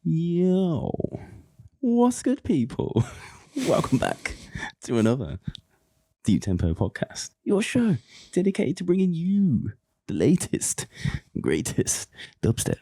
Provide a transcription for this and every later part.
Yo, what's good, people? Welcome back to another Deep Tempo podcast, your show dedicated to bringing you the latest, greatest dubstep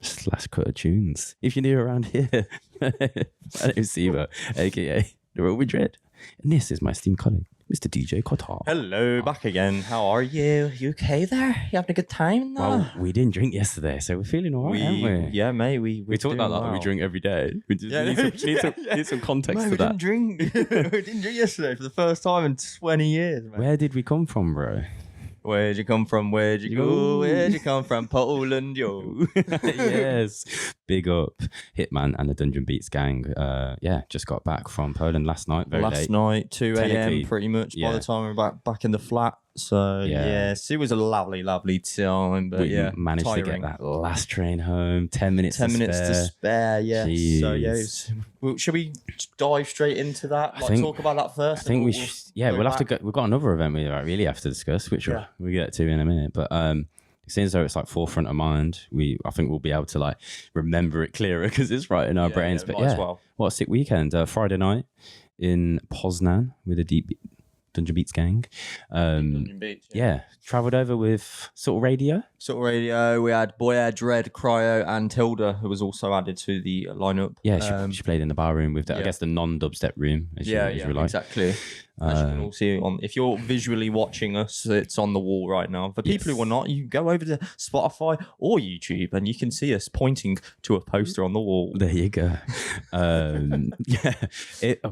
/ cutter tunes. If you're new around here, my name is Siva, aka the Road with Dread, and this is my esteemed colleague, Mr. DJ Kotar. Hello, back again. How are you? You okay there? You having a good time? Well, we didn't drink yesterday, so we're feeling all right, aren't we? Yeah, mate. We talk like that, well. We drink every day. We just need some context mate, to that. We didn't drink yesterday for the first time in 20 years, mate. Where did we come from, bro? Where'd you come from? Where'd you go? Where'd you come from? Poland, yo. Yes. Big up Hitman and the Dungeon Beats gang. Just got back from Poland last night. Very last late. night, 2 Technically, a.m. pretty much by yeah. the time we were back in the flat. So, yes, it was a lovely time. But we managed tiring. to get that last train home. 10 minutes to spare, yes. Jeez. So, yeah. Should we dive straight into that? Talk about that first? I think we'll have to go. We've got another event we really have to discuss, which we'll get to in a minute. But seeing as though it's like forefront of mind, I think we'll be able to like remember it clearer because it's right in our brains. But what a sick weekend. Friday night in Poznan with the Dungeon Beats gang. Dungeon Beats, travelled over with Sort of Radio. We had Boya, Dread, Cryo, and Tilda, who was also added to the lineup. Yeah, she played in the bar room with I guess the non-dubstep room. As you like. Exactly. As you can all see if you're visually watching us, it's on the wall right now. For people who are not, you go over to Spotify or YouTube and you can see us pointing to a poster on the wall. There you go.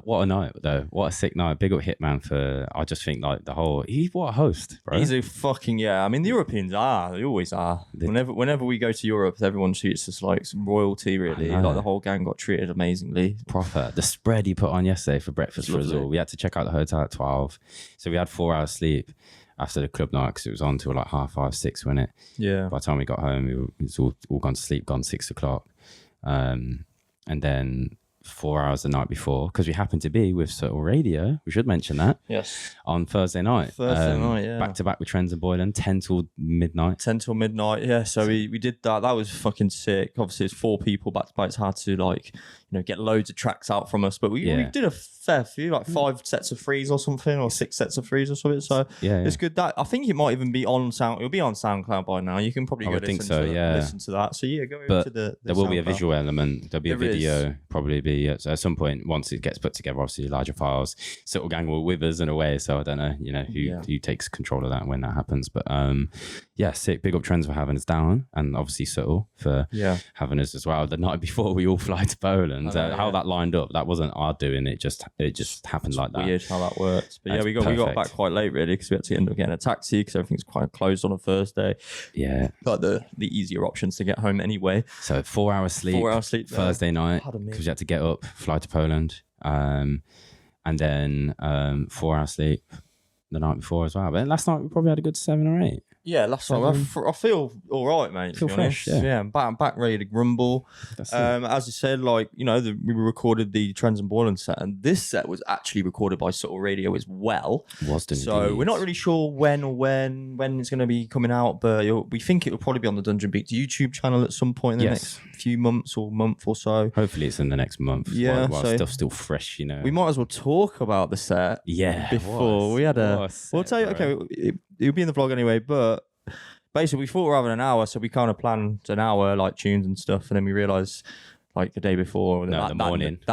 What a night though. What a sick night. Big up Hitman for, I just think like what a host, bro. He's a fucking, I mean, the Europeans they always are. Whenever we go to Europe, everyone treats us like some royalty, really. Like the whole gang got treated amazingly. Proper. The spread he put on yesterday for breakfast for us all. We had to check out the hotel at 12, so we had 4 hours sleep after the club night because it was on till like 5:30, 6, wasn't it? Yeah. By the time we got home, it was all gone to sleep, gone 6 o'clock, and then 4 hours the night before because we happened to be with Subtle Radio. We should mention that. Yes. On Thursday night. Back to back with Trends and Boylan, 10 till midnight. 10 till midnight. Yeah. So we did that. That was fucking sick. Obviously, it's 4 people back to back. It's hard to get loads of tracks out from us, but we did a fair few, like 5 sets of threes or something, or 6 sets of threes or something. So it's good. That I think it might even be on Sound. It'll be on SoundCloud by now. You can probably listen to that. So go over to the there will be a visual element. There'll be a video. Probably be at some point once it gets put together. Obviously, larger files. Subtle gang will with us in a way. So I don't know, who takes control of that when that happens. But sick. Big up Trends for having us down, and obviously Subtle for having us as well. The night before we all fly to Poland. How that lined up, that wasn't our doing. It just happened like that. Weird how that works. But we got back quite late really because we had to end up getting a taxi because everything's quite closed on a Thursday. Yeah, got the easier options to get home anyway. So 4 hours sleep. 4 hours sleep Thursday night because you had to get up, fly to Poland, and then 4 hours sleep the night before as well. But last night we probably had a good 7 or 8. Yeah, last night I feel all right, mate. Feel fresh, I'm back ready to grumble. As you said, we recorded the Trends and Boylan set, and this set was actually recorded by Subtle Radio as well. So we're not really sure when it's going to be coming out, but we think it will probably be on the Dungeon Beats YouTube channel at some point in the next few months or month or so. Hopefully it's in the next month. Yeah, while stuff's still fresh, We might as well talk about the set. Yeah, before we had we'll tell you. Okay, it'll be in the vlog anyway, but basically we thought we were having an hour, so we kind of planned an hour like tunes and stuff, and then we realized the day before that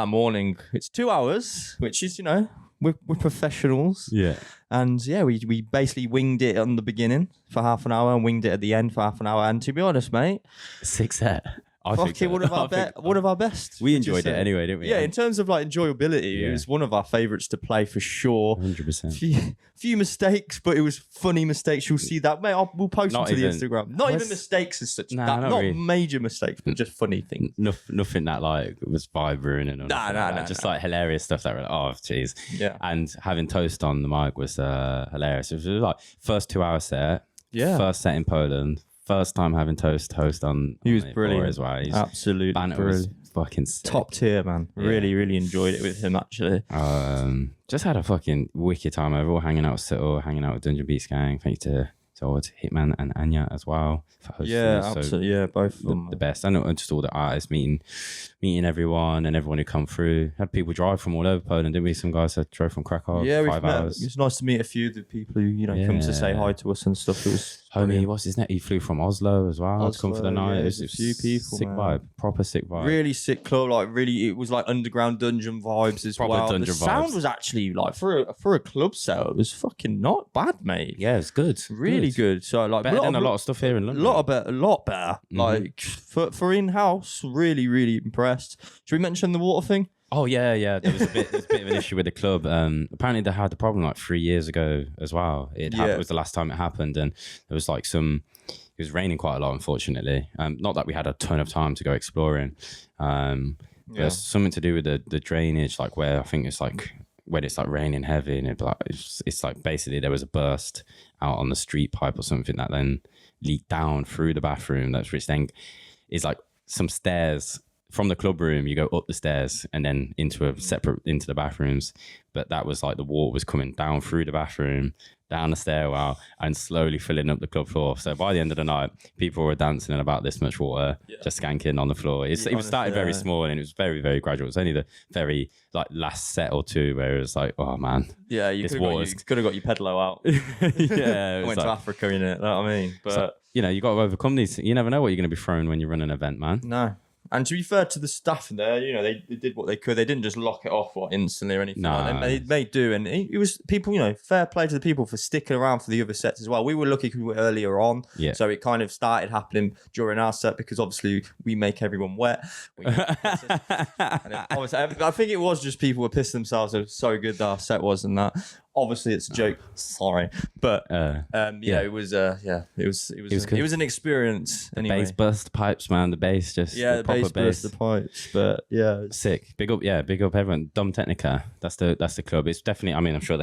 morning it's 2 hours, which is we're professionals. And we basically winged it on the beginning for half an hour and winged it at the end for half an hour, and to be honest, mate, 6 set. One of our best. We enjoyed it anyway, didn't we? Yeah, in terms of enjoyability, it was one of our favourites to play for sure. 100%. Few mistakes, but it was funny mistakes. You'll see that, mate. We'll post them to the Instagram. Not even mistakes as such. Not really. Major mistakes, but just funny things. Nothing that was vibe ruining. Nah. Just hilarious stuff that were oh jeez. Yeah. And having Toast on the mic was hilarious. It was first 2 hour set. Yeah. First set in Poland. First time having Toast host on. He was brilliant as well. Absolutely banter was fucking sick. Top tier, man. Really enjoyed it with him actually. Just had a fucking wicked time overall, hanging out with Saule, hanging out with Dungeon Beats gang. Thank you to to old Hitman and Anya as well for hosting. Absolutely. Both of them. The best. And just all the artists meeting everyone and everyone who come through. Had people drive from all over Poland, didn't we? Some guys that drove from Krakow. 5 hours. It's nice to meet a few of the people who come to say hi to us and stuff. It was homie, what's his name? He flew from Oslo as well to come for the night. Yeah, it was a few people, sick vibe, proper sick vibe. Really sick club, it was like underground dungeon vibes as proper well. Dungeon the vibes. Sound was actually like for a club set, it was fucking not bad, mate. Yeah, it's good, really good. So like better than a lot of stuff here in London. A lot better. Mm-hmm. Like for in house, really impressed. Should we mention the water thing? Oh yeah. There was a bit of an issue with the club. Apparently they had the problem like 3 years ago as well. It was the last time it happened, and there was like it was raining quite a lot, unfortunately. Not that we had a ton of time to go exploring. There's something to do with the drainage, like where I think it's like when it's like raining heavy, and it's like basically there was a burst out on the street pipe or something that then leaked down through the bathroom. Which then is like some stairs. From the club room, you go up the stairs and then into the bathrooms. But that was like the water was coming down through the bathroom, down the stairwell, and slowly filling up the club floor. So by the end of the night, people were dancing in about this much water, just skanking on the floor. It started very small, and it was very, very gradual. It was only the very like last set or two where it was like, oh man. Yeah, you could have got your pedalo out. Yeah. Went to Africa, innit? You know what I mean? But so, you got to overcome these. You never know what you're going to be thrown when you run an event, man. No. And to be fair to the staff in there, they did what they could. They didn't just lock it off instantly or anything. No. They do. And it was people, fair play to the people for sticking around for the other sets as well. We were lucky because we were earlier on. Yeah. So it kind of started happening during our set because obviously we make everyone wet. Obviously, I think it was just people were pissing themselves. It was so good that our set was and that. Obviously, it's a joke. Sorry, but it was an experience. Anyway, bass burst pipes, man. The bass just the bass burst the pipes. But sick. Big up everyone. Dom Technica. That's the club. It's definitely. I mean, I'm sure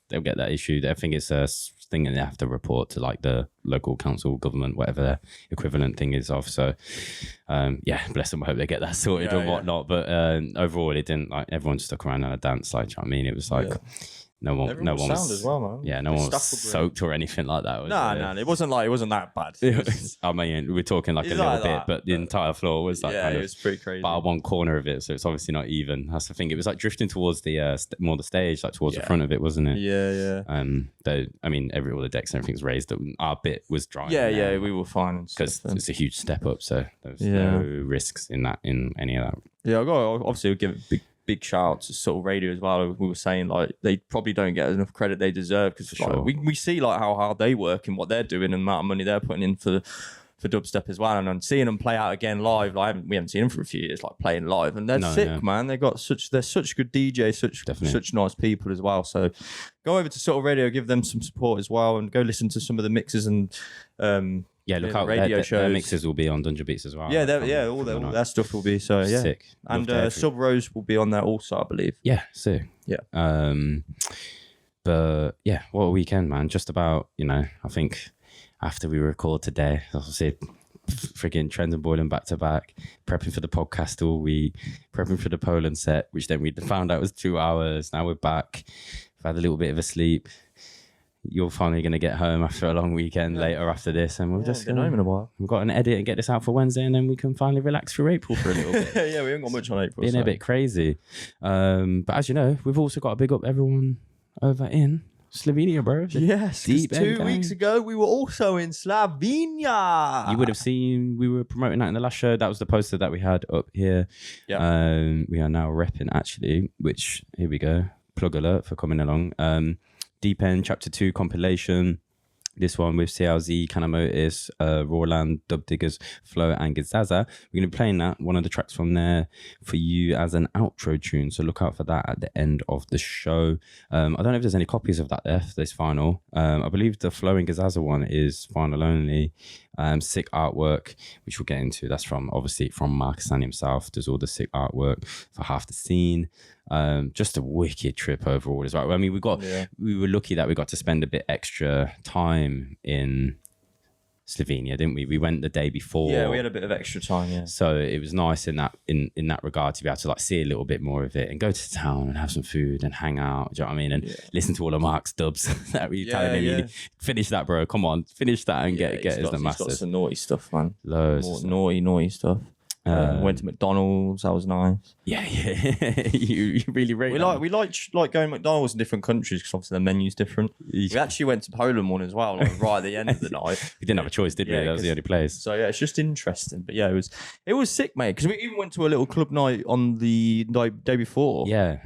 they'll get that issue. I think it's a thing that they have to report to like the local council, government, whatever their equivalent thing is of. So, bless them. I hope they get that sorted and whatnot. But overall, it didn't. Like everyone stuck around and a dance. Like, do you know what I mean? It was like. No one was as well, man. Yeah, no one was soaked or anything like that. No, it wasn't that bad. I mean, we're talking like a little bit, but the entire floor was like it was pretty crazy. Bar one corner of it, so it's obviously not even. That's the thing. It was like drifting towards the more the stage, like towards the front of it, wasn't it? Yeah. I mean, all the decks and everything's raised. Our bit was dry. Yeah, we were fine because it's a huge step up, so there's no risks in any of that. Yeah, obviously we'll give it big shout out to sort of radio as well. We were saying like they probably don't get enough credit they deserve because we see like how hard they work and what they're doing and the amount of money they're putting in for dubstep as well. And then seeing them play out again live, like we haven't seen them for a few years, like playing live, and they're sick, man. They're such good DJs, such nice people as well. So go over to Sort of Radio, give them some support as well, and go listen to some of the mixes and look out. Radio shows. Their mixes will be on Dungeon Beats as well. Yeah, all their stuff will be. So yeah, sick. And Sub Rose will be on there also, I believe. Yeah, sick. Yeah. But yeah, what a weekend, man. Just about, I think after we record today, I'll say freaking Trends and Boiling back to back, prepping for the podcast all week, prepping for the Poland set, which then we found out was 2 hours. Now we're back. I've had a little bit of a sleep. You're finally going to get home after a long weekend later after this, and we'll just get home in a while. We've got an edit and get this out for Wednesday, and then we can finally relax through April for a little bit. Yeah, we haven't got much on April. Being a bit crazy. But as you know, we've also got to big up everyone over in Slovenia, bro. Yes, 2 weeks ago we were also in Slovenia. You would have seen we were promoting that in the last show. That was the poster that we had up here. Yeah. We are now repping actually, which here we go. Plug alert for coming along. Deep End Chapter 2 compilation. This one with CLZ, Canamotis, Rawland, Dub Diggers, Flow, and Gizaza. We're going to be playing that, one of the tracks from there for you as an outro tune. So look out for that at the end of the show. I don't know if there's any copies of that there for this final. I believe the Flow and Gizaza one is final only. Sick artwork, which we'll get into. That's from Marcus and himself. Does all the sick artwork for Half the Scene. Just a wicked trip overall as well. I mean, we were lucky that we got to spend a bit extra time in Slovenia, didn't we? We went the day before. Yeah, we had a bit of extra time. Yeah. So it was nice in that regard to be able to like see a little bit more of it and go to town and have some food and hang out. Do you know what I mean? And listen to all of Mark's dubs that we telling him. Finish that, bro. Come on, finish that and get his the masters. He's got some naughty stuff, man. Loads. Naughty stuff. Went to McDonald's. That was nice. Yeah. you really rate that. We like going to McDonald's in different countries because obviously the menu's different. We actually went to Poland one as well, like right at the end of the night. We didn't have a choice, did we? That was the only place. So yeah, it's just interesting. But yeah, it was sick, mate. Because we even went to a little club night on the day before. Yeah,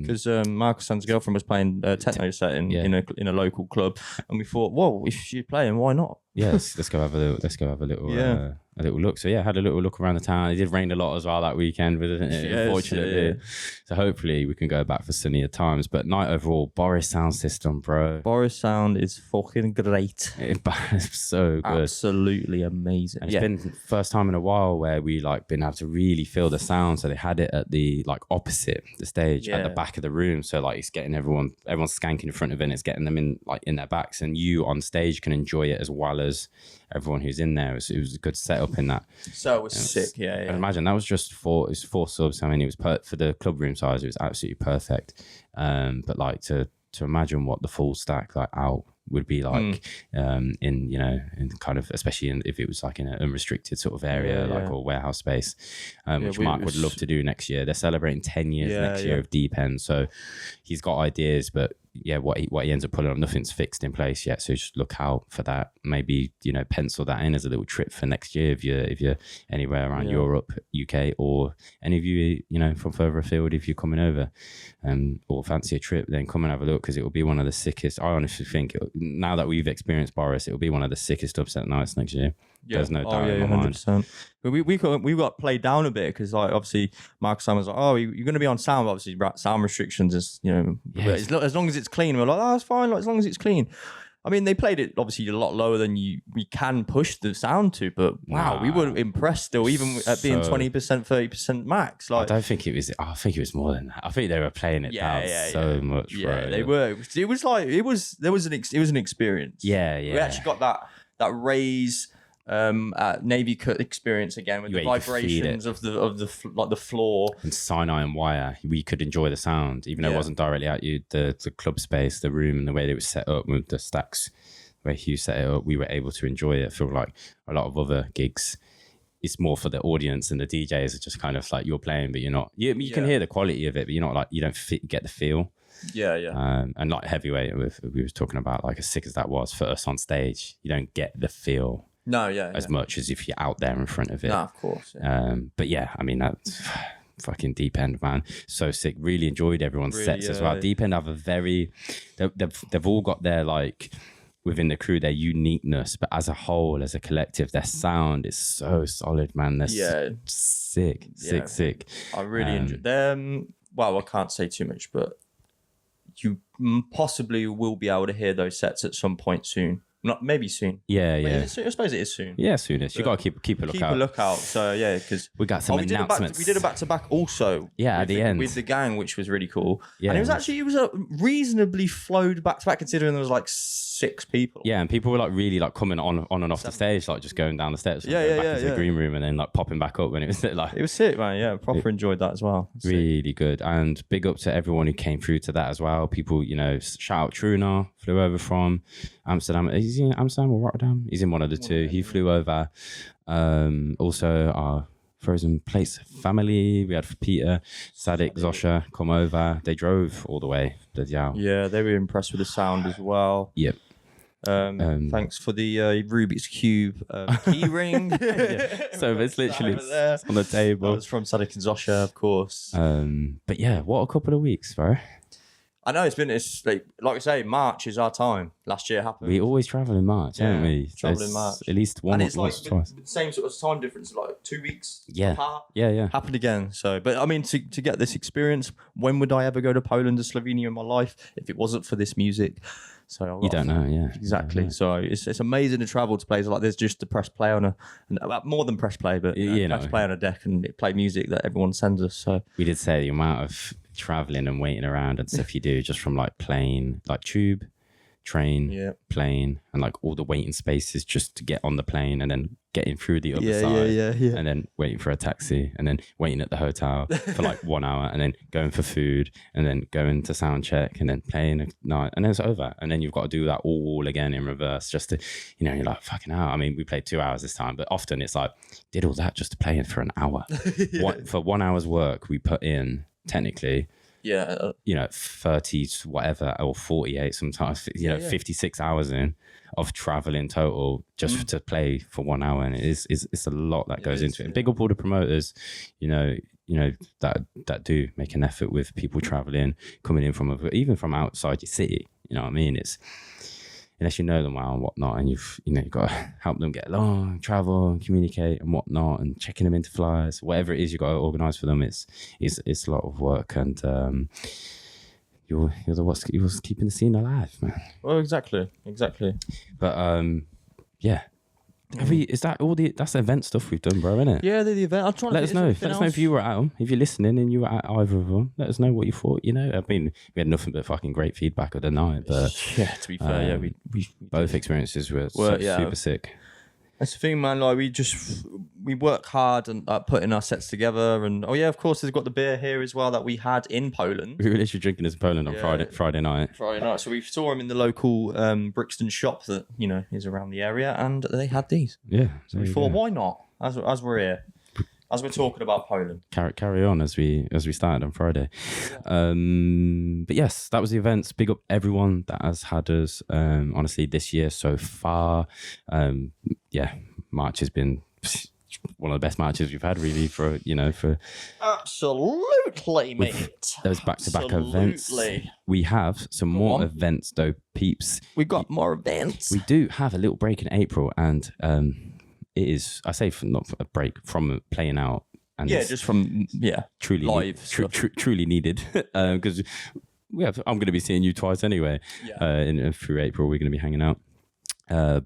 because Marcus San's girlfriend was playing techno setting in a local club, and we thought, whoa, if she's playing, why not? Yes, let's go have a little a little look. So yeah, had a little look around the town. It did rain a lot as well that weekend, unfortunately. Yeah. So hopefully we can go back for sunnier times. But night overall, Boris sound system, bro. Boris sound is fucking great. It's so good. Absolutely amazing. And it's been the first time in a while where we like been able to really feel the sound. So they had it at the like opposite the stage at the back of the room. So like it's getting everyone's skanking in front of it and it's getting them in like in their backs, and you on stage can enjoy it as well as everyone who's in there. It was a good setup in that. So it was sick. Yeah. I imagine that was just four subs. I mean, it was for the club room size. It was absolutely perfect. But like to imagine what the full stack like out would be like in kind of, especially if it was like in an unrestricted sort of area or warehouse space, which Mark would love to do next year. They're celebrating 10 years next year of Deep End, so he's got ideas, but what he ends up pulling on, nothing's fixed in place yet, so just look out for that. Maybe pencil that in as a little trip for next year if you're anywhere around Europe, UK, or any of you from further afield, if you're coming over or fancy a trip, then come and have a look, because it will be one of the sickest. I honestly think now that we've experienced Boris, it will be one of the sickest upset nights next year. There's no doubt in my mind. 100%. But we got played down a bit because like obviously Mark Sam was like, oh, you're going to be on sound, but obviously sound restrictions is as long as it's clean. We're like, oh, it's fine, like, as long as it's clean. I mean, they played it obviously a lot lower than we can push the sound to, but wow, we were impressed still, even at being 20%, 30% max. Like, I think it was more than that. I think they were playing it down so much. Yeah, bro. They were. It was an experience. Yeah. We actually got that raise at Navy Cut experience again with the vibrations of the floor and Sinai and wire. We could enjoy the sound even though it wasn't directly at you. The club space, the room, and the way that it was set up with the stacks, where Hugh set it up, we were able to enjoy it. I feel like a lot of other gigs, it's more for the audience, and the DJs are just kind of like you're playing, but you're not. You can hear the quality of it, but you're not like, you don't get the feel. And like Heavyweight, we were talking about, like as sick as that was for us on stage, you don't get the feel. As much as if you're out there in front of it. No, of course. Yeah. But yeah, I mean, that's fucking Deep End, man. So sick. Really enjoyed everyone's sets as well. Deep End have a they've all got their, like, within the crew, their uniqueness, but as a whole, as a collective, their sound is so solid, man. They're sick. I really enjoyed them. Well, I can't say too much, but you possibly will be able to hear those sets at some point soon. Not maybe soon. Yeah. I suppose it is soon. Yeah, soonish. You got to keep a lookout. Keep a lookout. So yeah, because we got some announcements. We did a back-to-back also. Yeah, at the end with the gang, which was really cool. Yeah, and it was a reasonably flowed back-to-back, considering there was like 6 people. Yeah, and people were like really like coming on and off the stage, like just going down the steps. Back into the green room and then like popping back up when it was like. It was sick, man. Yeah, proper enjoyed that as well. Really good, and big up to everyone who came through to that as well. People, shout out Truna, flew over from Amsterdam. Is he in Amsterdam or Rotterdam? He's in one of the two. He flew over. Also our Frozen Plates family. We had Peter, Sadik, Zosha come over. They drove all the way. Yeah, they were impressed with the sound as well. Yep. Thanks for the Rubik's Cube key ring. So it's literally it's on the table. That was from Sadik and Zosha, of course. But yeah, what a couple of weeks, bro. I know it's like I say, March is our time. Last year happened. We always travel in March, don't we? Travel in March. At least one. And it's like twice. the same sort of time difference, like 2 weeks apart. Yeah. Happened again. So, but I mean, to get this experience, when would I ever go to Poland or Slovenia in my life if it wasn't for this music? So you don't know, yeah. Exactly. So it's amazing to travel to places like this, just to press play on more than press play, but press play on a deck and play music that everyone sends us. So we did say the amount of traveling and waiting around and stuff you do just from like plane, like tube train, plane, and like all the waiting spaces just to get on the plane and then getting through the other side, and then waiting for a taxi, and then waiting at the hotel for like 1 hour, and then going for food, and then going to sound check, and then playing a night, and then it's over, and then you've got to do that all again in reverse just to, you know, you're like, fucking hell. I mean, we played 2 hours this time, but often it's like, did all that just to play it for an hour. For 1 hour's work we put in technically, you know, 30 whatever or 48 sometimes, you know, 56 hours in of travel in total just to play for 1 hour, and it's a lot that goes into it. And big up all the promoters, you know that do make an effort with people traveling, coming in from even from outside your city. You know what I mean? It's unless you know them well and whatnot, and you've got to help them get along, travel, communicate and whatnot, and checking them into flyers, whatever it is you got to organise for them. It's a lot of work, and you're what's keeping the scene alive, man. Well, exactly. But yeah. Is that all that's the event stuff we've done, bro, isn't it? Yeah, the event. I'm trying to let us know if you were at them, if you're listening and you were at either of them. Let us know what you thought. You know, I mean, we had nothing but fucking great feedback of the night, but to be fair, we both experiences were super sick. That's the thing, man. Like we work hard and putting our sets together, and of course, there's got the beer here as well that we had in Poland. We were literally drinking this in Poland on Friday night. So we saw them in the local Brixton shop that is around the area, and they had these. Yeah. So we thought, why not? As we're here, as we're talking about Poland, carry on as we started on Friday. But yes, that was the events. Big up everyone that has had us. Honestly, this year so far, March has been one of the best matches we've had, really, for absolutely, mate. Those back-to-back events. We have some more events though, peeps. We got more events. We do have a little break in April, and it is, I say, not a break from playing out, and just from truly live, truly needed, because I'm going to be seeing you twice anyway. Through April, we're going to be hanging out.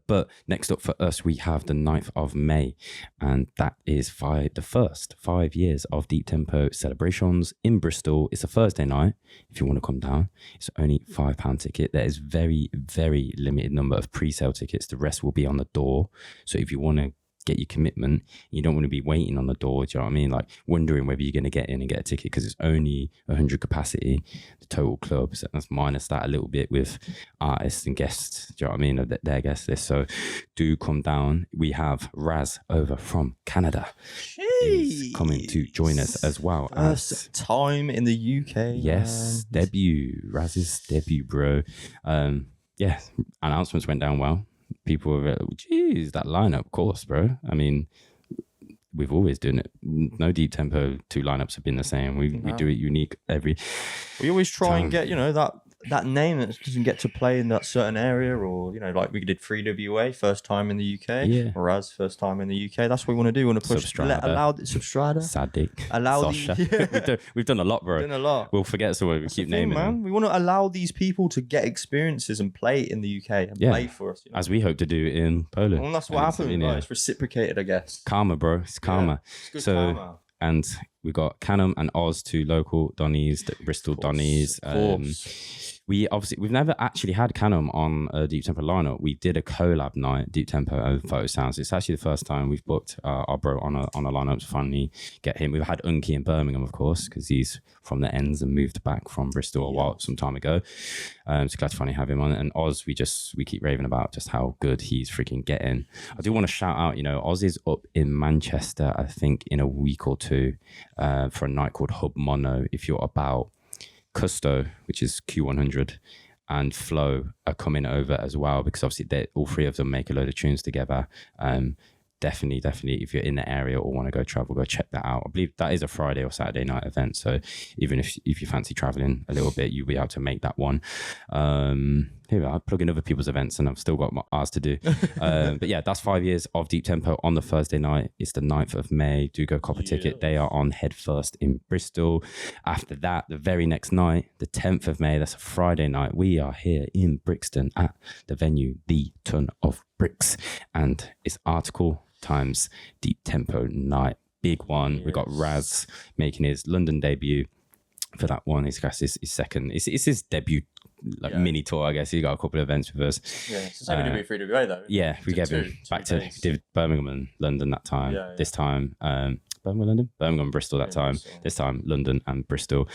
But next up for us, we have the 9th of May, and that is the first 5 years of Deep Tempo celebrations in Bristol. It's a Thursday night. If you want to come down, it's only £5 ticket. There is very, very limited number of pre-sale tickets. The rest will be on the door. So if you want to get your commitment, you don't want to be waiting on the door, do you know what I mean? Like wondering whether you're going to get in and get a ticket, because it's only 100 capacity, the total club. So that's minus that a little bit with artists and guests, do you know what I mean? Their guest list. So do come down. We have Wraz over from Canada. Is coming to join us as well. First time in the UK. Yes, Wraz's debut, bro. Announcements went down well. People were, geez, that lineup, of course, bro. I mean, we've always done it. No Deep Tempo 2 lineups have been the same. We do it unique every. We always try time. And get that name that doesn't get to play in that certain area, or like we did 3WA first time in the UK, Wraz first time in the UK. That's what we want to do. We want to push Substrata, Sadik, we've done a lot, bro. We'll forget, so we keep naming them. We want to allow these people to get experiences and play in the UK and play for us, as we hope to do in Poland. Well, that's what happened. It's reciprocated, I guess. Karma, bro. It's karma. It's good karma. And we got Canham and Oz, 2 local Donnies, Bristol Donnies. We've never actually had Canham on a Deep Tempo lineup. We did a collab night, Deep Tempo and Photo Sounds. It's actually the first time we've booked our bro on a lineup to finally get him. We've had Unky in Birmingham, of course, because he's from the ends and moved back from Bristol some time ago. So glad to finally have him on. And Oz, we keep raving about just how good he's freaking getting. I do want to shout out, Oz is up in Manchester, I think, in a week or two for a night called Hub Mono. If you're about, Custo, which is Q100, and Flow are coming over as well, because obviously all 3 of them make a load of tunes together. Definitely, if you're in the area or want to go travel, go check that out. I believe that is a Friday or Saturday night event, so even if you fancy traveling a little bit, you'll be able to make that one. Here I plug in other people's events, and I've still got ours to do. But yeah, that's 5 years of Deep Tempo on the Thursday night. It's the 9th of May. Do go cop a ticket. They are on Head First in Bristol. After that, the very next night, the 10th of May, that's a Friday night, we are here in Brixton at the venue, The Ton of Bricks. And it's Artikal times Deep Tempo night. Big one. We got Wraz making his London debut for that one. It's his second. It's his debut mini tour, I guess. He got a couple of events with us. Yeah, it's the same with V.I.V.E.K though. Yeah, we gave him back to did Birmingham and London that time. This time, Birmingham, Bristol that time. Bristol. This time, London and Bristol.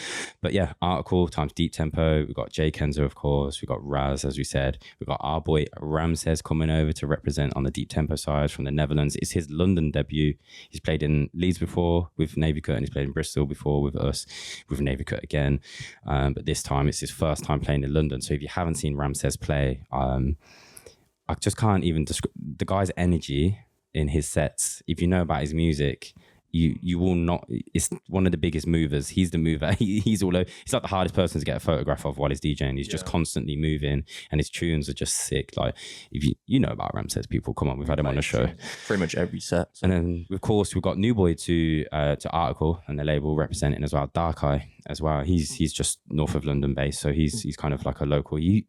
But yeah, Artikal times Deep Tempo. We've got Jay Kenzo, of course. We've got Wraz, as we said. We've got our boy Ramses coming over to represent on the Deep Tempo side from the Netherlands. It's his London debut. He's played in Leeds before with V.I.V.E.K, and he's played in Bristol before with us, with V.I.V.E.K again. But this time, it's his first time playing in London. So if you haven't seen Ramses play, I just can't even describe the guy's energy in his sets. If you know about his music, you will not. It's one of the biggest movers. He's the mover. He's all over. He's like the hardest person to get a photograph of while he's DJing. He's just constantly moving, and his tunes are just sick. Like if you know about Ramses, people, come on, we've had him on the show. Pretty much every set. So. And then of course we've got New Boy to Artikal and the label representing as well. Dark Eye as well. He's just north of London based, so he's kind of like a local. We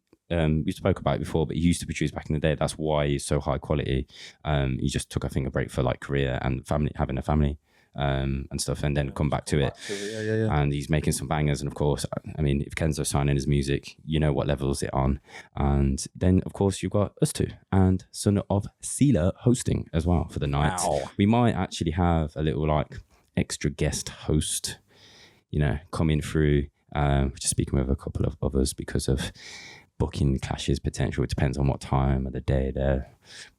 spoke about it before, but he used to produce back in the day. That's why he's so high quality. He just took, I think, a break for like career and family, having a family. And stuff, and then come back to it. And he's making some bangers, and of course, I mean, if Kenzo's signing his music, you know what levels it on. And then of course you've got us two and Son of Saule hosting as well for the night. Wow. We might actually have a little like extra guest host, coming through. Just speaking with a couple of others because of booking clashes potential. It depends on what time of the day they're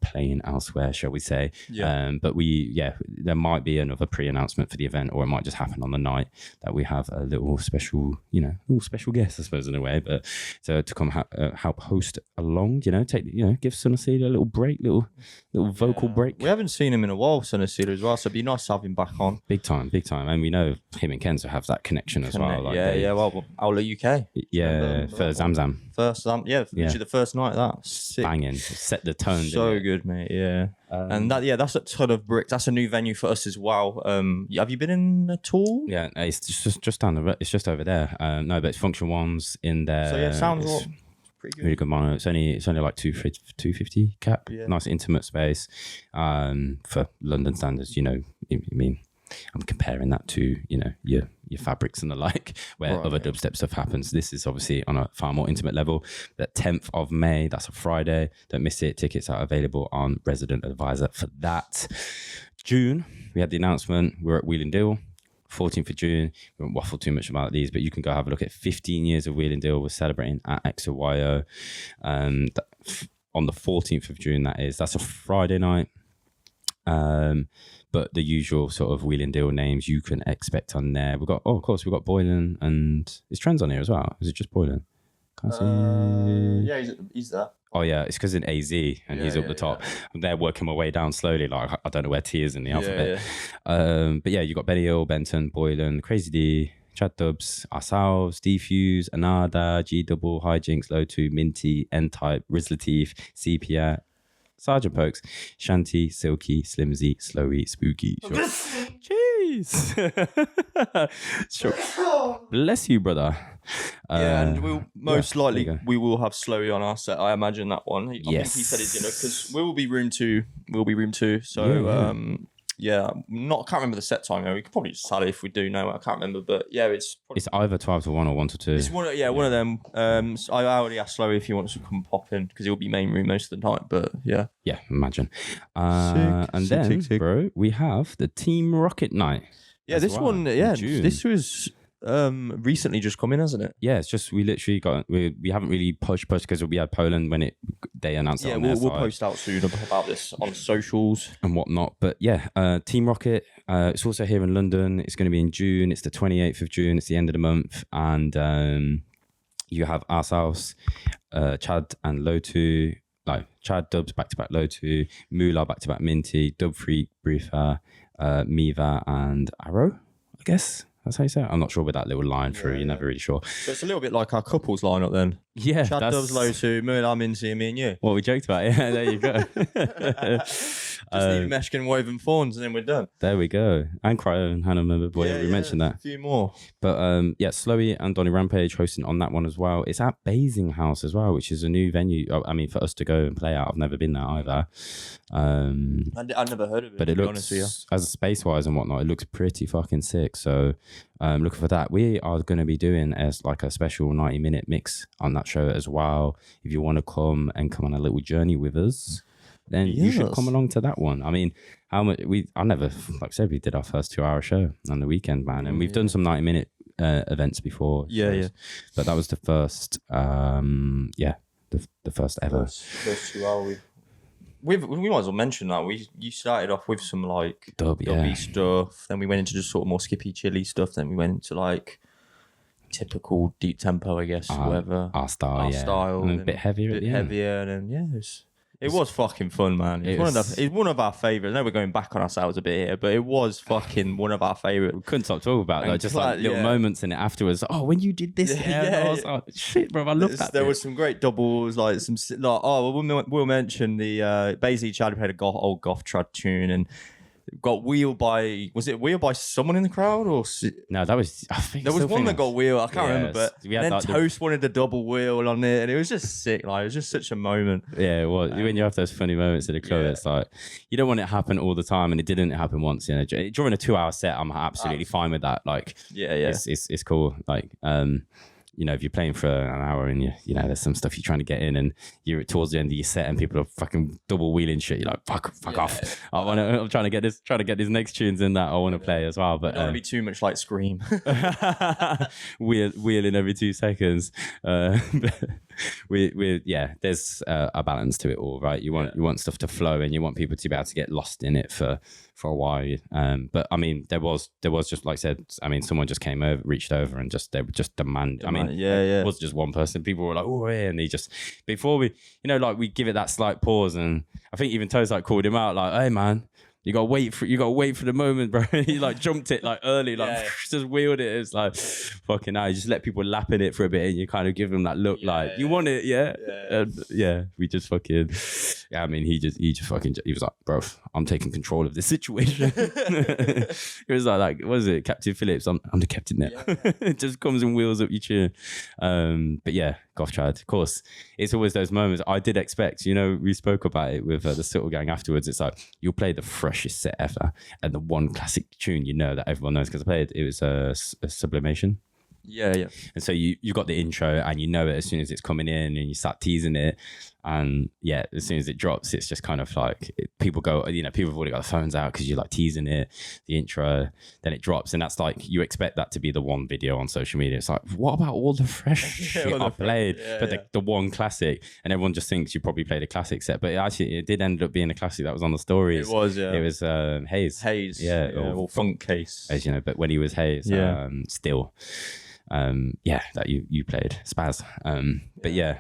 playing elsewhere, shall we say. But there might be another pre-announcement for the event, or it might just happen on the night that we have a little special, special guest, I suppose, in a way. But so to come help host along, give Son of Saule a little break, little vocal break. We haven't seen him in a while, Son of Saule as well, so it'd be nice to have him back on. Big time. And we know him and Kenzo have that connection as well. Like well, Aula UK. Yeah, for Zamzam. Literally the first night of that. Sick. Banging, set the tone. So good, mate. Yeah, and that's a ton of bricks. That's a new venue for us as well. Have you been in at all? Yeah, it's just down the road. It's just over there. No, but it's Function One's in there. So yeah, sounds pretty good. Really good mono. It's only like 250 cap. Yeah. Nice intimate space. For London standards, I'm comparing that to your Fabrics and the like, where other dubstep stuff happens. This is obviously on a far more intimate level. The 10th of May, that's a Friday. Don't miss it. Tickets are available on Resident Advisor for that. June, we had the announcement. We're at Wheel and Deal. 14th of June. We won't waffle too much about these, but you can go have a look at 15 years of Wheel and Deal. We're celebrating at XOYO. On the 14th of June, that's a Friday night. But the usual sort of Wheel and Deal names you can expect on there. We've got Boylan, and is Trends on here as well? Is it just Boylan? Can't see. Yeah, he's there. Oh yeah, it's because in AZ and he's up the top. Yeah. They're working my way down slowly. Like I don't know where T is in the alphabet. Yeah. But yeah, you got Benny Hill, Benton, Boylan, Crazy D, Chad Dubs, ourselves, Defuse, Anada, G Double, Hijinks, Low2, Minty, N-Type, Riz Latif, Sepia, Sergeant Pokes, Shanty, Silky, Slimzy, Slowy, Spooky. Sure. Jeez. Sure. Bless you, brother. And we'll most likely we will have Slowy on our set. I imagine that one. I think he said he's because we will be room two. So I can't remember the set time. We could probably just tell it if we do know. I can't remember, but it's either 12 to 1 or 1 to 2. It's one of them. I already asked Slowy if he wants to come pop in because he'll be main room most of the night. But yeah, imagine. Sick. Bro, we have the Team Rocket night. Yeah, this one. Yeah, this was recently just come in, hasn't it? Yeah, it's just we literally got we haven't really pushed because we had Poland when they announced it on their we'll side. Post out soon about this on socials and whatnot. But Team Rocket, it's also here in London. It's going to be in June. It's the 28th of June. It's the end of the month, and you have ourselves, Chad and Low2, like Chad Dubs back to back Low2, Moolah back to back Minty, Dub Freak, Briefer, Miva and Arrow, I guess. That's how you say it. I'm not sure with that little line through. You're never really sure. So it's a little bit like our couples lineup then. Yeah. Chad Dubs, Low2, Moolah, Minty, and me and you. What we joked about. Yeah, there you go. Just need Meshkin woven fawns and then we're done. There we go. And Cryo and Hannah Member Boy, we mentioned that. A few more. But Slowy and Donny Rampage hosting on that one as well. It's at Basing House as well, which is a new venue. I mean, for us to go and play out, I've never been there either. I've never heard of it. But it looks, as a space-wise and whatnot, it looks pretty fucking sick. So looking for that. We are going to be doing as like a special 90-minute mix on that show as well. If you want to come on a little journey with us, then you should come along to that one. I mean, I never, like I said, we did our first 2-hour show on the weekend, man, and we've done some 90-minute events before. Yeah. But that was the first, the first ever. First 2 hour. We might as well mention that you started off with some like dubby stuff, then we went into just sort of more skippy chilly stuff, then we went into like typical deep tempo, I guess, whatever our style, and a bit heavier, and then it was fucking fun, man. It's one of our favourites. I know we're going back on ourselves a bit here, but it was fucking one of our favourites. We couldn't stop talking about it, just like little moments in it afterwards. Oh, when you did this, I was like, shit, bro, I love that. There was some great doubles, we'll mention the basically Charlie played a old goth trad tune and got wheeled by someone in the crowd or no? That was, I think there was one that got wheeled. I can't remember, but then like Toast wanted the double wheel on it, and it was just sick. Like it was just such a moment. Yeah, it was. When you have those funny moments at the club, it's like you don't want it to happen all the time, and it didn't happen once. You know, during a 2-hour set, I'm absolutely fine with that. Like, it's cool. Like, you know, if you're playing for an hour and you know, there's some stuff you're trying to get in and you're towards the end of your set and people are fucking double wheeling shit, you're like, fuck off. I'm trying to get these next tunes in that I want to play as well. But don't want to be too much like Scream. Wheeling every 2 seconds. There's a balance to it all, right? You want stuff to flow and you want people to be able to get lost in it for a while. But I mean, there was just, like I said, I mean, someone just came over, reached over and they would just demand. I mean, it was just one person. People were like, oh, yeah. And he just, before we, you know, like we give it that slight pause. And I think even Toes like called him out like, hey man, you gotta wait for the moment, bro. He like jumped it like early, like just wheeled it. It's like fucking hell. You just let people lap in it for a bit and you kind of give them that look like you want it, we just fucking I mean he was like, bro, I'm taking control of the situation. It was like what is it, Captain Phillips? I'm the captain now. It just comes and wheels up your tune. But yeah, goth trad. Of course, it's always those moments. I did expect, you know, we spoke about it with the Subtle Gang afterwards. It's like you'll play the freshest set ever and the one classic tune you know that everyone knows because I played it was a Sublimation. Yeah. And so you got the intro and you know it as soon as it's coming in and you start teasing it. And yeah, as soon as it drops, it's just kind of like people go, you know, people have already got their phones out because you're like teasing it, the intro, then it drops. And that's like, you expect that to be the one video on social media. It's like, what about all the fresh shit I played? The one classic. And everyone just thinks you probably played a classic set. But it did end up being a classic that was on the stories. It was, yeah. It was Hayes. Yeah. Or Funk Case. As you know, but when he was Hayes, still. That you played Spaz. But yeah,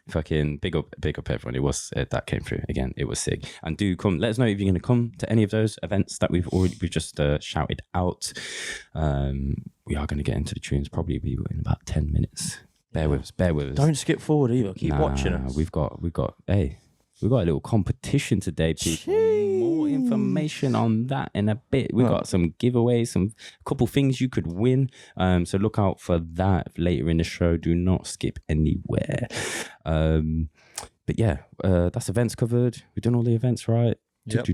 fucking big up everyone. It was that came through again. It was sick. And do come. Let us know if you're going to come to any of those events that we've just shouted out. We are going to get into the tunes. Probably be in about 10 minutes. Bear with us. Don't skip forward either. Keep watching us. We've got a little competition today, people. More information on that in a bit. We've got some giveaways, a couple things you could win. So look out for that later in the show. Do not skip anywhere. But yeah, that's events covered. We've done all the events, right? Yep.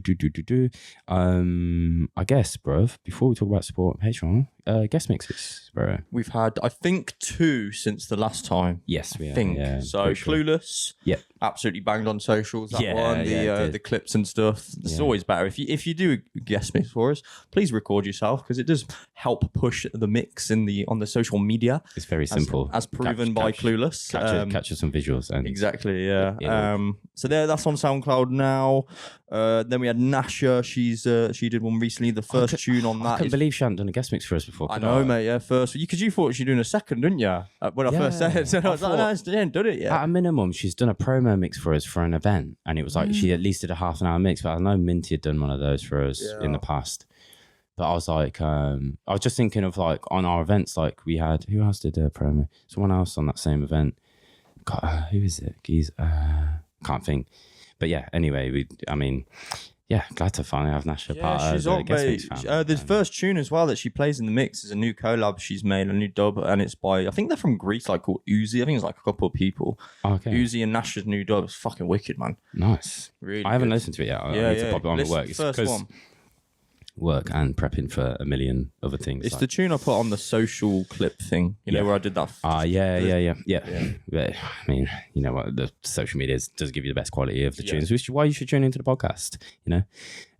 I guess, bruv, before we talk about support Patreon, guest mixes, bro. We've had, I think, 2 since the last time. Yes, we think. Yeah, so Clueless. Yep. Absolutely banged on socials. That one, the clips and stuff. It's always better if you do guest mix for us. Please record yourself because it does help push the mix on the social media. It's very simple, as proven by Clueless. Capture some visuals and exactly. Yeah. So that's on SoundCloud now. Then we had Nasha. She did one recently. The first tune on that. I can't believe she hadn't done a guest mix for us before. I know, mate. Yeah, first because you thought she was doing a second, didn't you? When I first said it, so I was like, no, she hadn't done it yet. At a minimum, she's done a promo mix for us for an event, and it was like she at least did a half an hour mix. But I know Minty had done one of those for us in the past. But I was like, I was just thinking of like on our events, like we had who else did a promo? Someone else on that same event. God, who is it? Can't think. But yeah, anyway, glad to finally have Nasha part she's of up, mate. The first tune as well that she plays in the mix is a new collab she's made, a new dub, and it's by, I think they're from Greece, like called Uzi. I think it's like a couple of people. Okay. Uzi and Nasha's new dub. It's fucking wicked, man. Nice. Really I haven't good. listened to it yet. I need to pop it on at work. It's first one. Work and prepping for a million other things. It's the tune I put on the social clip thing, you know, where I did that. Yeah. But, I mean, you know what? The social media does give you the best quality of the tunes, which is why you should tune into the podcast. You know,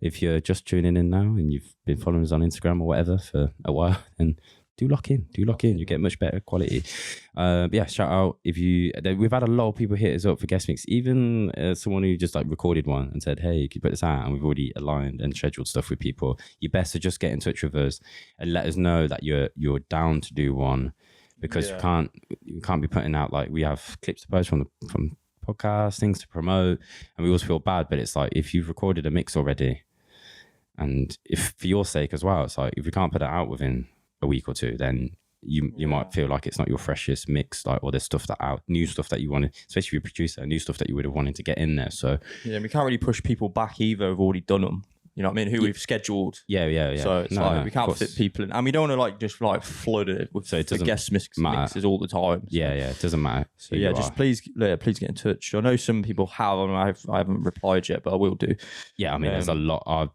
if you're just tuning in now and you've been following us on Instagram or whatever for a while, then do lock in. You get much better quality. Shout out we've had a lot of people hit us up for guest mix, even someone who just like recorded one and said, hey, can you put this out? And we've already aligned and scheduled stuff with people. You best to just get in touch with us and let us know that you're down to do one, because you can't be putting out, like, we have clips to post from podcasts, things to promote, and we always feel bad. But it's like, if you've recorded a mix already, and if for your sake as well, it's like, if we can't put it out within a week or two, then you might feel like it's not your freshest mix, like, or there's stuff new stuff that you wanted, especially if you're a producer, new stuff that you would have wanted to get in there. So we can't really push people back either who've already done them. You know what I mean? Who we've scheduled. Yeah. So it's we can't fit people in, and we don't want to like just like flood it with the guest mixes all the time. So. Yeah, it doesn't matter. So please get in touch. I know some people have, and I haven't replied yet, but I will do. Yeah, I mean, there's a lot of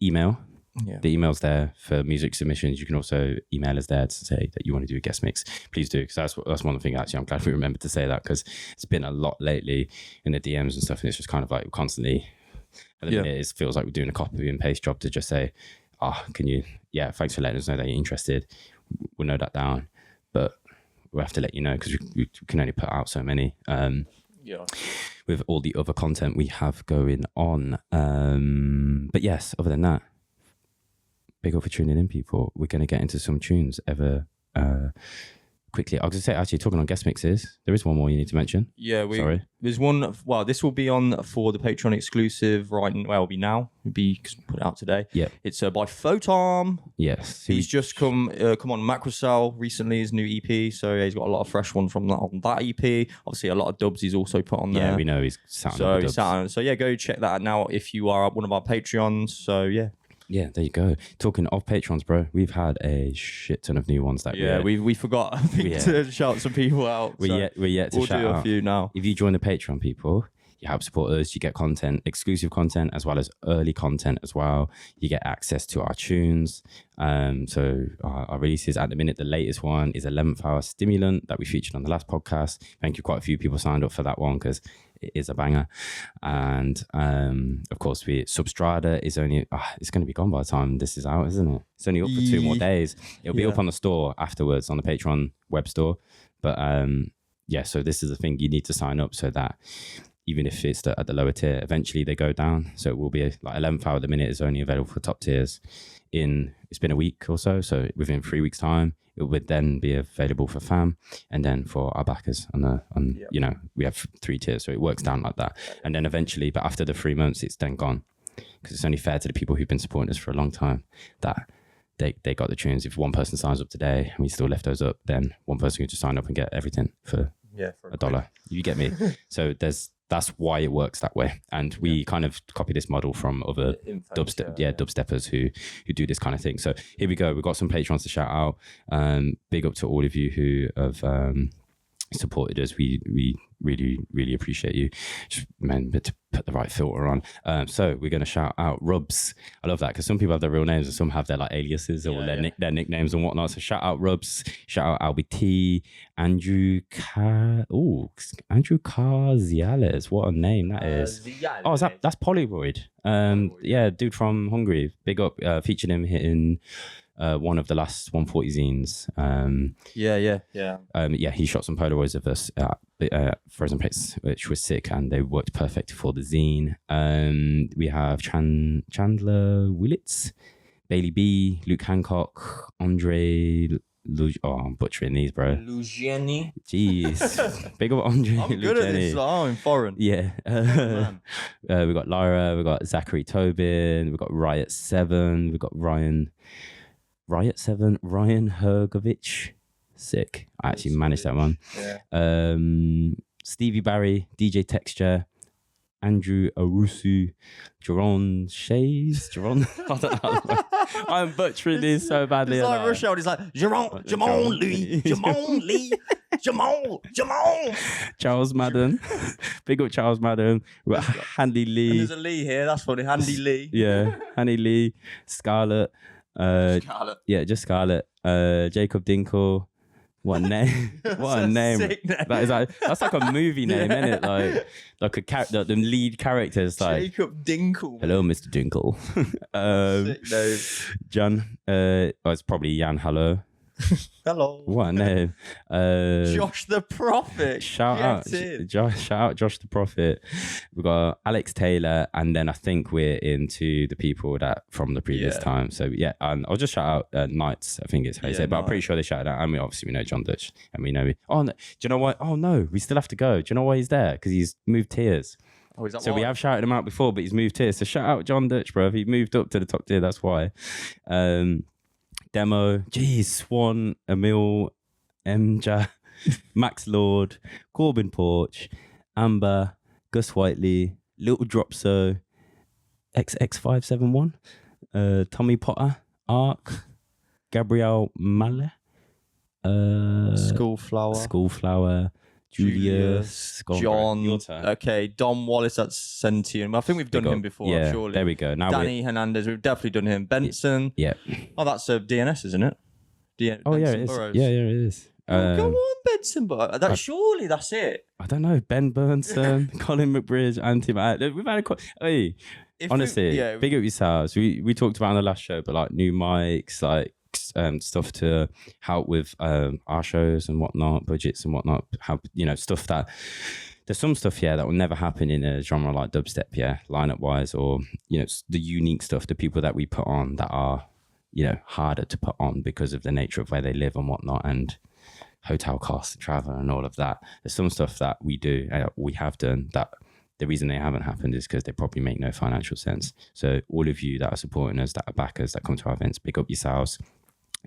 email. Yeah. The email's there for music submissions. You can also email us there to say that you want to do a guest mix. Please do, because that's one of the things, actually, I'm glad we remembered to say that, because it's been a lot lately in the DMs and stuff, and it's just kind of like constantly, at the minute, it feels like we're doing a copy and paste job to just say, can you, thanks for letting us know that you're interested. We'll note that down, but we'll have to let you know, because we can only put out so many. With all the other content we have going on. But yes, other than that, big up for tuning in, people. We're going to get into some tunes quickly. I was going to say, actually, talking on guest mixes, there is one more you need to mention. Sorry. There's one, this will be on for the Patreon exclusive it'll be now. It'll be put it out today. Yeah. It's by Photom. Yes. He's just come on Macrocell recently, his new EP. So he's got a lot of fresh ones from on that EP. Obviously, a lot of dubs he's also put on there. Yeah, we know he's sat on dubs. So go check that out now if you are one of our Patreons. So yeah, there you go. Talking of Patrons, bro, we've had a shit ton of new ones that we forgot to shout some people out. We're yet to shout out a few now. If you join the Patreon, people, you help support us. You get content, exclusive content, as well as early content as well. You get access to our tunes. So our releases at the minute, the latest one is 11th Hour Stimulant that we featured on the last podcast. Thank you. Quite a few people signed up for that one, because it is a banger. And of course, Substrata is only it's going to be gone by the time this is out, isn't it? It's only up for 2 more days. It'll be up on the store afterwards, on the Patreon web store. But so this is the thing, you need to sign up so that even if it's at the lower tier, eventually they go down. So it will be like 11th Hour at the minute is only available for top tiers. It's been a week or so within 3 weeks' time, it would then be available for fam, and then for our backers you know, we have 3 tiers, so it works down like that. And then eventually, but after the 3 months, it's then gone, because it's only fair to the people who've been supporting us for a long time that they got the tunes. If one person signs up today and we still left those up, then one person can just sign up and get everything for $1. You get me? So that's why it works that way. And we kind of copy this model from other dubsteppers who do this kind of thing. So here we go. We've got some Patrons to shout out. Big up to all of you who have supported us. We really, really appreciate you. Just remember to put the right filter on. So we're going to shout out Rubs. I love that, because some people have their real names and some have their like aliases or their nicknames and whatnot. So shout out Rubs, shout out Albie T, Andrew Carziales. What a name that is. Oh, that's Polaroid. Dude from Hungary. Big up. Featured him hitting one of the last 140 zines. He shot some Polaroids of us Frozen Pits, which was sick, and they worked perfect for the zine. We have Chandler Willits, Bailey B, Luke Hancock, Andre I'm butchering these, bro. Lugiani. Jeez. Big up Andre. I'm good at this. I'm foreign. Yeah. We got Lyra, we got Zachary Tobin, we got Riot 7, we got Ryan Hergovich. Sick. I actually managed that one. Yeah. Stevie Barry, DJ Texture, Andrew Owusu, Jerron Shays, I don't know. I'm butchering this so badly. It's like Rush Hour. It's like Jamon Lee. Charles Madden. Big up Charles Madden. We've got Handy Lee. And there's a Lee here. That's funny. Handy Lee. Yeah. Handy Lee. Scarlett. Scarlett. Yeah, just Scarlett. Jacob Dinkle. What a name! What a name! That's like a movie name, isn't it? Like a character, the lead character is like Jacob Dinkle. Hello, Mr. Dinkle. Sick name. Jan. It's probably Jan. Hello. Hello. What a name! Josh the Prophet. Shout out Josh the Prophet. We've got Alex Taylor, and then I think we're into the people that from the previous time. So yeah, and I'll just shout out Knights. I think it's how you say it, but I'm pretty sure they shouted out. And we know John Dutch, and we know. Oh, no, do you know what? Oh no, we still have to go. Do you know why he's there? Because he's moved tiers. Oh, is that so why? We have shouted him out before, but he's moved tiers. So shout out John Dutch, bro. He moved up to the top tier. That's why. Demo, Swan, Emil, Jah, Max Lord, Corbin Porch, Amber, Gus Whiteley, Little Dropso, XX571, Tommy Potter, Ark, Gabrielle Malle, Schoolflower, Julius, John. Okay, Dom Wallace, that's Sentient. I think we've done him before, yeah, surely. There we go. Now Danny Hernandez, we've definitely done him. Benson. Yeah. Oh, that's a DNS, isn't it? Benson it is. Burrows. Yeah, it is. Go on, Benson Burrows. Surely that's it. I don't know. Ben Burnson, Colin McBridge, Anti Matt. We've had honestly, big up yourselves. We talked about on the last show, but like new mics, like stuff to help with our shows and whatnot, budgets and whatnot, how stuff that there's some stuff that will never happen in a genre like dubstep, lineup wise, or the unique stuff, the people that we put on that are harder to put on because of the nature of where they live and whatnot, and hotel costs, travel and all of that. There's some stuff that we have done that the reason they haven't happened is because they probably make no financial sense. So all of you that are supporting us, that are backers, that come to our events, pick up yourselves.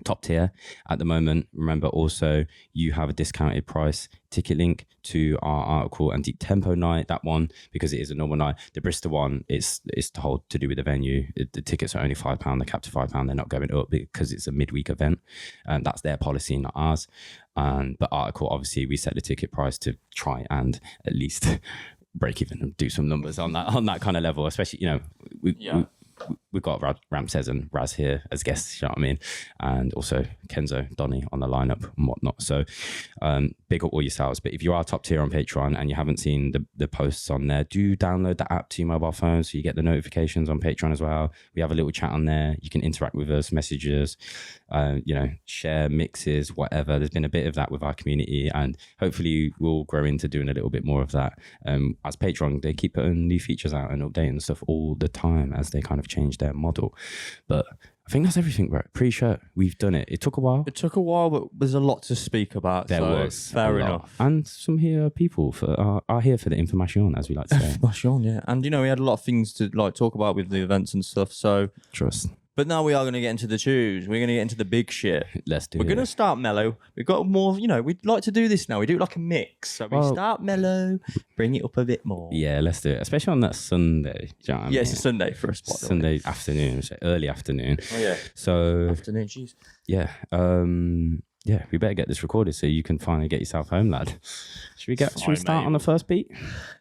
Top tier at the moment. Remember also you have a discounted price ticket link to our Artikal and Deep Tempo night. That one, because it is a normal night. The Bristol one is the whole to do with the venue. The tickets are only £5. They're capped to £5. They're not going up because it's a midweek event, and that's their policy, not ours. But Artikal, obviously, we set the ticket price to try and at least break even and do some numbers on that kind of level. Especially we've got Ramses and Wraz here as guests, you know what I mean? And also Kenzo, Donny on the lineup and whatnot. So big up all yourselves. But if you are top tier on Patreon and you haven't seen the posts on there, do download the app to your mobile phone so you get the notifications on Patreon as well. We have a little chat on there. You can interact with us, messages, share mixes, whatever. There's been a bit of that with our community, and hopefully we'll grow into doing a little bit more of that. As Patreon, they keep putting new features out and updating stuff all the time as they kind of change their model. But I think that's everything, bro. Pretty sure we've done it. It took a while, but there's a lot to speak about. There was fair enough. And some people are here for the information, as we like to say. Information, yeah. And we had a lot of things to talk about with the events and stuff. So trust. But now we are going to get into the tunes. We're going to get into the big shit. Let's do it. We're going to start mellow. We've got more, we'd like to do this now. We do it like a mix. So we start mellow, bring it up a bit more. Yeah, let's do it. Especially on that Sunday. Do you know what I mean? It's a Sunday for us. Sunday afternoon, so early afternoon. Oh, yeah. So afternoon, jeez. Yeah. We better get this recorded so you can finally get yourself home, lad. Should we start on the first beat?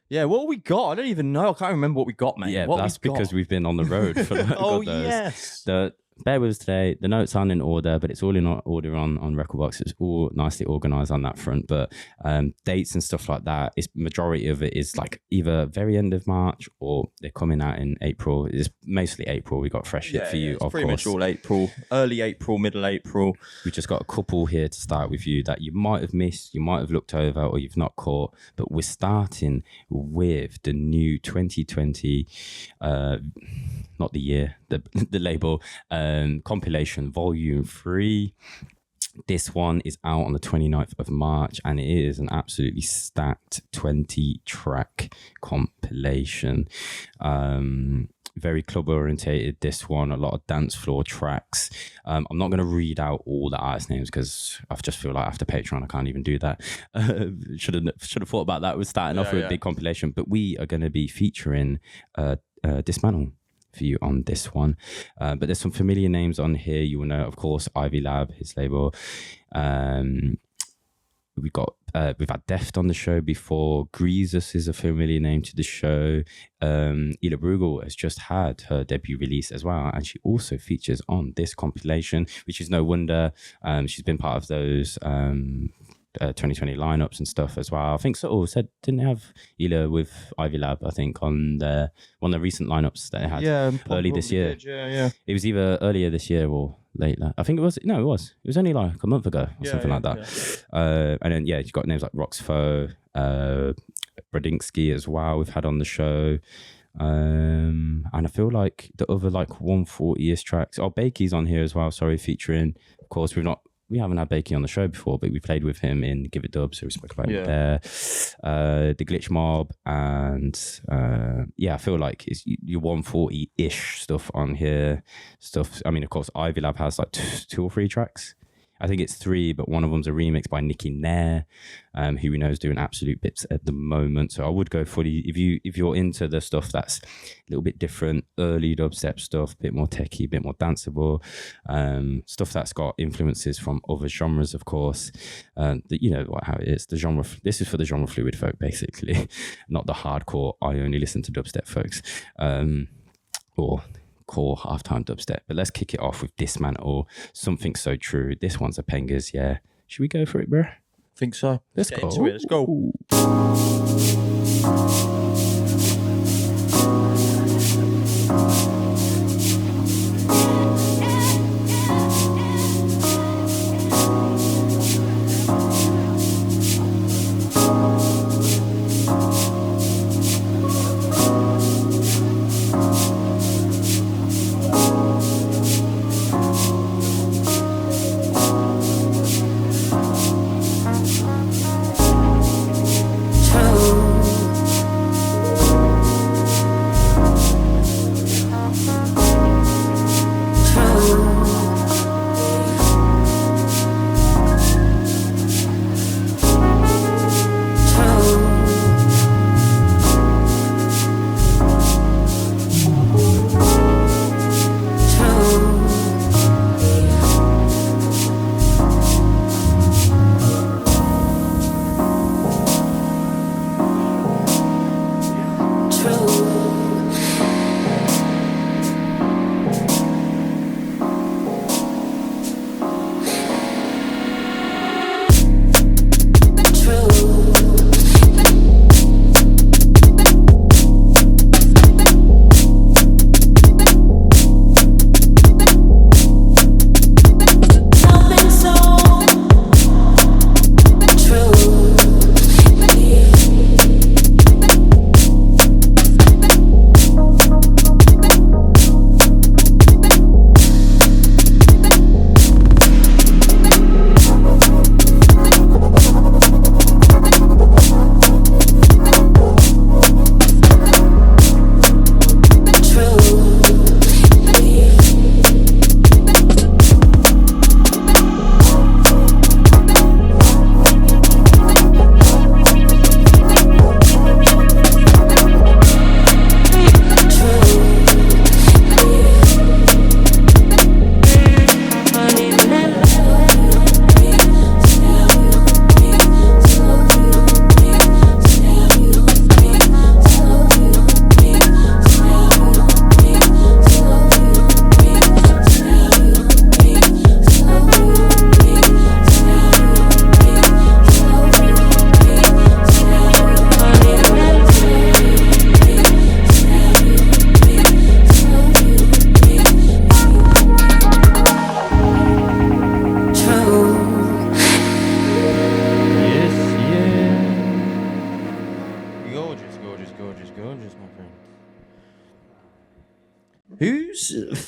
Yeah, what we got? I don't even know. I can't remember what we got, mate. Yeah, that's because we've been on the road for yes. Bear with us today. The notes aren't in order, but it's all in order on Recordbox. It's all nicely organised on that front. But dates and stuff like that, majority of it is like either very end of March or they're coming out in April. It's mostly April. We got fresh shit for you, of pretty course. Much all April, early April, middle April. We just got a couple here to start with you that you might have missed, you might have looked over, or you've not caught. But we're starting with the new 2020, not the year, the label, compilation volume 3. This one is out on the 29th of March, and it is an absolutely stacked 20 track compilation. very club orientated. This one, a lot of dance floor tracks. I'm not going to read out all the artist names because I just feel like after Patreon I can't even do that. Should have thought about that. We're starting off with a big compilation, but we are going to be featuring Dismantle for you on this one. But there's some familiar names on here. You will know, of course, Ivy Lab, his label. We've had Deft on the show before. Greasus is a familiar name to the show. Ila Bruegel has just had her debut release as well, and she also features on this compilation, which is no wonder. She's been part of those 2020 lineups and stuff as well. I think Saule said didn't have Ila with Ivy Lab, I think, on one of the recent lineups that they had early this year. It was either earlier this year or later. I think it was. No, it was. It was only like a month ago or something like that. And then you've got names like Roxfo, Bradinsky as well. We've had on the show. And I feel like the other like 140ish tracks. B.I.V.E.K's on here as well. Sorry, featuring. Of course, we haven't had B.I.V.E.K on the show before, but we played with him in Give It Dub, so we spoke about it there. The Glitch Mob, and I feel like it's your 140-ish stuff on here. I mean, of course, Ivy Lab has like 2 or 3 tracks. I think it's 3, but one of them's a remix by Nicky Nair, who we know is doing absolute bits at the moment. So I would go fully, if you're into the stuff that's a little bit different, early dubstep stuff, a bit more techie, a bit more danceable, stuff that's got influences from other genres, of course. How it is. The genre. This is for the genre fluid folk, basically, not the hardcore. I only listen to dubstep folks, or core halftime dubstep. But let's kick it off with Dismantle, Something So True. This one's a pengers, yeah. Should we go for it, bro? Think so. Let's go. Into it. Let's go.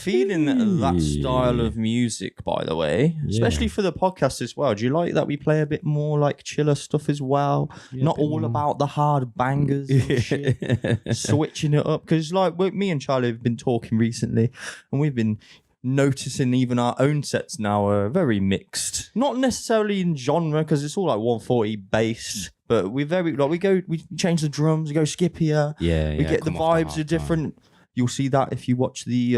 feeling that style of music, by the way, especially for the podcast as well. Do you like that we play a bit more like chiller stuff as well? Not all more about the hard bangers and shit. Switching it up. Because like me and Charlie have been talking recently, and we've been noticing even our own sets now are very mixed. Not necessarily in genre, because it's all like 140 bass. But we're very like we change the drums, we go skippier. We get the vibes are different. You'll see that if you watch the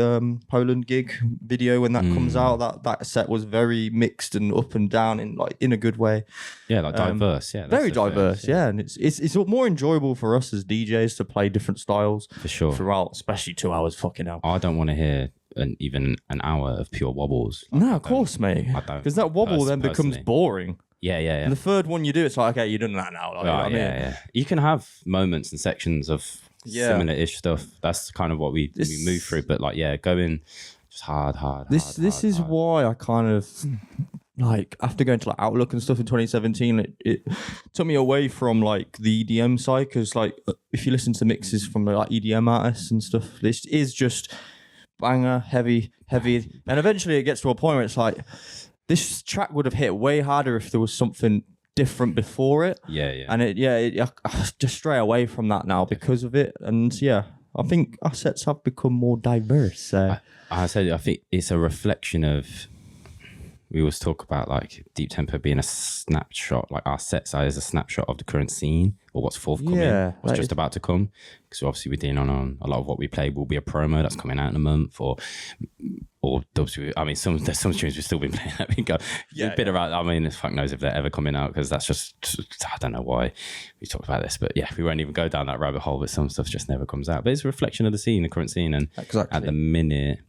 Poland gig video when that comes out. That set was very mixed and up and down in a good way. Yeah, like diverse. Yeah, very diverse. Yeah, and it's more enjoyable for us as DJs to play different styles for sure throughout, especially 2 hours. Fucking hell, I don't want to hear even an hour of pure wobbles. Like, no, of course, mate. I don't, because that wobble then becomes boring. Yeah. And the third one you do, it's like, okay, you're done that now. Like, you know what I mean? Yeah. You can have moments and sections of similar-ish stuff. That's kind of what we move through. But like, going just hard. This is why I kind of like after going to like Outlook and stuff in 2017, it took me away from like the EDM side, because like if you listen to mixes from like EDM artists and stuff, this is just banger, heavy, and eventually it gets to a point where it's like this track would have hit way harder if there was something different before it. And I just stray away from that now because of it. And I think our sets have become more diverse. I think it's a reflection of, we always talk about like deep tempo being a snapshot, like our set size is a snapshot of the current scene or what's forthcoming, what's just about to come. Because obviously we're dealing on a lot of what we play will be a promo that's coming out in a month, or dubs. I mean, there's some tunes we've still been playing that we go a bit around. I mean, fuck knows if they're ever coming out, because that's just, I don't know why we talked about this, but we won't even go down that rabbit hole. But some stuff just never comes out. But it's a reflection of the scene, the current scene, and at the minute,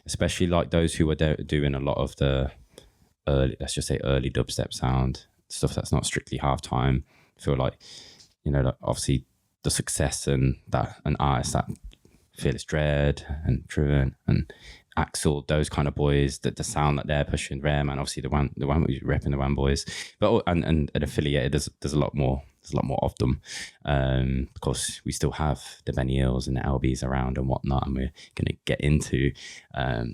especially like those who are doing a lot of the early, let's just say early dubstep sound stuff that's not strictly halftime. I feel like, like obviously the success and artists that Fearless Dread and Truant and Axel, those kind of boys, that the sound that they're pushing, Rare Man, obviously the one who's repping the One Boys, but and affiliated, there's a lot more of them. Of course, we still have the Benny Hills and the LBs around and whatnot, and we're going to get into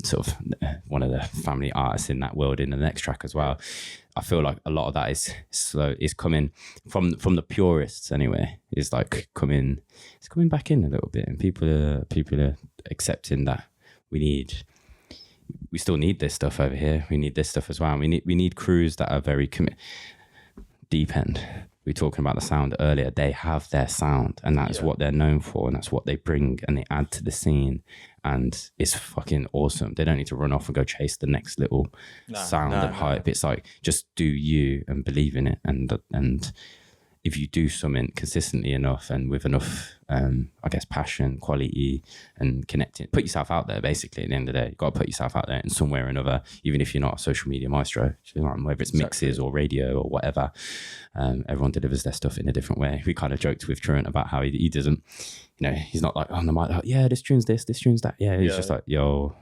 sort of one of the family artists in that world in the next track as well. I feel like a lot of that is slow. Is coming from the purists anyway. It's like coming back in a little bit, and people are accepting that we still need this stuff over here. We need this stuff as well. We need crews that are very deep end. We were talking about the sound earlier. They have their sound, and that's what they're known for, and that's what they bring and they add to the scene, and it's fucking awesome. They don't need to run off and go chase the next little sound and hype. It's like, just do you and believe in it, and if you do something consistently enough and with enough, I guess, passion, quality, and connecting, put yourself out there. Basically, at the end of the day, you've got to put yourself out there in some way or another, even if you're not a social media maestro, whether it's mixes or radio or whatever. Everyone delivers their stuff in a different way. We kind of joked with Truant about how he doesn't, he's not like on the mic, like, this tune's this tune's that. He's just like, yo,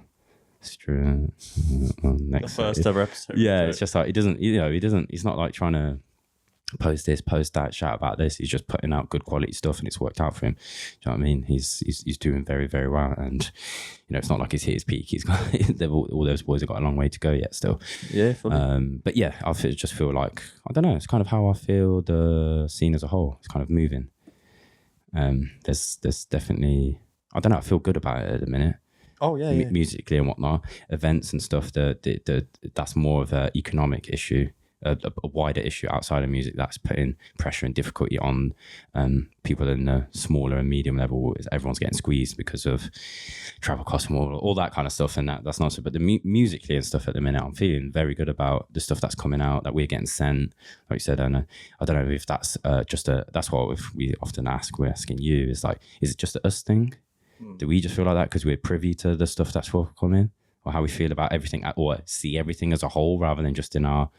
it's Truant. Next, the first ever episode. It's just like, he doesn't, he's not like trying to post this, post that, shout about this. He's just putting out good quality stuff, and it's worked out for him. Do you know what I mean? He's doing very, very well, and it's not like he's hit his peak. He's got all those boys have got a long way to go yet still. But I just feel like, I don't know, it's kind of how I feel the scene as a whole. It's kind of moving. There's definitely, I don't know, I feel good about it at the minute. Musically and whatnot, events and stuff. That's more of an economic issue. A wider issue outside of music that's putting pressure and difficulty on people in the smaller and medium level. Everyone's getting squeezed because of travel costs and all that kind of stuff, and that's not so. But the musically and stuff at the minute, I'm feeling very good about the stuff that's coming out, that we're getting sent. Like you said, I don't know if that's that's what we often ask. We're asking you, is like, is it just a us thing? Do we just feel like that because we're privy to the stuff that's forthcoming, or how we feel about everything, or see everything as a whole rather than just in our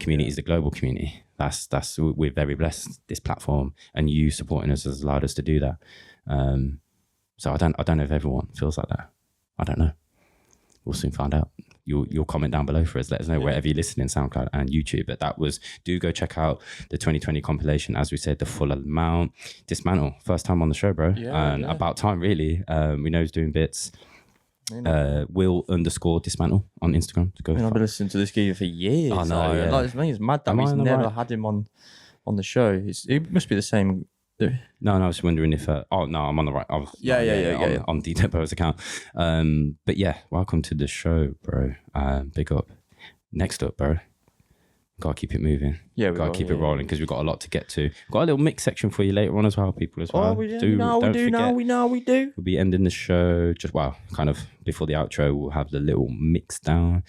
community is the global community. We're very blessed, this platform, and you supporting us has allowed us to do that. So I don't know if everyone feels like that. I don't know. We'll soon find out. You'll comment down below for us. Let us know wherever you're listening, SoundCloud and YouTube. But do go check out the 2020 compilation. As we said, the full amount. Dismantle, first time on the show, bro. About time, really. We know he's doing bits. Will_Dismantle on Instagram to go. I've been listening to this guy for years. I know. Yeah. Like, it's mad that we've never had him on the show. It must be the same. No, I was wondering if. I'm on the right. Yeah. On D Tempo's account. But yeah, welcome to the show, bro. Big up. Next up, bro. Gotta keep it moving. Yeah, we gotta keep it rolling because we've got a lot to get to. Got a little mix section for you later on as well, people as well. Oh, we do. We do. We'll be ending the show kind of before the outro. We'll have the little mix down.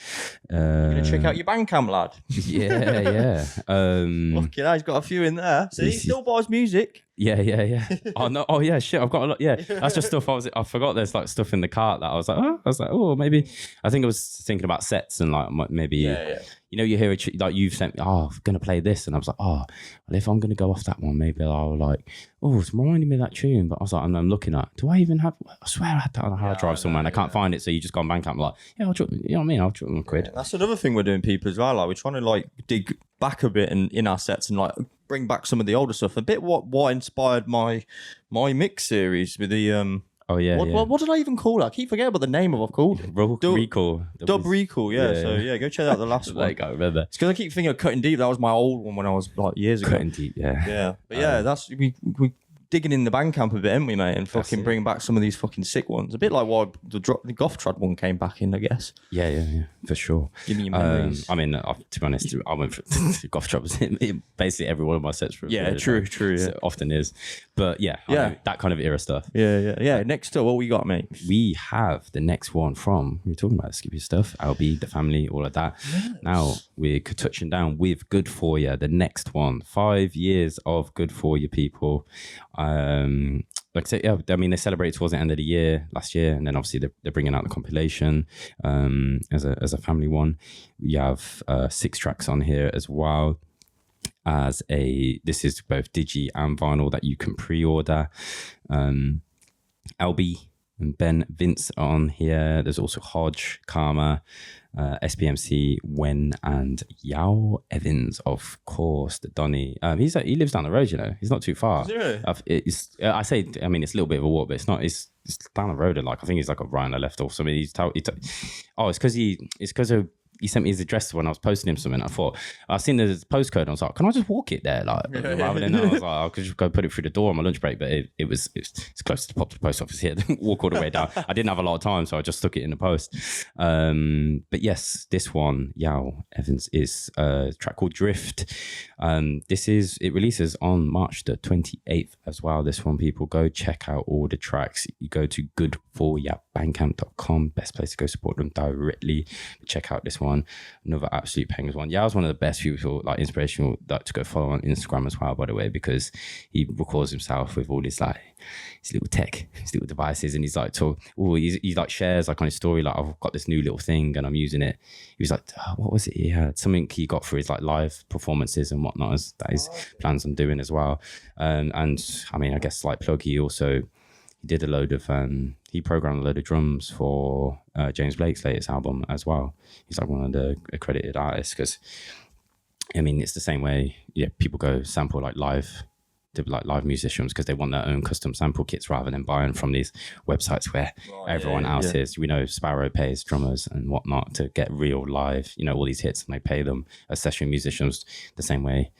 Gonna check out your Bandcamp, lad. Yeah. Look, he's got a few in there. See, he still buys music. Yeah. Oh no! Oh yeah, shit! I've got a lot. Yeah, that's just stuff. I forgot. There's like stuff in the cart that I was like, oh, maybe. I think I was thinking about sets and like maybe. Yeah. You know, you hear like you've sent me. Oh, I'm gonna play this, and I was like, oh, well, if I'm gonna go off that one, maybe I'll like. Oh, it's reminding me of that tune, but I was like, and I'm looking at. Do I even have? I swear I had that on a hard drive somewhere, and I can't find it. So you just go on Bandcamp, like, yeah, I'll drop. You know what I mean? I'll drop them a quid. Yeah, that's another thing we're doing, people, as well. Like we're trying to like dig back a bit in our sets and like bring back some of the older stuff. A bit what inspired my mix series with the What did I even call it? I keep forgetting about the name of what I've called it. Recall. Dub Recall, yeah. So go check out the last one. I remember. It's because I keep thinking of Cutting Deep. That was my old one when I was like years ago. Cutting Deep, yeah. Yeah. But yeah, that's we digging in the Bandcamp a bit, aren't we, mate? And fucking bringing back some of these fucking sick ones. A bit like why the Goth Trad one came back in, I guess. Yeah, for sure. Give me your memories. I mean, to be honest, I went for Goth Trad was basically every one of my sets. True. Yeah. It often is. But yeah, that kind of era stuff. Yeah. Next up, what we got, mate? We have the next one from, we were talking about Skippy stuff, LB, the family, all of that. Yes. Now we're touching down with Good For You, the next one. 5 years of Good For You, people. Like I said, yeah, I mean, they celebrated towards the end of the year, last year, and then obviously they're bringing out the compilation as a family one. We have 6 tracks on here as well. This is both digi and vinyl that you can pre-order. LB and Ben Vince are on here. There's also Hodge, Karma, SPMC, Wen, and Yao Evans, of course. The Donny. He lives down the road. You know, he's not too far. It's a little bit of a walk, but it's not. It's down the road, and like I think he's like a right on the left or something. It's because he sent me his address when I was posting him something. I thought, I seen the postcode and I was like, can I just walk it there? Like, rather than I was like, I could just go put it through the door on my lunch break, but it's close to the post office here. Walk all the way down. I didn't have a lot of time, so I just stuck it in the post. But yes, this one, Yao Evans, is a track called Drift. It releases on March the 28th as well. This one, people, go check out all the tracks. You go to goodforya.bandcamp.com, best place to go support them directly. Check out this one. Another absolute bangers one. Yao's one of the best people, like inspirational, like to go follow on Instagram as well, by the way, because he records himself with all this like his little tech, his little devices, and he's like he like shares like on his story, like, I've got this new little thing and I'm using it. He was like, what was it he had? Something he got for his like live performances and whatnot, that his plans on doing as well. And I mean, I guess like plug, he did a load of he programmed a load of drums for James Blake's latest album as well. He's like one of the accredited artists, because I mean, it's the same way people go sample like live musicians, because they want their own custom sample kits rather than buying from these websites where everyone else is. We know Sparrow pays drummers and whatnot to get real live, all these hits, and they pay them as session musicians the same way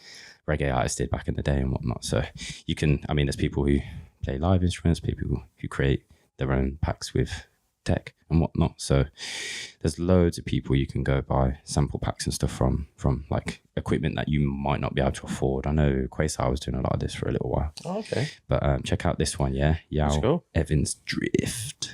reggae artists did back in the day and whatnot. So you can, I mean, there's people who play live instruments, people who create their own packs with tech and whatnot. So there's loads of people you can go buy sample packs and stuff from like equipment that you might not be able to afford. I know Quasar was doing a lot of this for a little while. Oh, okay. But check out this one, Yao Evans Drift.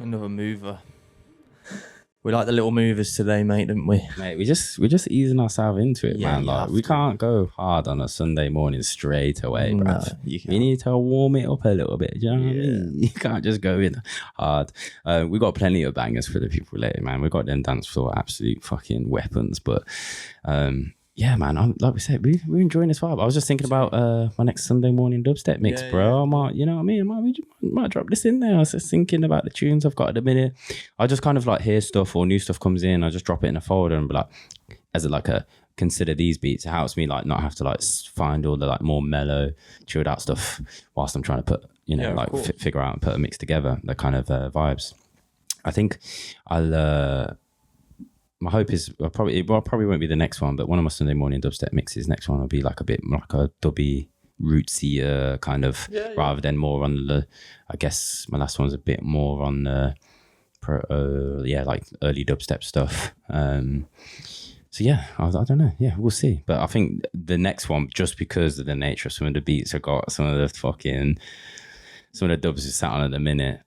Another mover. We like the little movers today, mate, didn't we? Mate, we're just easing ourselves into it, man. Like we can't go hard on a Sunday morning straight away, bro. We need to warm it up a little bit. Do you know what I mean? You can't just go in hard. We got plenty of bangers for the people later, man. We got them dance floor absolute fucking weapons, but yeah, man. Like we said, we're enjoying this vibe. I was just thinking about my next Sunday morning dubstep mix, bro. I might, you know what I mean? I might drop this in there. I was just thinking about the tunes I've got at the minute. I just kind of like hear stuff or new stuff comes in. I just drop it in a folder and be like, as a like a consider these beats. It helps me like not have to like find all the like more mellow, chilled out stuff whilst I'm trying to put, you know, like figure out and put a mix together. The kind of vibes. I think my hope is probably won't be the next one, but one of my Sunday morning dubstep mixes, next one will be like a bit like a dubby, rootsy kind of, rather than more on the, I guess my last one's a bit more on the, like early dubstep stuff. So yeah, I don't know. Yeah, we'll see. But I think the next one, just because of the nature of some of the beats I got, some of the dubs are sat on at the minute.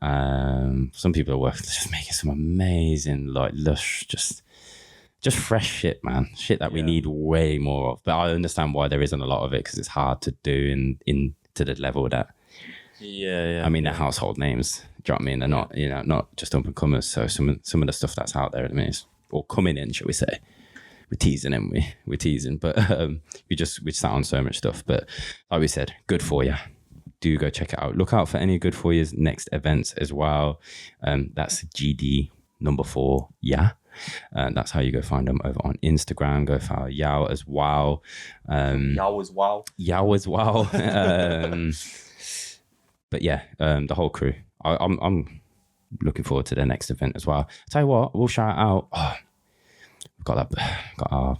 Some people are working, just making some amazing, like lush, just fresh shit, man. Shit that we need way more of. But I understand why there isn't a lot of it, because it's hard to do in to the level that. I mean, they're household names. Do you know what I mean? They're not, you know, not just up and comers. So some of the stuff that's out there at the minute, or coming in, shall we say? We're teasing, and we're teasing, but we sat on so much stuff. But like we said, good for you. Do go check it out. Look out for any good for you's next events as well. That's GD number 4. Yeah. That's how you go find them over on Instagram. Go follow Yao as well. Yao as well. But yeah, the whole crew. I'm looking forward to the next event as well. Tell you what, we'll shout out. Got our.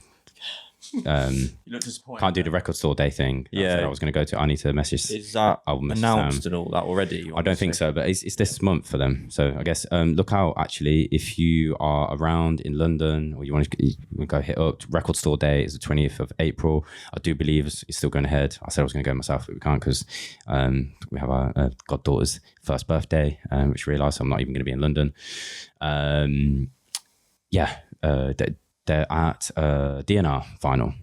You look disappointed. Can't do the record store day thing. I was going to go to. I need to message. Is that announced and all that already? I don't think so, but it's this month for them. So I guess look out. Actually, if you are around in London or you want to go hit up, record store day is the 20th of April. I do believe it's still going ahead. I said I was going to go myself, but we can't because we have our goddaughter's first birthday, which I realised I'm not even going to be in London. They're at DNR Vinyl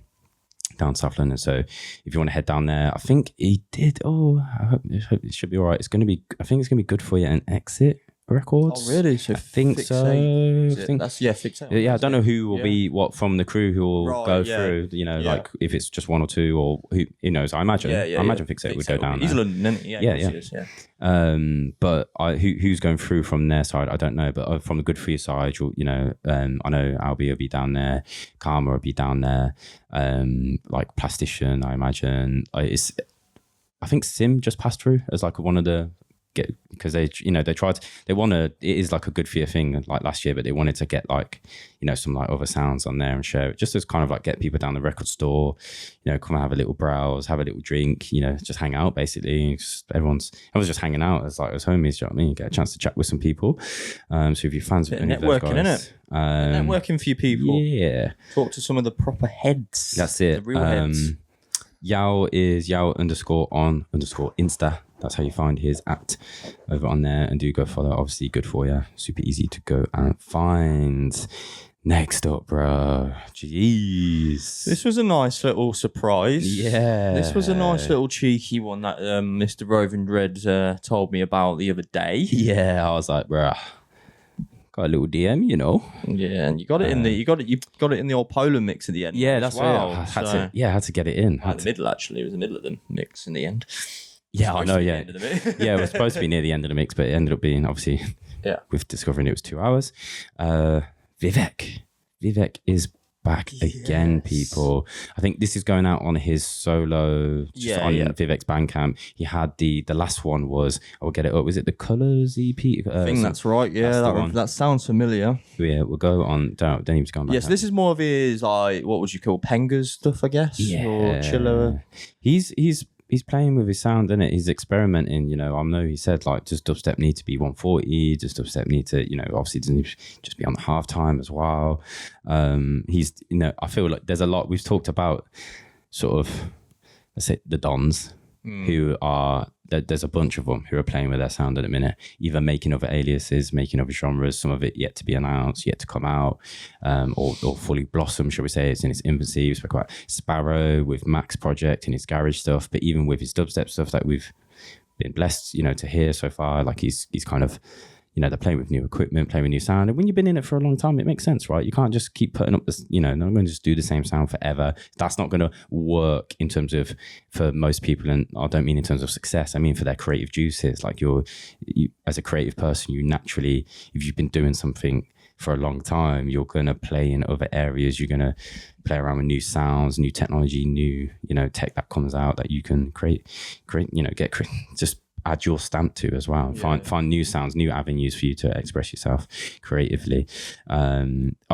down South London. So if you want to head down there, I think he did. I hope it should be all right. I think it's going to be good for you and Exit Records. Oh, really? So I think so. Fixate. Yeah, I don't know who will be from the crew who will go through. You know, like if it's just one or two, or who knows. I imagine. I imagine Fixate would go down. He's London, isn't he? Yeah. But who's going through from their side, I don't know. But from the Good For You side, you know, I know Albie will be down there, Karma will be down there, like Plastician, I imagine. I think Sim just passed through as like one of the. Because they want to, it is like a Good For You thing like last year, but they wanted to get like, you know, some like other sounds on there and share it, just as kind of like get people down the record store, you know, come and have a little browse, have a little drink, you know, just hang out basically. Everyone's just hanging out as homies, do you know what I mean? Get a chance to chat with some people. So if you're fans of any of those guys, innit? Networking for you people. Yeah. Talk to some of the proper heads. That's it. The real heads. Yao is Yao _ Insta. That's how you find his @ over on there, and do go follow. Obviously, Good For You, super easy to go and find. Next up, bro. Jeez, this was a nice little surprise. Yeah, this was a nice little cheeky one that Mr. Roving Dread told me about the other day. Yeah, I was like, bro, got a little DM, you know. Yeah, and you got it in the old Polar mix at the end. Yeah, that's right. I had to get it in. At the middle, actually, it was the middle of the mix in the end. Yeah, I know. Yeah, yeah, it was supposed to be near the end of the mix, but it ended up being obviously. Yeah. With discovering it was 2 hours. V.I.V.E.K is back again, people. I think this is going out on his solo on V.I.V.E.K's Bandcamp. He had the last one was, I will get it up, was it the Colours EP? I think that's right, yeah, that sounds familiar. Yeah, we'll go on, don't need to go on back. Yes, this is more of his, like, what would you call, Penga's stuff, I guess? Yeah. Or chiller. He's playing with his sound, isn't it? He's experimenting, you know. I know he said, like, does dubstep need to be 140? Does dubstep need to, you know, obviously doesn't he just be on the halftime as well? He's, you know, I feel like there's a lot we've talked about, sort of, let's say the Dons, who are, there's a bunch of them who are playing with their sound at the minute, either making other aliases, making other genres, some of it yet to be announced, yet to come out, or fully blossom, shall we say. It's in its infancy. We spoke about Sparrow with Mac's project and his garage stuff, but even with his dubstep stuff that we've been blessed, to hear so far, like he's kind of, they're playing with new equipment, playing with new sound. And when you've been in it for a long time, it makes sense, right? You can't just keep putting up this, not going to just do the same sound forever. That's not going to work in terms of, for most people, and I don't mean in terms of success, I mean for their creative juices. Like you as a creative person, you naturally, if you've been doing something for a long time, you're going to play in other areas. You're going to play around with new sounds, new technology, new, tech that comes out that you can create, just add your stamp to as well. Find new sounds, new avenues for you to express yourself creatively.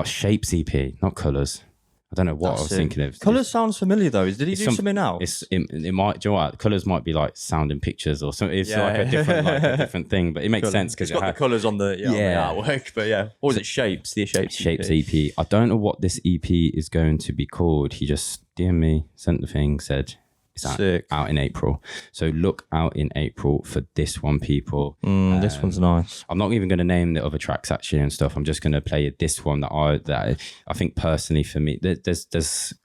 Shapes EP, not Colours. I don't know what I was thinking of. Colours sounds familiar though. Did he do something else? It might. Do you know what? Colours might be like sound and pictures or something. It's a different thing, but it makes sense because it's got the colours on the artwork. But or was it Shapes? The Shapes EP. I don't know what this EP is going to be called. He just DM'd me, sent the thing, said it's out in April. So look out in April for this one, people. This one's nice. I'm not even going to name the other tracks actually and stuff. I'm just going to play this one that I think personally for me, there's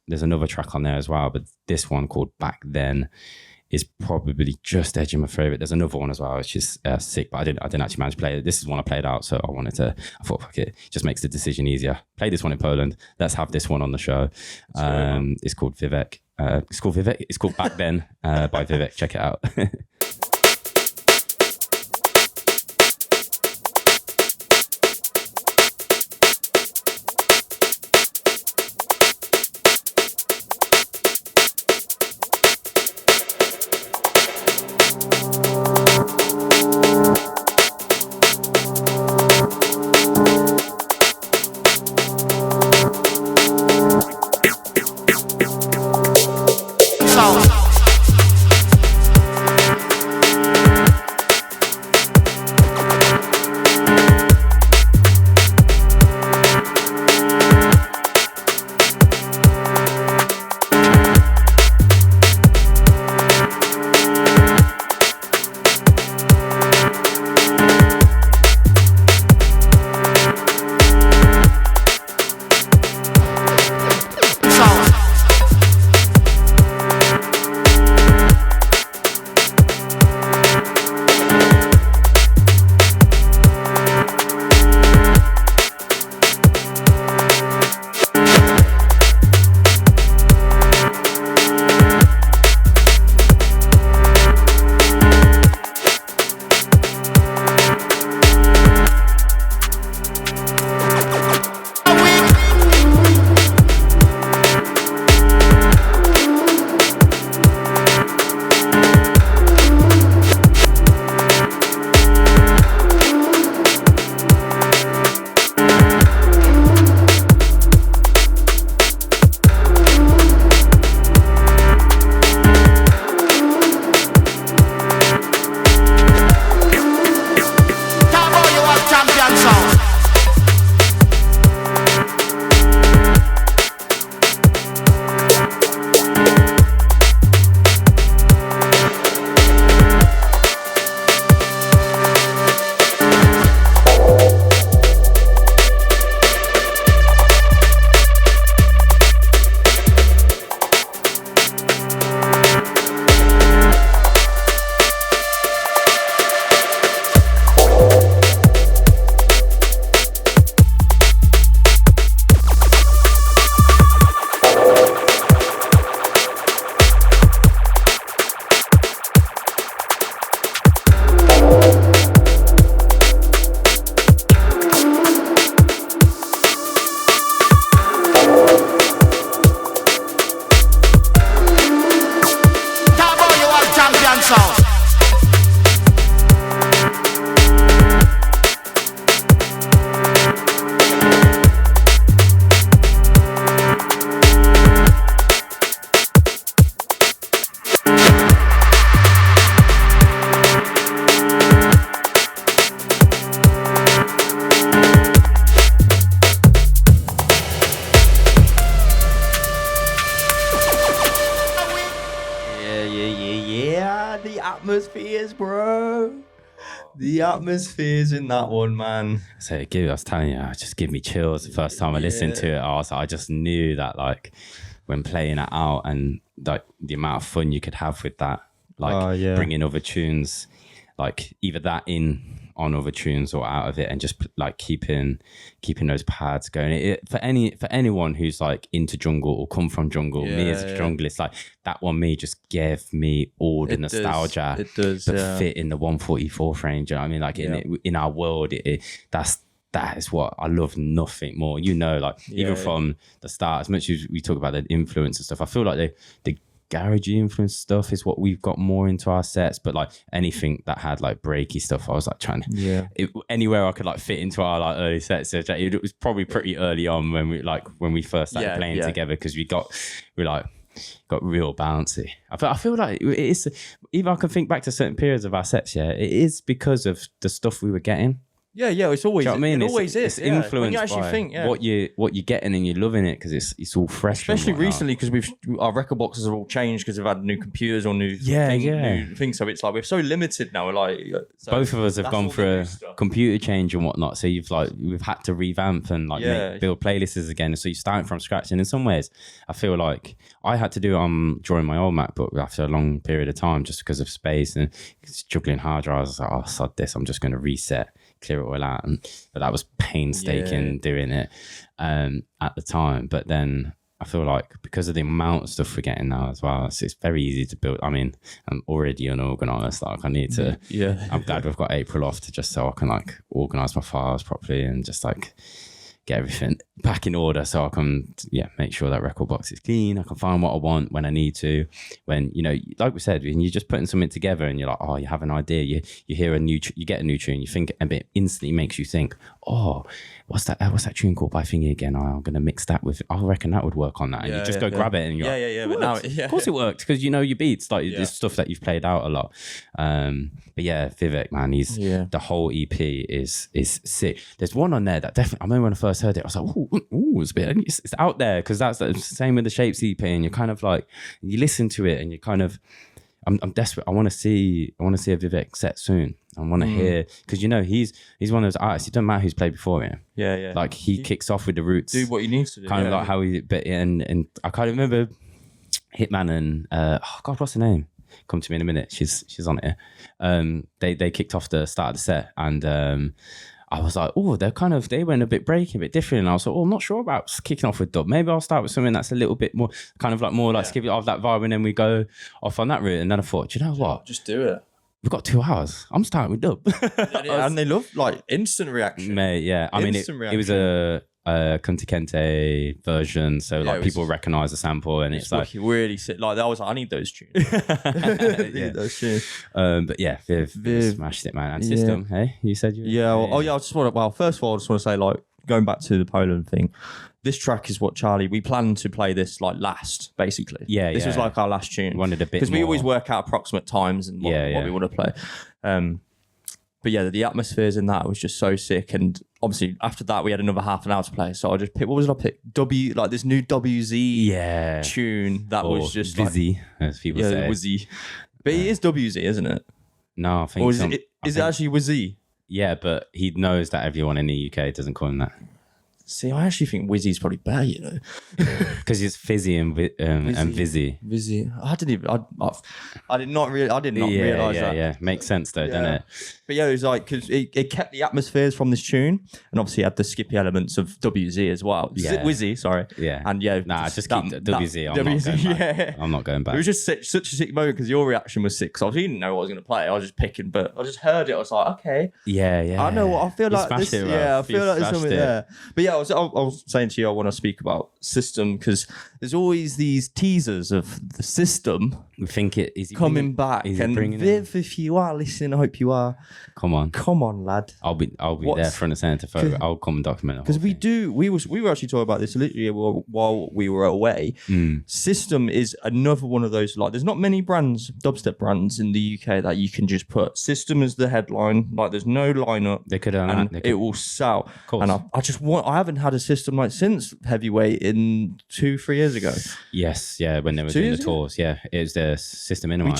another track on there as well, but this one called Back Then is probably just edging my favorite. There's another one as well, which is sick, but I didn't actually manage to play it. This is one I played out, so I thought, fuck it, just makes the decision easier. Play this one in Poland. Let's have this one on the show. It's called V.I.V.E.K. It's called Back Then by V.I.V.E.K. Check it out. Yeah. The atmospheres, bro. The atmospheres in that one, man. So I was telling you, it just gave me chills the first time I listened to it. I just knew that, like, when playing it out and like the amount of fun you could have with that, like bringing other tunes, like either that on other tunes or out of it, and just like keeping those pads going. For anyone who's like into jungle or come from jungle, me as a junglist, like that one just gave me all the nostalgia. It does, but fit in the 144 range. You know what I mean? Like in our world, that is what I love. Nothing more. Even from the start, as much as we talk about the influence and stuff, I feel like the garagey influence stuff is what we've got more into our sets, but like anything that had like breaky stuff, I was like trying to anywhere I could like fit into our like early sets. So it was probably pretty early on when we first started playing together, because we got real bouncy. I feel like it is, even I can think back to certain periods of our sets, it is because of the stuff we were getting. Yeah, it's always. Do you know what I mean? It always is. It's influenced when you actually by think, what you're getting, and you're loving it because it's all fresh. Especially recently, because our record boxes have all changed because we've had new computers or new things. So it's like we're so limited now. Both of us have gone through a computer change and whatnot. So we've had to revamp and build playlists again. So you're starting from scratch. And in some ways, I feel like I had to do it during my old MacBook after a long period of time, just because of space and juggling hard drives. I was like, oh, sod this, I'm just going to reset, clear it all out. But that was painstaking doing it at the time. But then I feel like because of the amount of stuff we're getting now as well, it's very easy to build. I mean, I'm already unorganized. Like I need to. I'm glad we've got April off just so I can like organize my files properly and just like get everything back in order, so I can make sure that record box is clean. I can find what I want when I need to. When like we said, when you're just putting something together and you're like, oh, you have an idea, you hear you get a new tune, you think, and it instantly makes you think, oh, what's that tune called by Thingy again? I'm gonna mix that with. I reckon that would work on that, and you just go grab it, and you're like, but now, of course it worked, because you know your beats, like this stuff that you've played out a lot. But V.I.V.E.K, man, he's the whole EP is sick. There's one on there that definitely, I remember when I first heard it, I was like, ooh, it's out there, because that's the same with the Shapes EP, and you're kind of like, you listen to it and you kind of, I'm desperate. I want to see a V.I.V.E.K set soon. I want to hear, because he's one of those artists. It doesn't matter who's played before him. Yeah. Like he kicks off with the roots. Do what he needs to do. Kind of like how he, but and I can't remember Hitman and what's her name? Come to me in a minute. She's on it. They kicked off the start of the set, and I was like, oh, they went a bit breaky, a bit different. And I was like, oh, I'm not sure about kicking off with dub. Maybe I'll start with something that's a little bit more, kind of like more like skip it off that vibe, and then we go off on that route. And then I thought, do you know what? Just do it. We've got 2 hours. I'm starting with dub. And they love like instant reaction. Mate, yeah. I mean, it was a Kunta Kinte version, so like people recognize the sample, and it's like really sick. Like I was like, I need those tunes. Those tunes. But Viv smashed it, man. And System, hey, you said you. First of all, I just want to say, like, going back to the Poland thing, this track is what we planned to play this like last, basically. This was like our last tune. We wanted a bit, because we always work out approximate times and what we want to play. But the atmospheres in that was just so sick. And obviously after that we had another half an hour to play. So I just picked, what was it I picked? Like this new WZ tune that was just Vizzy, like, as people say. Wizzy. But it is WZ, isn't it? No, I think or is it actually Wizzy? Yeah, but he knows that everyone in the UK doesn't call him that. See, I actually think Wizzy's probably better, you know, because it's fizzy and Vizzy. Vizzy. I did not realize that. Yeah, makes sense though, doesn't it? But it was like, because it kept the atmospheres from this tune, and obviously had the skippy elements of WZ as well. Wizzy, sorry. Yeah. And just keep WZ. I'm not going back. It was just such a sick moment, because your reaction was sick. So I didn't know what I was going to play. I was just picking, but I just heard it. I was like, okay. Yeah. I know what I feel like. This, I feel like there's something there. But I was saying to you, I want to speak about System, because there's always these teasers of the System. We think is coming back, and Viv, if you are listening, I hope you are. Come on, lad. I'll be there front and center for. I'll come and document it. Because we were actually talking about this literally while we were away. System is another one of those, like, there's not many dubstep brands in the UK that you can just put System as the headline. Like, there's no lineup. They could it will sell. And I haven't had a system like since Heavyweight in 2-3 years ago. Yes, yeah, when they were doing the tours, yeah, it was the system in. I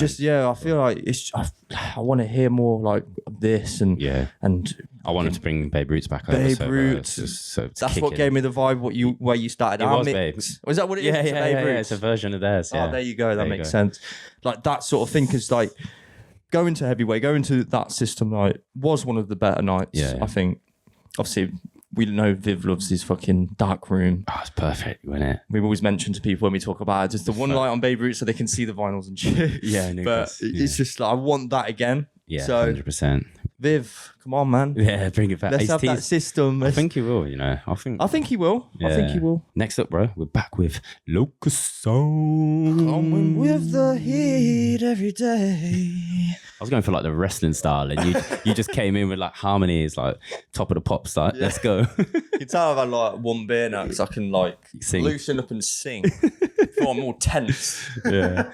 feel like I want to hear more like this and I wanted to bring Babe Roots back over. Babe Roots, that's what gave me the vibe. Where you started. It was Babe. Was that what it is? Yeah, it's a version of theirs. Yeah. Oh, there you go. That makes sense. Like that sort of thing, because like going to Heavyweight, going to that system night was one of the better nights. Yeah. I think. Obviously, we know Viv loves his fucking dark room. Oh, it's perfect, wasn't it? We've always mentioned to people when we talk about it, just the one light on Babe Roots so they can see the vinyls and shit. Yeah, but it's just like, I want that again. Yeah, so 100%. Viv, come on, man. Yeah, bring it back. Let's have that system. I think he will, you know. I think he will. Yeah. I think he will. Next up, bro, we're back with Locus. Coming with the heat every day. I was going for like the wrestling style, and you just came in with like harmonies, like top of the pops, like let's go. You can tell I've had like one beer now because I can like loosen up and sing. I'm more tense. Yeah.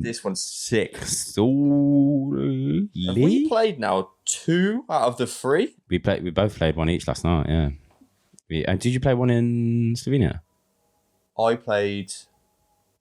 This one's sick. Saule. Have we played now 2 out of the 3? We both played one each last night. Yeah. Did you play one in Slovenia? I played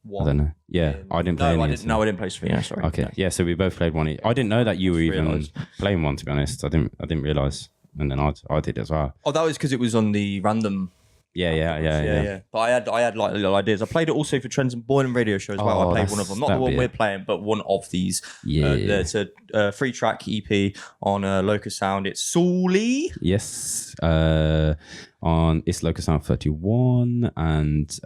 one. I don't know. Yeah, I didn't play any. I didn't play Slovenia. Sorry. Okay. No. Yeah. So we both played one each. I didn't know that you were even playing one. To be honest, I didn't realize, and then I did as well. Oh, that was because it was on the random. Yeah. But I had like little ideas. I played it also for Trends and Boiling Radio Show as well. I played one of them, not the one we're playing, but one of these. Yeah, it's a 3-track EP on Locus Sound. It's Saule. Yes, it's Locus Sound 31, and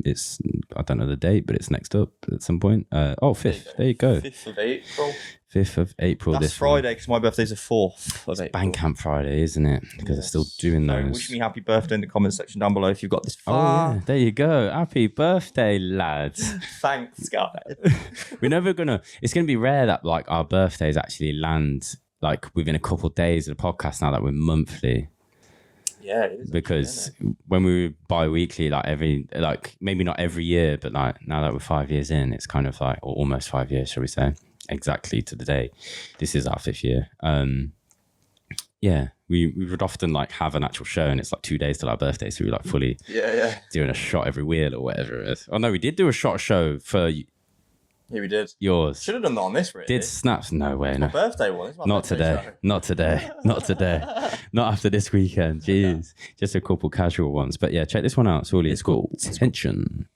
it's I don't know the date, but it's next up at some point. 5th. There you go. 5th of April. 5th of April. That's this Friday because my birthday's the 4th of April. Bandcamp Friday, isn't it? Because they're still doing those. Wish me happy birthday in the comments section down below if you've got this far. Oh, yeah. There you go. Happy birthday, lads. Thanks, guys. It's gonna be rare that like our birthdays actually land like within a couple of days of the podcast now that we're monthly. Yeah, it is. Because when we were bi-weekly, maybe not every year, but like now that we're 5 years in, it's kind of like, or almost 5 years, shall we say, exactly to the day. This is our 5th year. We would often like have an actual show, and it's like 2 days till our birthday, so we're like fully doing a shot every wheel or whatever it is. Oh no, we did do a shot show for. Yeah, we did. Yours. Should have done that on this, really. Did snaps? No way. It's no. my birthday one. It's my Not birthday today. show. Not today. Not today. Not after this weekend. Jeez. Just a couple casual ones. But yeah, check this one out. Saule. It's called Tension.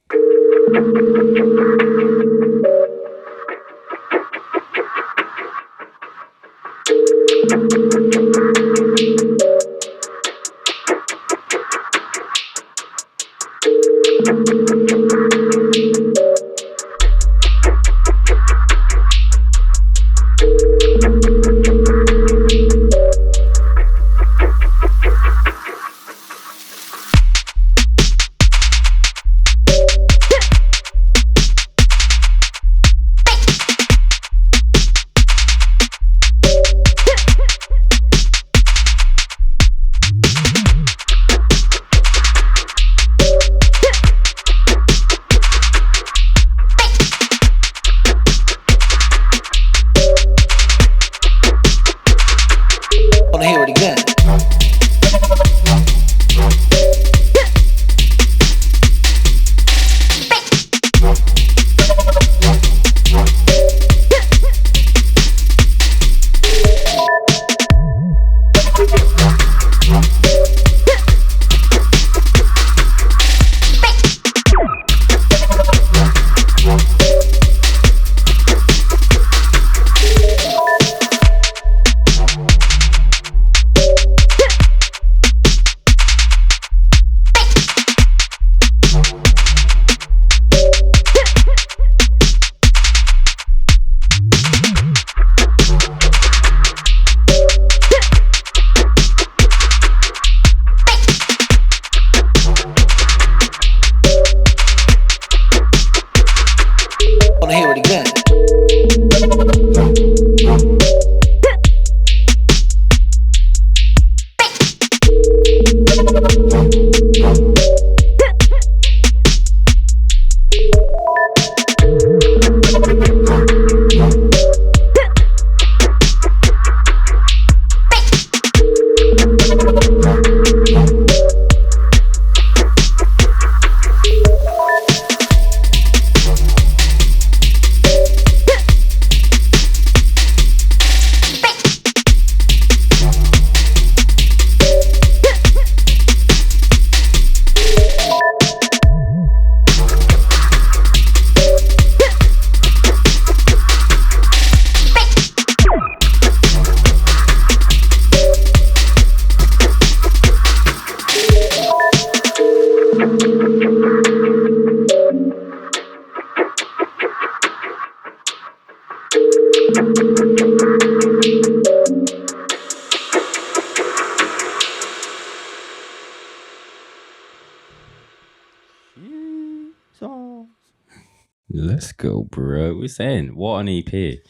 Let's go, bro. We're saying what an EP.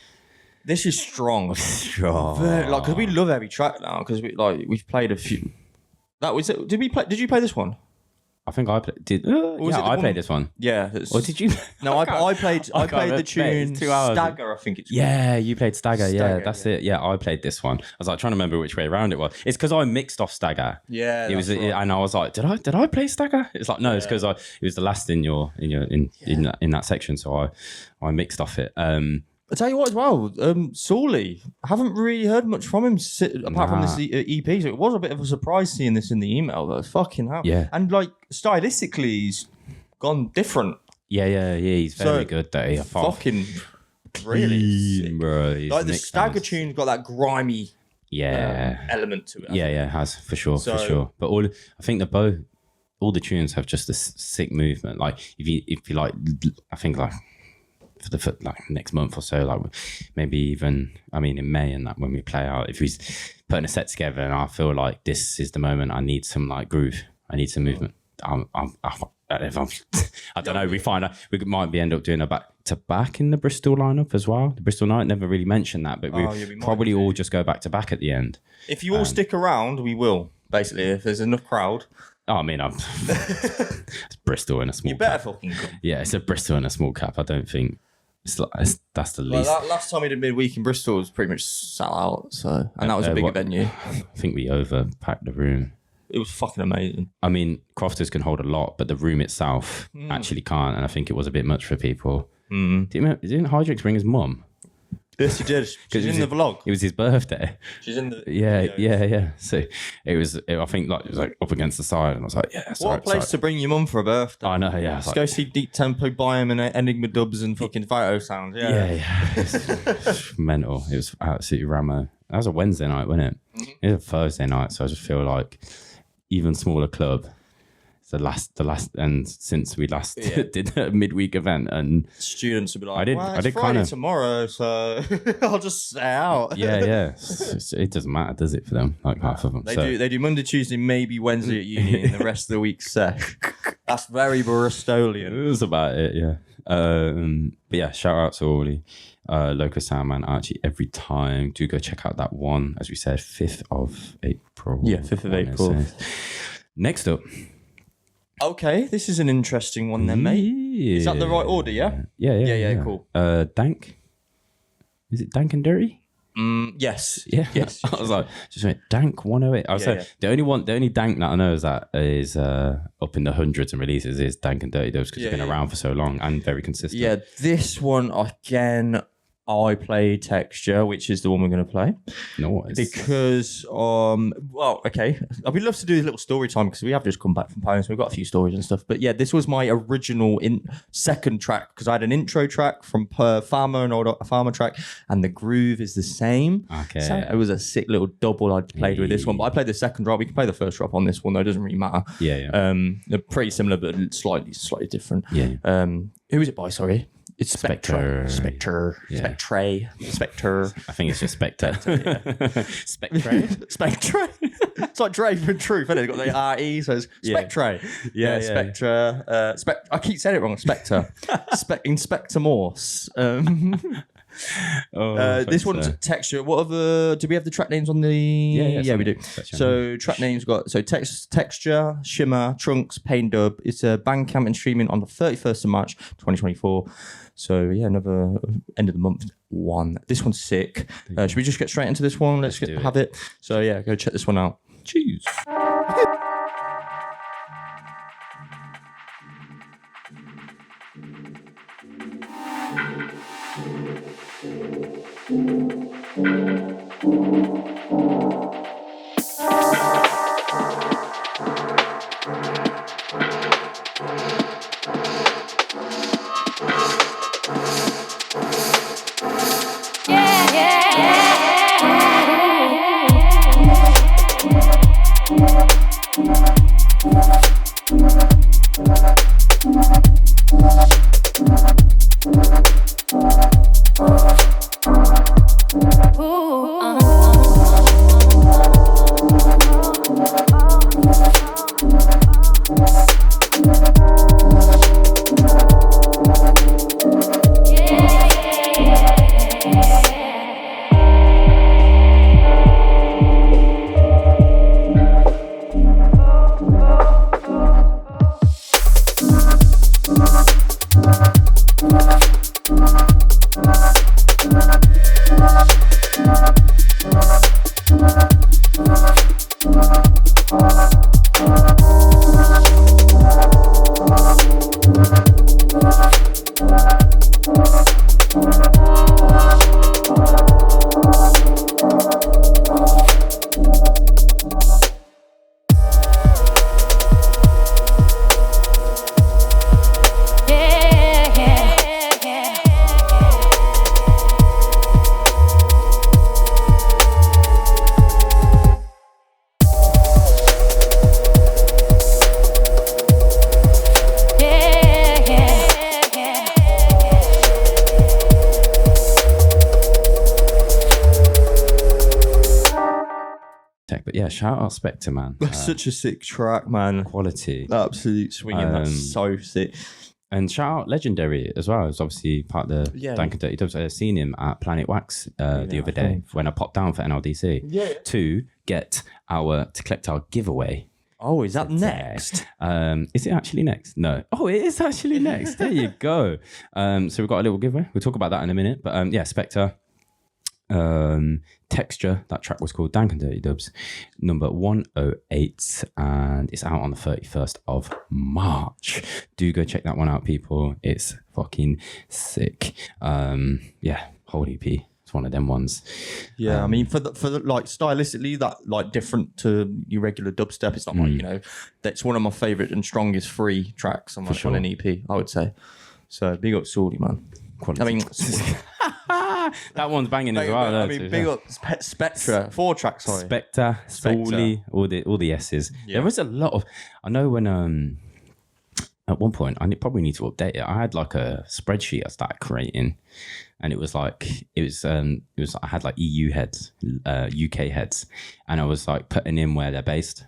This is strong. Because we love every track now. Because we've played a few. That was it. Did you play this one? I think I played. I played this one. Yeah. Or did you? No, I played the tune Stagger. I think it's. Yeah, you played Stagger. Yeah, that's it. Yeah, I played this one. I was like trying to remember which way around it was. It's because I mixed off Stagger. Yeah, it was, right. And I was like, did I play Stagger? It's like no, it's because it was the last in that section, so I mixed off it. I tell you what as well, Saule, I haven't really heard much from him apart from this EP, so it was a bit of a surprise seeing this in the email, though. Fucking hell. Yeah. And like, stylistically, he's gone different. Yeah, he's very good, though. Fucking really sick. Bro. Like, the Stagger tune's got that grimy element to it. Yeah, it has, for sure. But I think all the tunes have just a sick movement. Like, if you like, I think like, for like next month or so, like maybe even in May and that when we play out, if we're putting a set together and I feel like this is the moment I need some like groove, I need some movement. I don't know. We find out we might end up doing a back to back in the Bristol lineup as well. The Bristol night never really mentioned that, but we probably all just go back to back at the end. If you all stick around, we will basically if there's enough crowd. Oh, it's Bristol in a small. You better cap. fucking come. Yeah, it's a Bristol in a small cap. I don't think. That's the least. Last time we did midweek in Bristol was pretty much sat out, and that was a bigger venue. I think we overpacked the room. It was fucking amazing. Crofters can hold a lot, but the room itself actually can't, and I think it was a bit much for people. Didn't Hydrix bring his mum? Yes, he did. She's in the vlog. It was his birthday. She's in the yeah. So I think like it was like up against the side, and I was like, yeah. What a place to bring your mum for a birthday. I know, yeah. Let's go see Deep Tempo, buy him and Enigma dubs and fucking photo sounds. Yeah. It's mental. It was absolutely ramo. That was a Wednesday night, wasn't it? It was a Thursday night, so I just feel like even smaller club. The last, and since we last did a midweek event, and students would be like, I did kind of tomorrow, so I'll just stay out. Yeah. It doesn't matter, does it, for them? Like half of them. They do Monday, Tuesday, maybe Wednesday at uni, and the rest of the week set. That's very Bristolian. It was about it, yeah. But yeah, shout out to all Locus Soundman, Archie, every time. Do go check out that one, as we said, 5th of April. Yeah, 5th of April. Next up. Okay, this is an interesting one then, mate. Yeah. Is that the right order, yeah? Yeah, cool. Dank? Is it Dank and Dirty? Yes. Yeah. Yes. I was like, just went, Dank 108. I was like, the only Dank that I know is up in the hundreds and releases is Dank and Dirty Dubs because it's been around for so long and very consistent. Yeah, this one, again, I played Texture, which is the one we're going to play. Nice. Because, okay. We'd love to do a little story time because we have just come back from Paris. We've got a few stories and stuff. But yeah, this was my original second track because I had an intro track from Farmer, an old Farmer track, and the groove is the same. Okay. So it was a sick little double I played with this one. But I played the second drop. We can play the first drop on this one, though. It doesn't really matter. Yeah. They're pretty similar, but slightly different. Yeah. Who is it by, sorry? It's Spectre. Yeah. Spectre. I think it's just Spectre. Spectre. It's like Dre for truth, isn't it? It's got the R-E, so it's Spectre. Yeah. Spectre. I keep saying it wrong. Spectre. Inspector Morse. This one's Texture. What other? Do we have the track names on the? Yeah, we do. So track names got Texture, Shimmer, Trunks, Pain Dub. It's a Bandcamp and streaming on the 31st of March 2024. So yeah, another end of the month one. This one's sick. Should we just get straight into this one? Let's have it. So yeah, go check this one out. Cheers. But yeah, shout out Spectre, man. That's such a sick track, man. Quality. Absolute swinging. That's so sick. And shout out Legendary as well. It's obviously part of the Dank and Dirty Dubs. I seen him at Planet Wax the other day when I popped down for NLDC to collect our giveaway. Oh, is that next? Is it actually next? No. Oh, it is actually next. There you go. So we've got a little giveaway. We'll talk about that in a minute. But Spectre. Texture, that track was called Dank and Dirty Dubs, number 108, and it's out on the 31st of March. Do go check that one out, people. It's fucking sick. Whole EP. It's one of them ones. Yeah, I mean, for the like stylistically, that like different to your regular dubstep. It's not like that's one of my favorite and strongest free tracks on an EP, I would say. So big up Saule, man. Quality. I mean, that one's banging as well. Big up Spectre. 4 tracks, sorry. Spectre, Saule, all the S's. Yeah. There was a lot of. I know when at one point I probably need to update it. I had like a spreadsheet I started creating, and it was I had like EU heads, UK heads, and I was like putting in where they're based.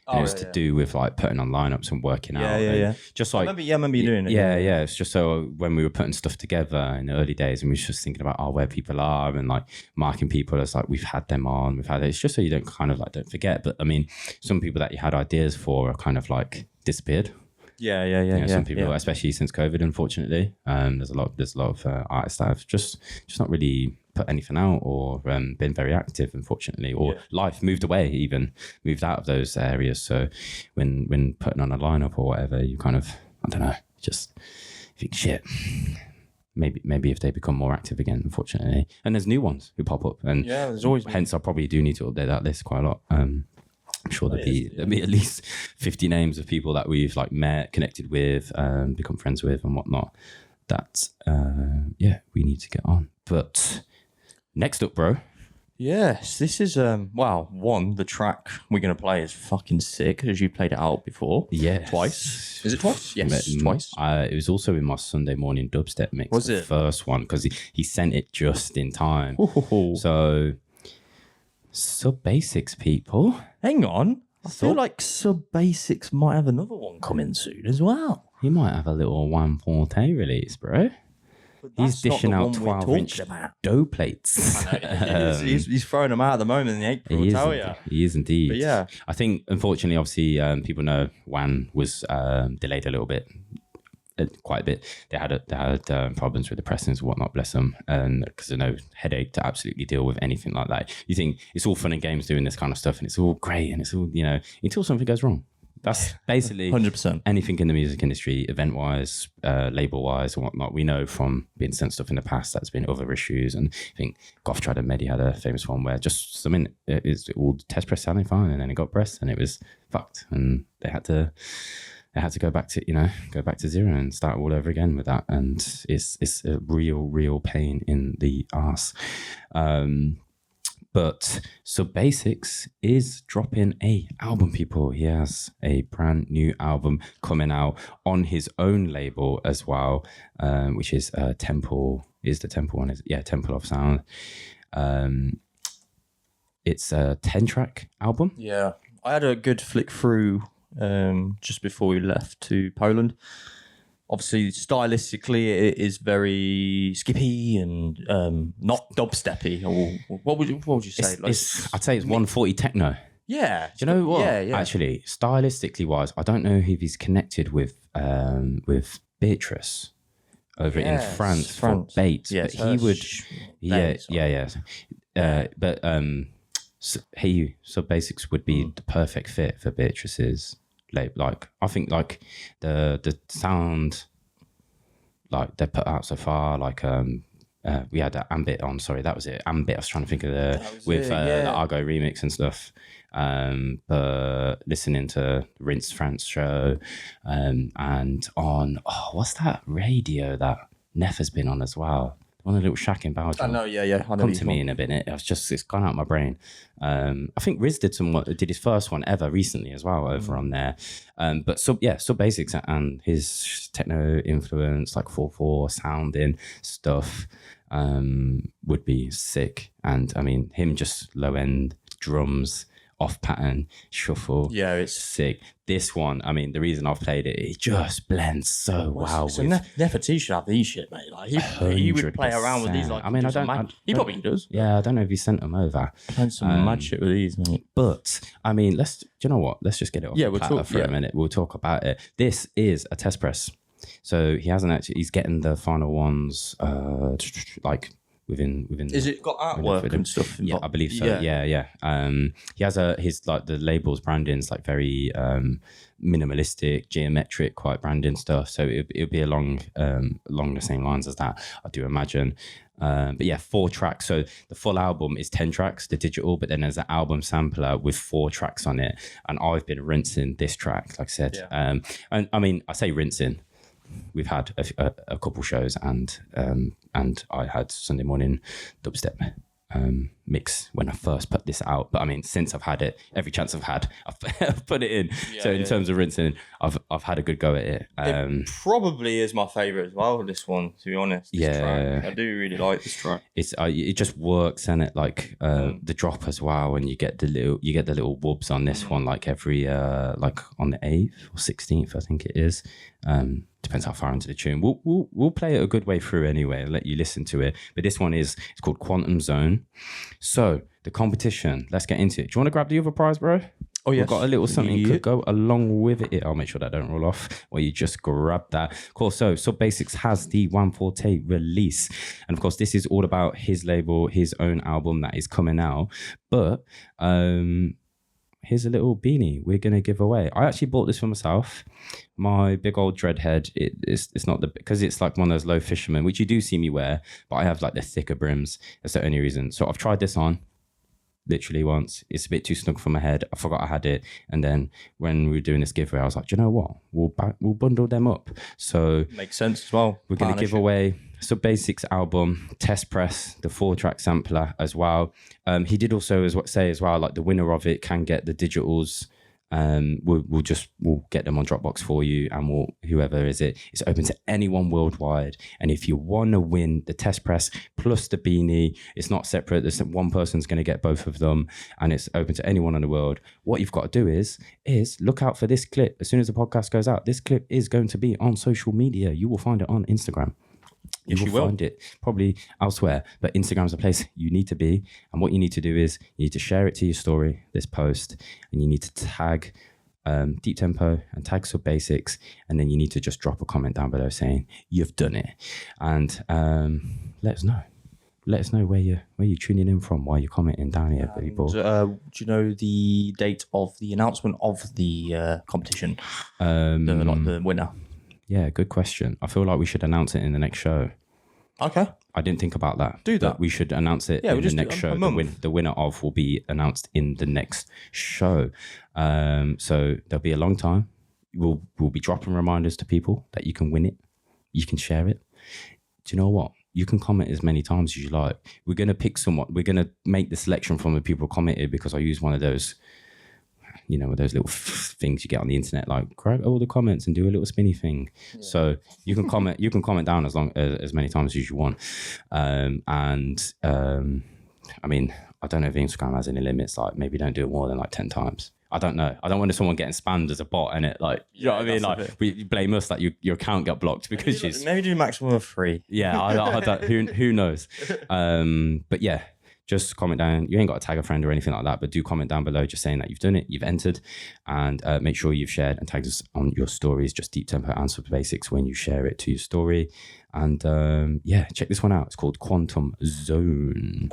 And it was to do with like putting on lineups and working out. Yeah. Just like I remember you doing it. Yeah. It's just so when we were putting stuff together in the early days, and we were just thinking about where people are and like marking people as like we've had them on, it's just so you don't kind of like don't forget. But I mean, some people that you had ideas for are kind of like disappeared. Yeah. Some people, especially since COVID, unfortunately, there's a lot of artists that have just not really put anything out or been very active, unfortunately, or life moved out of those areas. So when putting on a lineup or whatever, you kind of, I don't know, just think shit. Maybe if they become more active again, unfortunately, and there's new ones who pop up, and there's always hence I probably do need to update that list quite a lot. I'm sure there'll be at least 50 names of people that we've like met, connected with, become friends with, and whatnot. That we need to get on. But next up, bro. Yes, this is the track we're gonna play is fucking sick, as you played it out before. Yeah, twice. Is it twice? Yes, twice. It was also in my Sunday morning dubstep mix. Was it first one because he sent it just in time. So Sub Basics, people. Hang on. I feel like Sub Basics might have another one coming soon as well. He might have a little Forte release, bro. He's dishing out 12-inch dough plates. I know. He's throwing them out at the moment in the April, I'll tell you. He is indeed. But yeah. I think, unfortunately, obviously, people know Juan was delayed a little bit. Quite a bit. They had problems with the pressings and whatnot, bless them, and because there's no headache to absolutely deal with anything like that. You think it's all fun and games doing this kind of stuff, and it's all great, and it's all until something goes wrong. That's basically 100%. Anything in the music industry, event wise, label wise, and whatnot. We know from being sent stuff in the past that's been other issues, and I think Goth Tried and Medi had a famous one where just something is all test press sounding fine, and then it got pressed and it was fucked, and they had to go back to zero and start all over again with that. And it's a real pain in the arse. But Sub Basics is dropping a album, people. He has a brand new album coming out on his own label as well, which is Temple. Is the Temple one? Temple of Sound. It's a 10-track album. Yeah, I had a good flick through just before we left to Poland. Obviously, stylistically, it is very skippy and not dubsteppy. Or what would you say? I'd say it's 140 techno. Yeah. Do you know what? Yeah. Actually, stylistically wise, I don't know if he's connected with Beatrice over in France. For Bates. Yeah, but he would. Sub Basics would be the perfect fit for Beatrice's. Like I think like the sound like they put out so far, like we had Ambit on, sorry, that was it. Ambit, I was trying to think of the Argo remix and stuff. But listening to Rinse France show and on what's that radio that Neff has been on as well? On a little shack in Belgium. I know, yeah. I know. Come to me in a minute. It's gone out of my brain. I think Riz did his first one ever recently as well over on there. But Sub Basics and his techno influence, like 4/4 sounding stuff, would be sick. And I mean, him just low end drums off pattern shuffle. Yeah, it's sick. This one, I mean, the reason I've played it, it just blends so well. So Nefertiti should have these shit, mate. Like he would play around with these. Like, I mean, he probably does. Yeah, I don't know if he sent them over. Playing some mad shit with these, mate. But I mean, do you know what? Let's just get it off the platter for a minute. We'll talk about it. This is a test press, so he hasn't actually. He's getting the final ones, like. Within is it got artwork and stuff? Yeah, I believe so. Yeah. He has his like the labels branding's like very minimalistic, geometric, quite branding stuff. So it'll be along the same lines as that, I do imagine. But yeah, 4 tracks. So the full album is 10 tracks, the digital, but then there's an album sampler with 4 tracks on it. And I've been rinsing this track, like I said. Yeah. And I mean, I say rinsing. We've had a couple shows and I had Sunday morning dubstep mix when I first put this out. But I mean, since I've had it, every chance I've had, I've put it in. Yeah, so in terms of rinsing, I've had a good go at it. It probably is my favourite as well, this one, to be honest. This track. I do really like this track. It just works, and it like the drop as well, and you get the little whoobs on this one, like every like on the 8th or 16th, I think it is. Depends how far into the tune. We'll play it a good way through anyway and let you listen to it. But this one it's called Quantum Zone. So the competition, let's get into it. Do you want to grab the other prize, bro? Oh, yes. We've got a little something could go along with it. I'll make sure that don't roll off or you just grab that. Cool. So Basics has the Juan Forte release. And of course, this is all about his label, his own album that is coming out. But here's a little beanie we're going to give away. I actually bought this for myself. My big old dreadhead, it's not because it's like one of those low fishermen, which you do see me wear, but I have like the thicker brims. That's the only reason. So I've tried this on literally once. It's a bit too snug for my head. I forgot I had it. And then when we were doing this giveaway, I was like, do you know what? We'll bundle them up. So makes sense as well. We're going to give away Basics album, test press, the 4-track sampler as well. He did also say as well, like the winner of it can get the digitals. We'll get them on Dropbox for you, and whoever is it's open to anyone worldwide. And if you want to win the test press plus the beanie, it's not separate. There's one person's going to get both of them, and it's open to anyone in the world. What you've got to do is look out for this clip. As soon as the podcast goes out, this clip is going to be on social media. You will find it on Instagram. You will find it probably elsewhere, but Instagram's a place you need to be. And what you need to do is you need to share it to your story, this post, and you need to tag Deep Tempo and tag Basics, and then you need to just drop a comment down below saying you've done it, and let us know. Let us know where you're tuning in from, why you're commenting down here, people. Do you know the date of the announcement of the competition? The winner. Yeah, good question. I feel like we should announce it in the next show. Okay. I didn't think about that. Do that. But we should announce it in the next show. The winner of will be announced in the next show. So there'll be a long time. We'll be dropping reminders to people that you can win it. You can share it. Do you know what? You can comment as many times as you like. We're going to pick someone. We're going to make the selection from the people commented, because I use one of those, those little things you get on the internet, like grab all the comments and do a little spinny thing. Yeah. So you can comment. You can comment down as many times as you want. I mean, I don't know if Instagram has any limits. Like maybe don't do it more than like 10 times. I don't know. I don't want someone getting spammed as a bot, and it like you know what I mean. Like you blame us, like your account got blocked because maybe do maximum of 3. Yeah, I don't. Who knows? But yeah. Just comment down. You ain't got to tag a friend or anything like that, but do comment down below just saying that you've done it, you've entered, and make sure you've shared and tagged us on your stories, just Deep Tempo and Basics when you share it to your story. And check this one out. It's called Quantum Zone.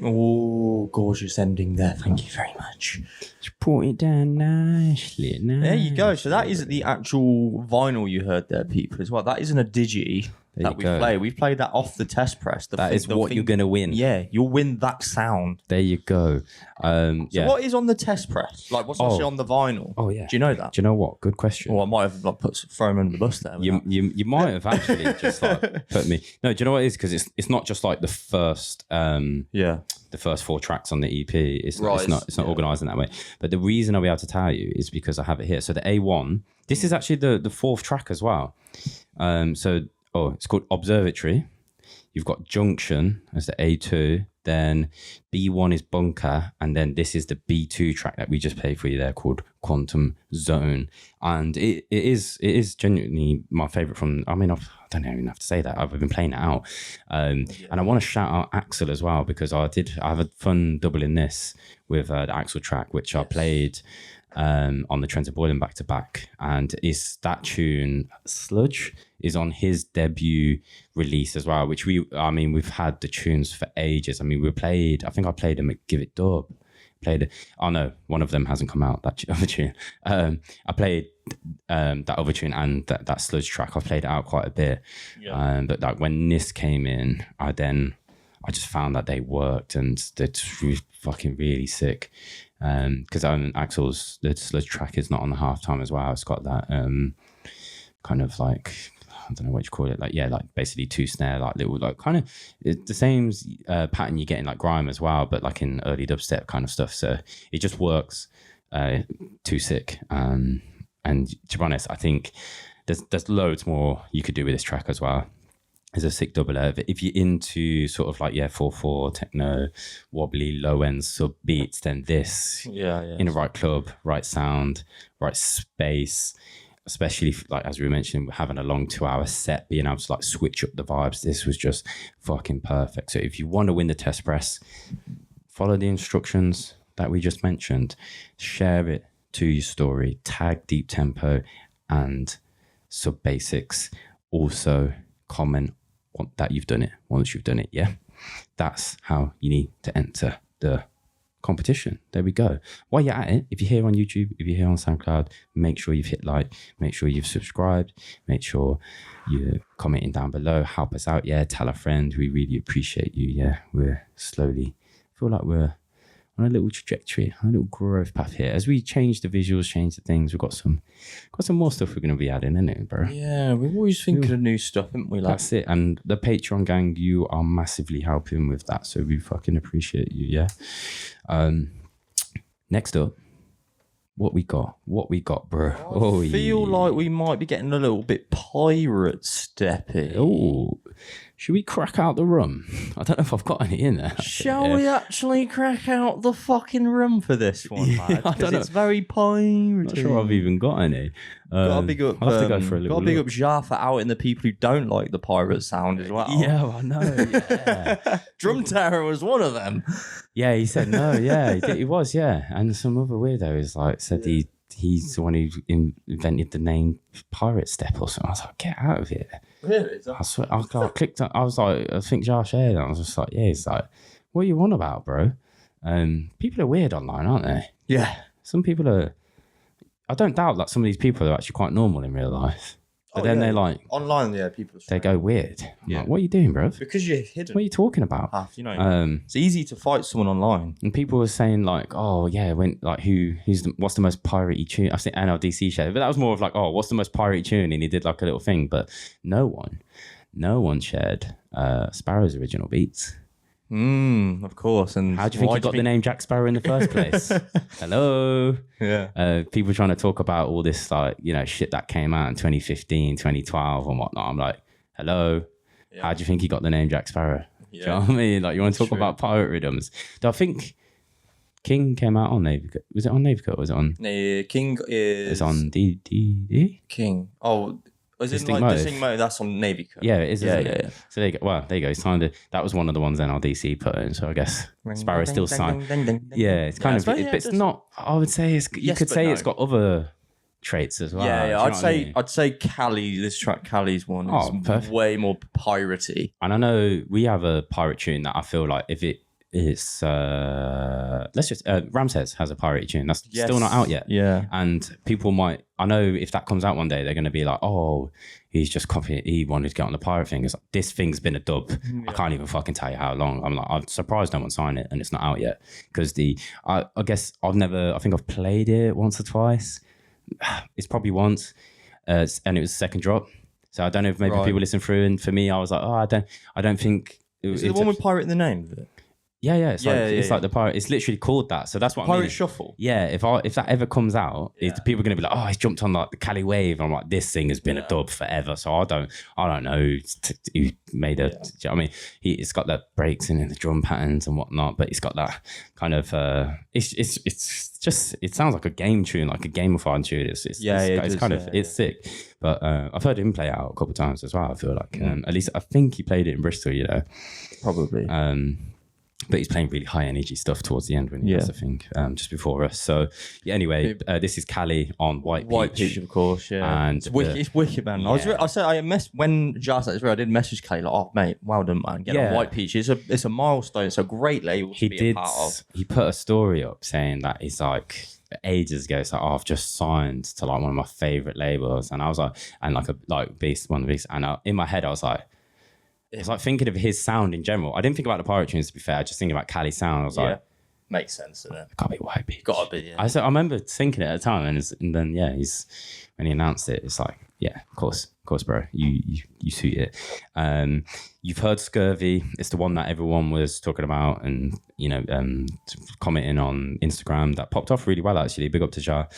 Oh, gorgeous ending there. Thank you very much. Just brought it down nicely. There you go. So that is the actual vinyl you heard there, people, as well. That isn't a digi that we play. We played that off the test press. That is what you're going to win. Yeah, you'll win that sound. There you go. So what is on the test press? Like, what's actually on the vinyl? Oh, yeah. Do you know that? Do you know what? Good question. Well, I might have like, thrown under the bus there. You might have actually just like put me. No, do you know what it is? Because it's not just like the first the first 4 tracks on the EP. It's not organised in that way. But the reason I'll be able to tell you is because I have it here. So the A1, this is actually the 4th track as well. It's called Observatory. You've got Junction as the A2. Then B1 is Bunker. And then this is the B2 track that we just played for you there called Quantum Zone. And it is genuinely my favourite from, I don't even have to say that. I've been playing it out. And I want to shout out Axel as well, because I have a fun doubling this with the Axel track, which I played on the Trent of Boiling back to back, and is that tune Sludge is on his debut release as well, which we've had the tunes for ages. I think I played them at Give It Dub. One of them hasn't come out, that other tune. I played that other tune and that Sludge track. I've played it out quite a bit. But like when this came in, I just found that they worked, and they're fucking really sick. Because Axel's the Sludge track is not on the halftime as well. It's got that kind of like, I don't know what you call it, like basically 2 snare, like little, like kind of the same pattern you get in like grime as well, but like in early dubstep kind of stuff. So it just works too sick. And to be honest, I think there's loads more you could do with this track as well. It's a sick doubler. If you're into sort of like 4/4 techno, wobbly, low end sub beats, then this in the right club, right sound, right space, especially like as we mentioned, having a long 2-hour set, being able to like switch up the vibes. This was just fucking perfect. So if you want to win the test press, follow the instructions that we just mentioned, share it to your story, tag Deep Tempo and Sub Basics. Also comment that you've done it once you've done it. That's how you need to enter the competition. There we go. While you're at it, if you're here on YouTube, if you're here on SoundCloud, make sure you've hit like, make sure you've subscribed, make sure you're commenting down below, help us out. Tell a friend. We really appreciate you. We're slowly, feel like we're on a little trajectory, a little growth path here. As we change the visuals, change the things, we've got some more stuff we're going to be adding, isn't it, bro? Yeah, we're always thinking of new stuff, haven't we? That's it. And the Patreon gang, you are massively helping with that, so we fucking appreciate you. Next up, what we got, bro? I feel like we might be getting a little bit pirate steppy. Oh, should we crack out the rum? I don't know if I've got any in there. Shall we actually crack out the fucking rum for this one, lad? Because it's very piratey. I'm not sure I've even got any. Gotta big up, I'll have to go for a little gotta big up Jah for outing the people who don't like the pirate sound as well. Yeah, I know. Yeah. Drum Terror was one of them. Yeah, he said no. Yeah, he was. Yeah, and some other weirdo said he's the one who invented the name Pirate Step or something. I was like, get out of here. Really? I swear, I clicked on, I was like, I think Jah shared it. I was just like, he's like, what are you on about, bro? People are weird online, aren't they? Yeah. Some people are, I don't doubt that some of these people are actually quite normal in real life. But then they like... Online, people... They go weird. Yeah. Like, what are you doing, bro? Because you're hidden. What are you talking about? It's easy to fight someone online. And people were saying like, oh yeah, what's the most piratey tune? I think NLDC shared it, but that was more of like, oh, what's the most piratey tune? And he did like a little thing, but no one shared Sparrow's original beats. Of course. And how do you think you got the name Jack Sparrow in the first place? Hello. Yeah. People trying to talk about all this like, shit that came out in 2015, 2012 and whatnot. I'm like, hello. Yeah. How do you think he got the name Jack Sparrow? Yeah. Do you know what I mean? Like, you want to talk about pirate rhythms? Do I think King came out on Navy Cut? Was it on Navy Cut? Was it on? King is... It's on DD? King. Oh, was it like Distinct Mode? That's on Navy Cut. Yeah, it is. Yeah. So there you go. Well, there you go. He signed it. That was one of the ones NLDC put in. So I guess Sparrow still signed. Yeah, it's kind of. But it's not. I would say it's. You could say it's got other traits as well. Yeah. I'd say Cali. This track, Cali's one, is way more piratey. And I know we have a pirate tune that I feel like if it's let's just Ramses has a pirate tune that's still not out yet. Yeah, and people might. I know if that comes out one day, they're going to be like, "Oh, he's just copying. He wanted to get on the pirate thing." It's like, this thing's been a dub. I can't even fucking tell you how long. I'm surprised no one signed it and it's not out yet because I guess I think I've played it once or twice. It's probably once, and it was second drop. So I don't know if maybe people listen through, and for me, I was like, oh, I don't think. Is it the one with pirate in the name of it? Yeah. It's like the pirate. It's literally called that. So that's what Pirate I mean. Shuffle. Yeah. If that ever comes out, people are gonna be like, oh, he's jumped on like the Cali wave. I'm like, this thing has been a dub forever. So I don't know who made it. Do you know what I mean? It's got that breaks in the drum patterns and whatnot, but it's got that kind of. It's just. It sounds like a game tune, like a gamified tune. It's sick. But I've heard him play out a couple of times as well. I feel like at least I think he played it in Bristol. You know, probably. But he's playing really high energy stuff towards the end when he does, I think, just before us. So yeah, anyway, this is Cali on White Peach, of course, yeah. And it's wicked, man. Yeah. When Jah Tek was real, I did message Cali like, oh mate, well done, man. Get on White Peach. It's a milestone. It's a great label to be a part of. He put a story up saying that he's like ages ago. It's like, oh, I've just signed to like one of my favorite labels, and I was like, and like Beast, one of the Beasts, and in my head I was like. It's like thinking of his sound in general. I didn't think about the pirate tunes, to be fair. I just think about Cali's sound. I was like, makes sense, doesn't it? Can't be White Peach. Gotta be, yeah. I remember thinking it at the time, and then when he announced it, it's like, yeah, of course, bro, you suit it. You've heard Scurvy. It's the one that everyone was talking about, and commenting on Instagram. That popped off really well, actually. Big up to Jah.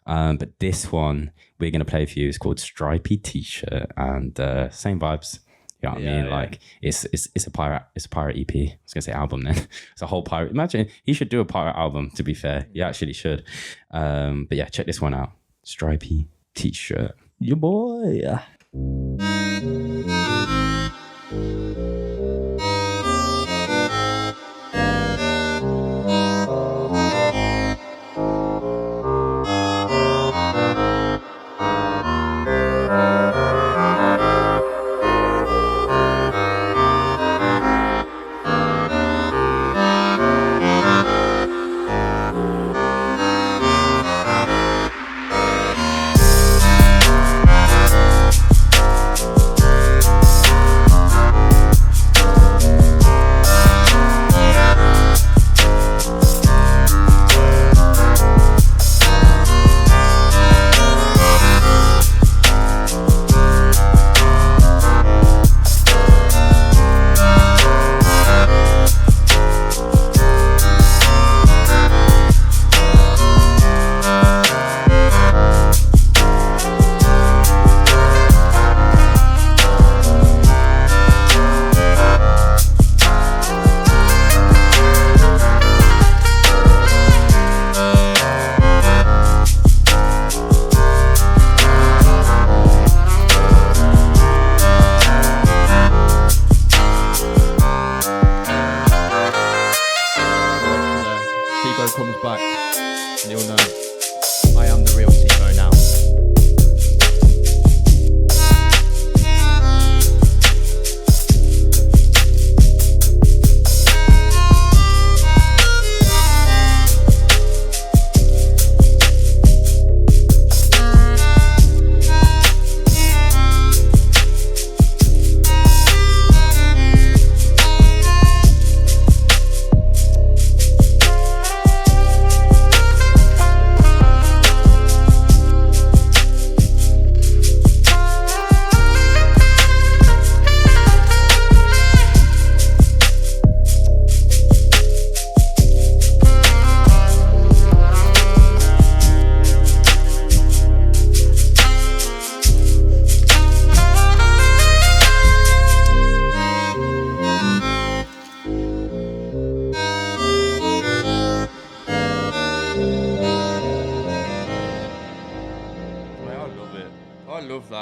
But this one we're gonna play for you is called Stripy T-shirt, and same vibes. You know what I mean? Like it's a pirate EP. I was gonna say album then. It's a whole pirate. Imagine he should do a pirate album, to be fair. He actually should. But yeah, check this one out. Stripy T-shirt. Your boy.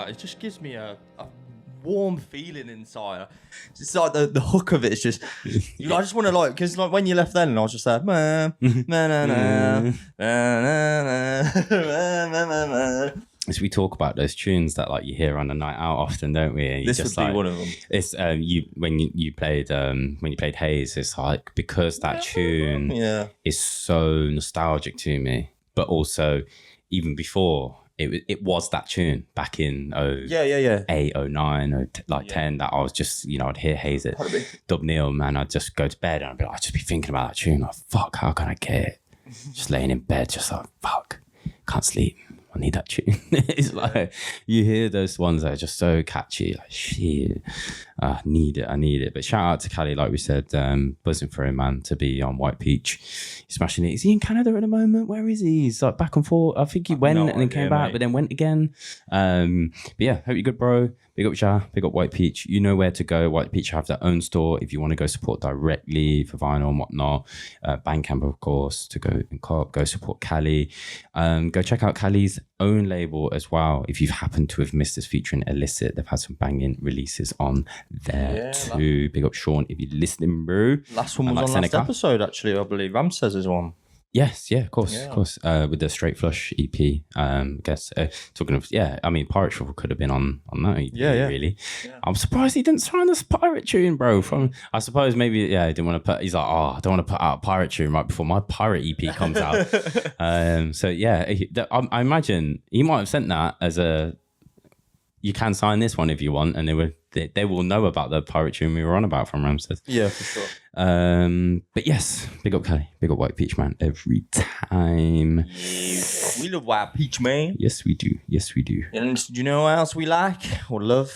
It just gives me a warm feeling inside. It's like the hook of it is just, I just want to because when you left then, I was just like, as we talk about those tunes that like you hear on a night out often, don't we? And this would be one of them. It's when you played Haze, it's like because that tune is so nostalgic to me, but also even before it was that tune back in 08, 09, 10 that I was just, I'd hear Haze at Dubliminal, man. I'd just go to bed and I'd just be thinking about that tune. Like, fuck, how can I get it? Just laying in bed, just like, fuck, can't sleep. I need that tune. It's like you hear those ones that are just so catchy. Like shit, I need it. But shout out to Cali, like we said, buzzing for him, man, to be on White Peach. He's smashing it. Is he in Canada at the moment? Where is he? He's like back and forth. I think he went and then came back, but then went again. But yeah, hope you're good, bro. Big up Jah, big up White Peach. You know where to go. White Peach have their own store if you want to go support directly for vinyl and whatnot. Bandcamp, of course, to go and go support Cali. Go check out Cali's own label as well. If you've happened to have missed this featuring Illicit, they've had some banging releases on there too. Big up Sean if you're listening, bro. Last one was on last episode, actually, I believe. Ramses is one. Yes, of course. With the Straight Flush EP, I guess talking of Pirate Shuffle could have been on that EP, really. Yeah. I'm surprised he didn't sign this pirate tune, bro. I suppose maybe he didn't want to put. He's like, I don't want to put out a pirate tune right before my pirate EP comes out. I imagine he might have sent that as a. You can sign this one if you want, and they will know about the pirate tune we were on about from Ramses. Yeah, for sure. But yes, big up Cali, big up White Peach, man, every time. We love White Peach, man. Yes, we do. And do you know what else we like or love?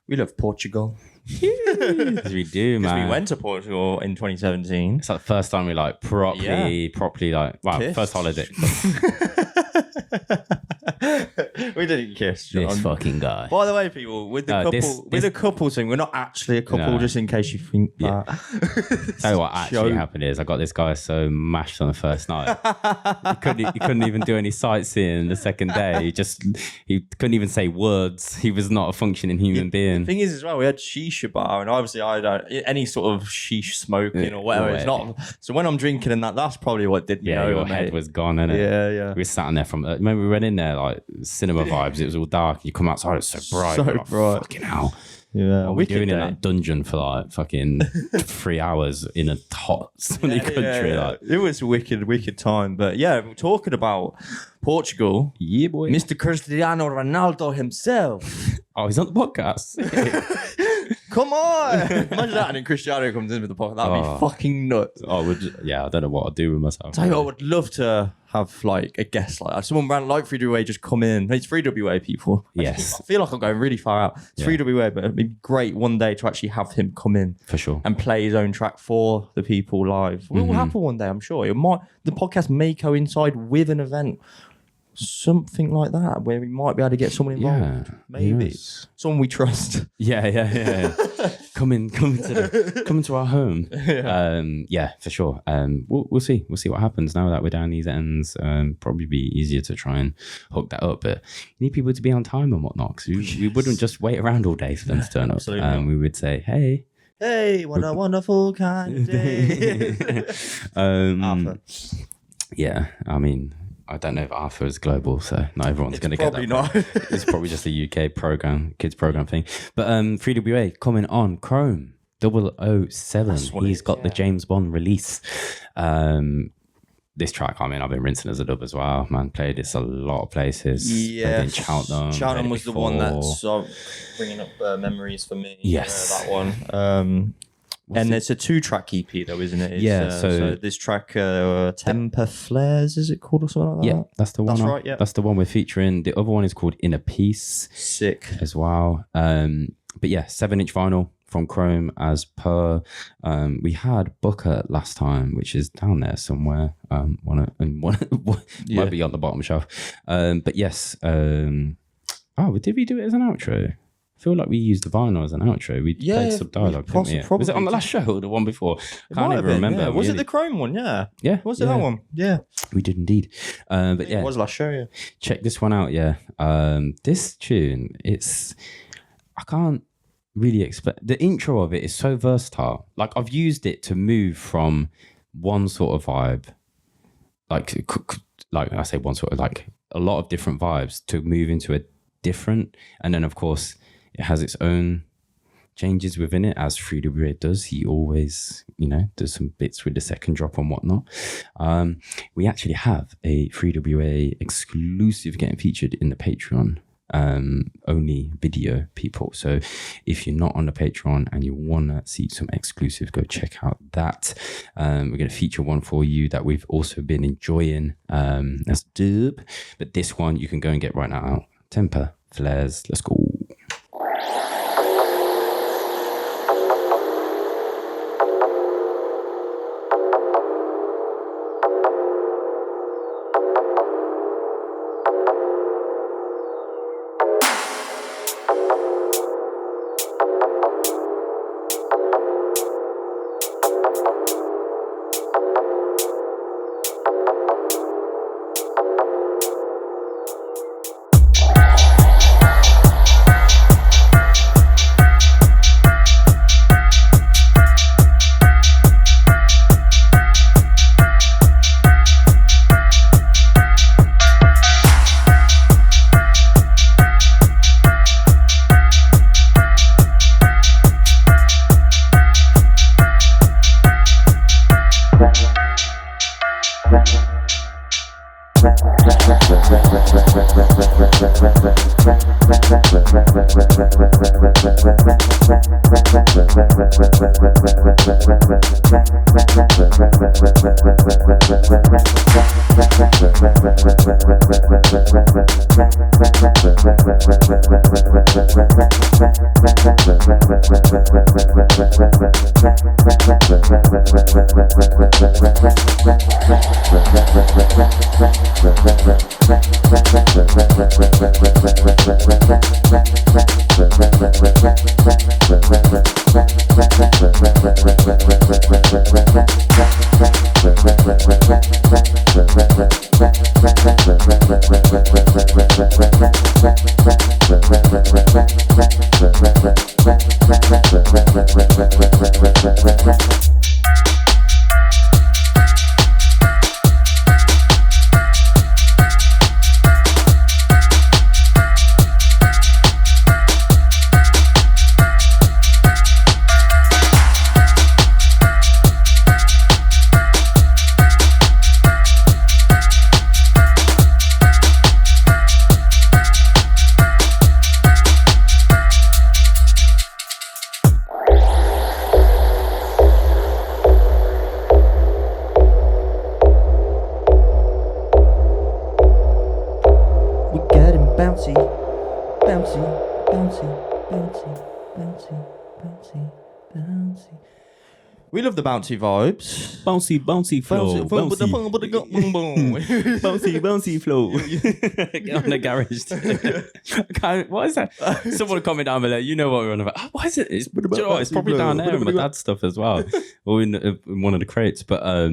We love Portugal. Yes, we do, man. Because we went to Portugal in 2017. It's like the first time we like properly like, wow, kissed. First holiday. We didn't kiss, John. This fucking guy. By the way, people, with the couple thing, we're not actually a couple, just in case you think that. Tell you what actually happened is I got this guy so mashed on the first night. He couldn't even do any sightseeing the second day. He couldn't even say words. He was not a functioning human being. The thing is as well, we had shisha bar, and obviously I don't any sort of sheesh smoking or whatever. It's not. So when I'm drinking and that's probably what did me over. Your head was gone, innit? Yeah. We were sat in there remember we went in there like cinema vibes. It was all dark. You come outside, it's so bright. Like, fucking hell. Yeah, what were we doing in that dungeon for like fucking 3 hours in a hot sunny country? Yeah. Like it was wicked time. But yeah, we're talking about Portugal. Yeah, boy. Mr. Cristiano Ronaldo himself. Oh, he's on the podcast. Come on. Imagine that, and then Cristiano comes in with the podcast. That'd be fucking nuts. I don't know what I'd do with myself. Tell you what, I would love to have like a guest like that. Someone brand like 3WA just come in. It's 3WA people. Yes. I feel like I'm going really far out. It's 3WA, but it'd be great one day to actually have him come in. For sure. And play his own track for the people live. It will happen one day, I'm sure. The podcast may coincide with an event. Something like that, where we might be able to get someone involved. Maybe. Yes. Someone we trust. Yeah. Come into our home. For sure. We'll see. We'll see what happens now that we're down these ends. Probably be easier to try and hook that up, but you need people to be on time and whatnot. Because we wouldn't just wait around all day for them to turn up. We would say, hey, what a wonderful kind of day. Arthur. Yeah, I mean, I don't know if Arthur is global, so not everyone's going to get that. Probably not. It's probably just a UK kids program thing. But 3WA coming on Chrome 007. He's got the James Bond release. This track, I mean, I've been rinsing as a dub as well, man. Played this a lot of places. Yeah. In Cheltenham. Cheltenham was the one that's bringing up memories for me. Yes. That one. And it's a 2-track EP though, isn't it? It's, so this track, Temper Flares, is it called or something like that? Yeah, that's the one. That's right, yeah. That's the one we're featuring. The other one is called Inner Peace. Sick. As well. But yeah, 7-inch vinyl from Chrome as per. We had Booker last time, which is down there somewhere. Might be on the bottom shelf. But yes. Did we do it as an outro? I feel like we used the vinyl as an outro. We played some dialogue, didn't we? Was it on the last show or the one before? I can't even remember. Yeah. Was it the Chrome one? Yeah. Yeah. Was it that one? Yeah. We did indeed. But yeah. It was last show, yeah. Check this one out, yeah. This tune, I can't really explain. The intro of it is so versatile. Like, I've used it to move from one sort of vibe, like I say one sort of, like a lot of different vibes to move into a different, and then of course it has its own changes within it, as 3WA does. He always, does some bits with the second drop and whatnot. We actually have a 3WA exclusive getting featured in the Patreon only video, people. So if you're not on the Patreon and you want to see some exclusive, go check out that. We're going to feature one for you that we've also been enjoying. That's dope. But this one you can go and get right now. Temper Flares. Let's go. We love the bouncy vibes. Bouncy flow. Bouncy flow. Get on the garage. What is that? Someone comment down below. You know what we're on about. Oh, what is it? It's probably down there in my dad's stuff as well. Or in one of the crates. But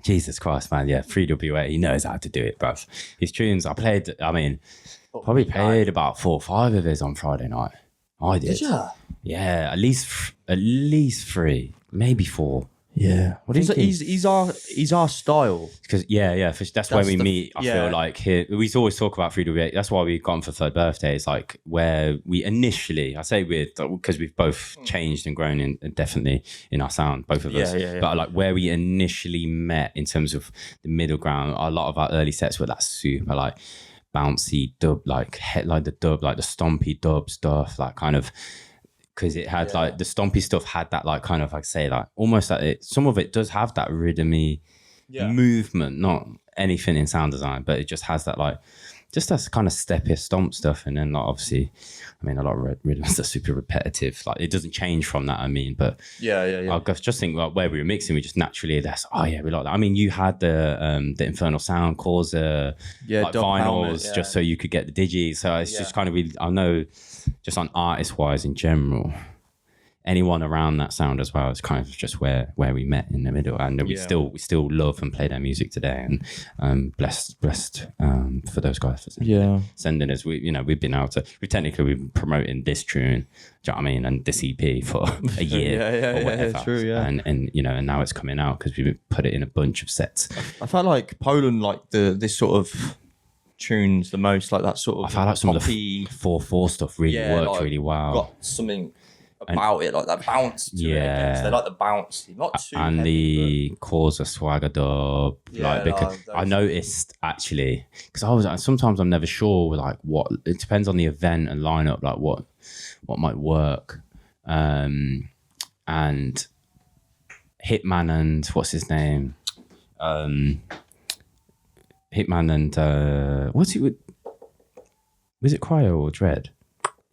Jesus Christ, man. Yeah, 3WA. He knows how to do it, bruv. His tunes, probably played about 4 or 5 of his on Friday night. I did. Did you? Yeah, at least 3, maybe 4. Yeah, he's our style. Because that's where we meet. I feel like here we always talk about 3WA. That's why we got on for third birthday. It's like where we initially, I say because we've both changed and grown in definitely in our sound, both of us. But like where we initially met in terms of the middle ground, a lot of our early sets were that super like bouncy dub, like the dub, like the stompy dub stuff, like kind of. Because it had like the stompy stuff had that like kind of like say like almost like some of it does have that rhythmy movement, not anything in sound design, but it just has that like just that kind of steppy stomp stuff. And then like obviously, I mean a lot of rhythms are super repetitive. Like it doesn't change from that. I mean, but I just think like where we were mixing, we just naturally we like that. I mean, you had the Infernal Sound Causer, like vinyls, helmet, just so you could get the digis. So it's just kind of really, I know. Just on artist wise in general, anyone around that sound as well is kind of just where we met in the middle, and we still love and play their music today. And blessed for those guys for sending us. We've been out to we've been promoting this tune, do you know what I mean, and this EP for a year or whatever. True, and now it's coming out because we've put it in a bunch of sets. I felt like Poland, like this sort of tunes the most, like that sort of. I felt like some of the 4/4 stuff really worked really well. Got something about it, like that bounce to it. Again. So they like the bounce, not too and heavy, the cause of swagger dub. Because I noticed actually, because sometimes I'm never sure like what it depends on the event and lineup, like what might work. And Hitman and what's his name? Hitman and what's it with? Was it Cryo or Dread?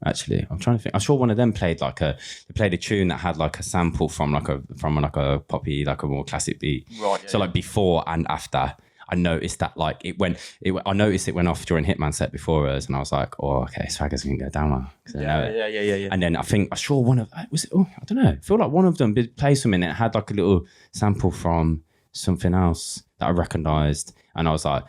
Actually, I'm trying to think. I'm sure one of them played a tune that had like a sample from like a poppy, like a more classic beat. Right. So like before and after, I noticed that like I noticed it went off during Hitman set before us, and I was like, oh, okay, Swagger's gonna go down now. Yeah. And then I saw one of was it? Oh, I don't know. I feel like one of them did play something that had like a little sample from something else that I recognised, and I was like,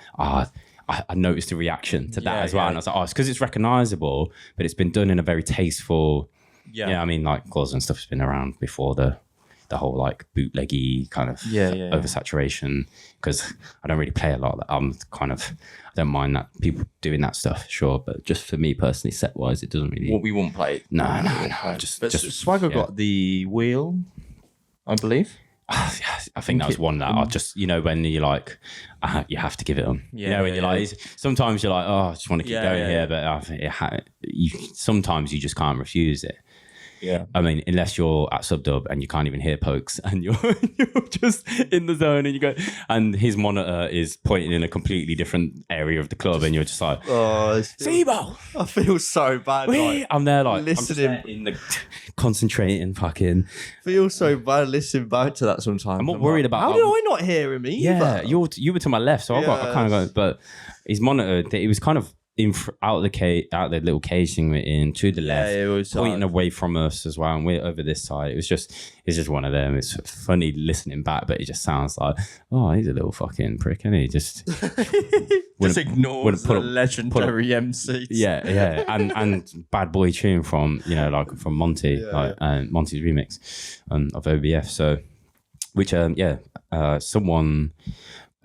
I noticed a reaction to that as well. And I was like, it's because it's recognizable, but it's been done in a very tasteful. Yeah, I mean, like Claws and stuff has been around before the whole like bootleggy kind of oversaturation. Because I don't really play a lot of that. I don't mind that people doing that stuff, sure, but just for me personally, set wise, it doesn't really. What we won't play. No. Just Swagger got the wheel, I believe. I think that was one that I just, when you're like, you have to give it them. When you're like, sometimes you're like, I just want to keep going here, but sometimes you just can't refuse it. Yeah. I mean, unless you're at Subdub and you can't even hear pokes and you're just in the zone and you go, and his monitor is pointing in a completely different area of the club and you're just like, Sibo! I feel so bad. I'm there like, listening. I'm just there in the concentrating fucking. Feel so bad listening back to that sometimes. I'm not worried about. How did I not hear him either? Yeah, you were to my left, so I kind of go, but his monitor, it was kind of out of the little casing we're in to the left, it was pointing away from us as well, and we're over this side. It's just one of them. It's funny listening back, but it just sounds like, he's a little fucking prick, and he just ignores the legendary MC. Yeah, and bad boy tune from like from Monty, Monty's remix of OBF. So, which someone.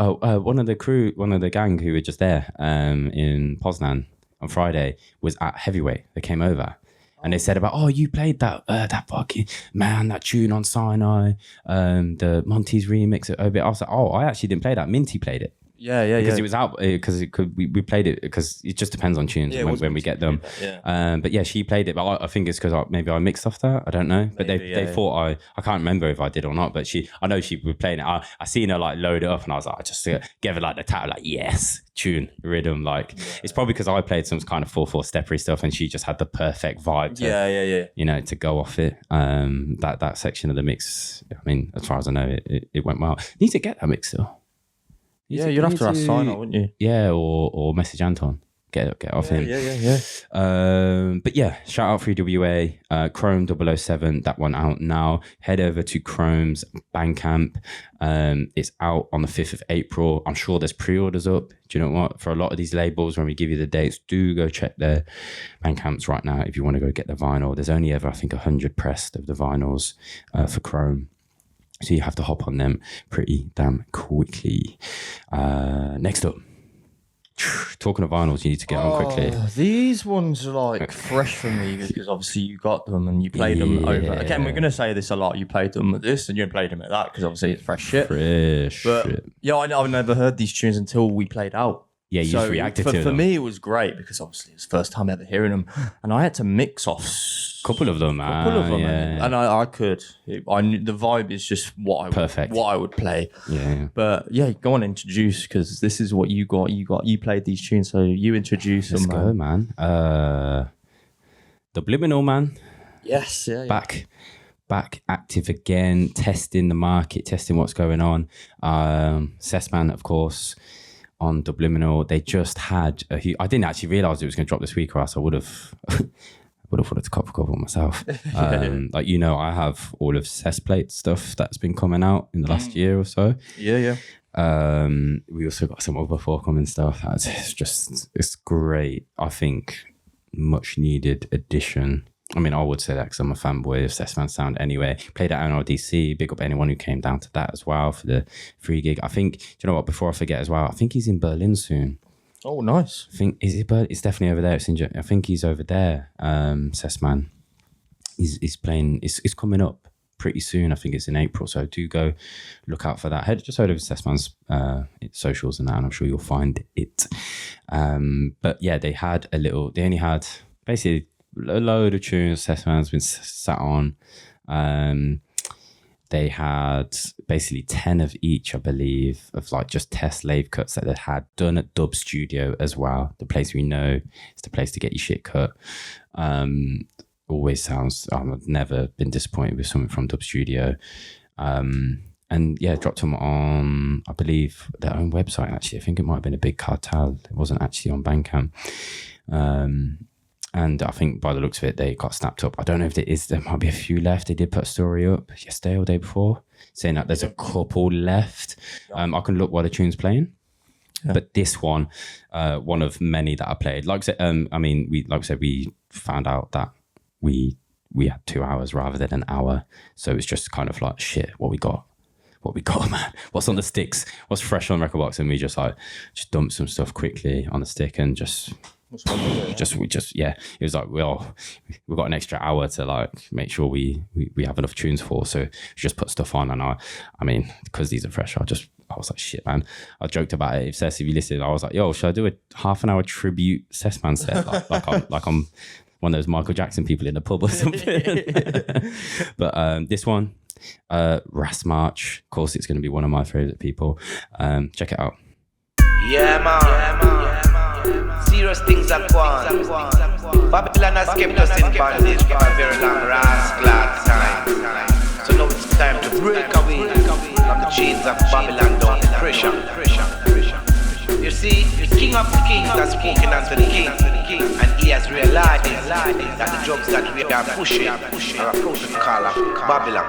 One of the crew, one of the gang who were just there in Poznan on Friday was at Heavyweight. They came over and they said about, you played that fucking man, that tune on Sinai, the Monty's remix at OB. I was like, I actually didn't play that. Minty played it. Because it was out, because we played it because it just depends on tunes when we get them. But she played it, but I think it's because maybe I mixed off that. I don't know, but they thought I can't remember if I did or not. But I know she was playing it. I seen her like load it up, and I was like, I just gave her like the tap, like yes, tune rhythm. Like it's probably because I played some kind of 4/4 steppery stuff, and she just had the perfect vibe. To go off it. That section of the mix. I mean, as far as I know, it went well. Need to get that mix still. You'd have to ask Sinai, wouldn't you? Yeah, or message Anton. Get off him. But shout out 3WA, Chrome 007, that one out now. Head over to Chrome's Bandcamp. It's out on the 5th of April. I'm sure there's pre-orders up. Do you know what? For a lot of these labels, when we give you the dates, do go check their Bandcamps right now if you want to go get the vinyl. There's only ever, I think, 100 pressed of the vinyls for Chrome. So you have to hop on them pretty damn quickly. Next up, talking of vinyls, you need to get on quickly. These ones are like fresh for me because obviously you got them and you played them over. Again, we're going to say this a lot. You played them at this and you played them at that because obviously it's fresh shit. I've never heard these tunes until we played out. Yeah, you just reacted to them. For me, it was great because obviously it's the first time ever hearing them, and I had to mix off a couple of them, and I could. I knew the vibe is just what I would play. Yeah. But go on, introduce, because this is what you got. You played these tunes, so you introduce them. Let's go, man. Dubliminal, man. Yes, Back active again, testing the market, testing what's going on. Cessman, of course. On Dubliminal, they just had I didn't actually realise it was going to drop this week, or else I would have wanted to cop a couple myself. I have all of Cessplate stuff that's been coming out in the last year or so. We also got some other forthcoming stuff. It's great. I think much needed addition. I mean, I would say that because I'm a fanboy of Cessman sound anyway. Played at NRDC. Big up anyone who came down to that as well for the free gig. I think, do you know what, before I forget as well, I think he's in Berlin soon. Oh, nice. I think it's definitely over there. I think he's over there. Cessman. He's playing. It's coming up pretty soon. I think it's in April. So do go look out for that. Head over to Cessman's socials and that, and I'm sure you'll find it. But yeah, they only had basically a load of tunes Cessman's been sat on. They had basically 10 of each, I believe, of like just test lathe cuts that they had done at Dub Studio as well. The place we know is the place to get your shit cut. Always sounds, I've never been disappointed with something from Dub Studio. And yeah, dropped them on, I believe, their own website, actually. I think it might have been a big cartel. It wasn't actually on Bandcamp. And I think by the looks of it, they got snapped up. I don't know if there might be a few left. They did put a story up yesterday or the day before saying that there's a couple left. I can look while the tune's playing. Yeah. But this one, one of many that I played. Like I said, we found out that we had 2 hours rather than an hour. So it's just kind of like, shit, what we got, man. What's on the sticks? What's fresh on record box? And we just dumped some stuff quickly on the stick and just... It was like we've got an extra hour to like make sure we have enough tunes for, so we just put stuff on. And I mean because these are fresh, I was like, shit, man. I joked about it. If you listen, I was like, yo, should I do a half an hour tribute Cessman set like I'm one of those Michael Jackson people in the pub or something? But this one, Wraz March, of course, it's going to be one of my favorite people. Check it out. Yeah, man. Serious things are going. Babylon has kept us in bondage for a very long rascal time. So now it's time to break away from the chains of Babylon down pressure. You see, the King of the Kings has spoken unto the King, and he has realized that the drugs that we are pushing are a protocol of Babylon.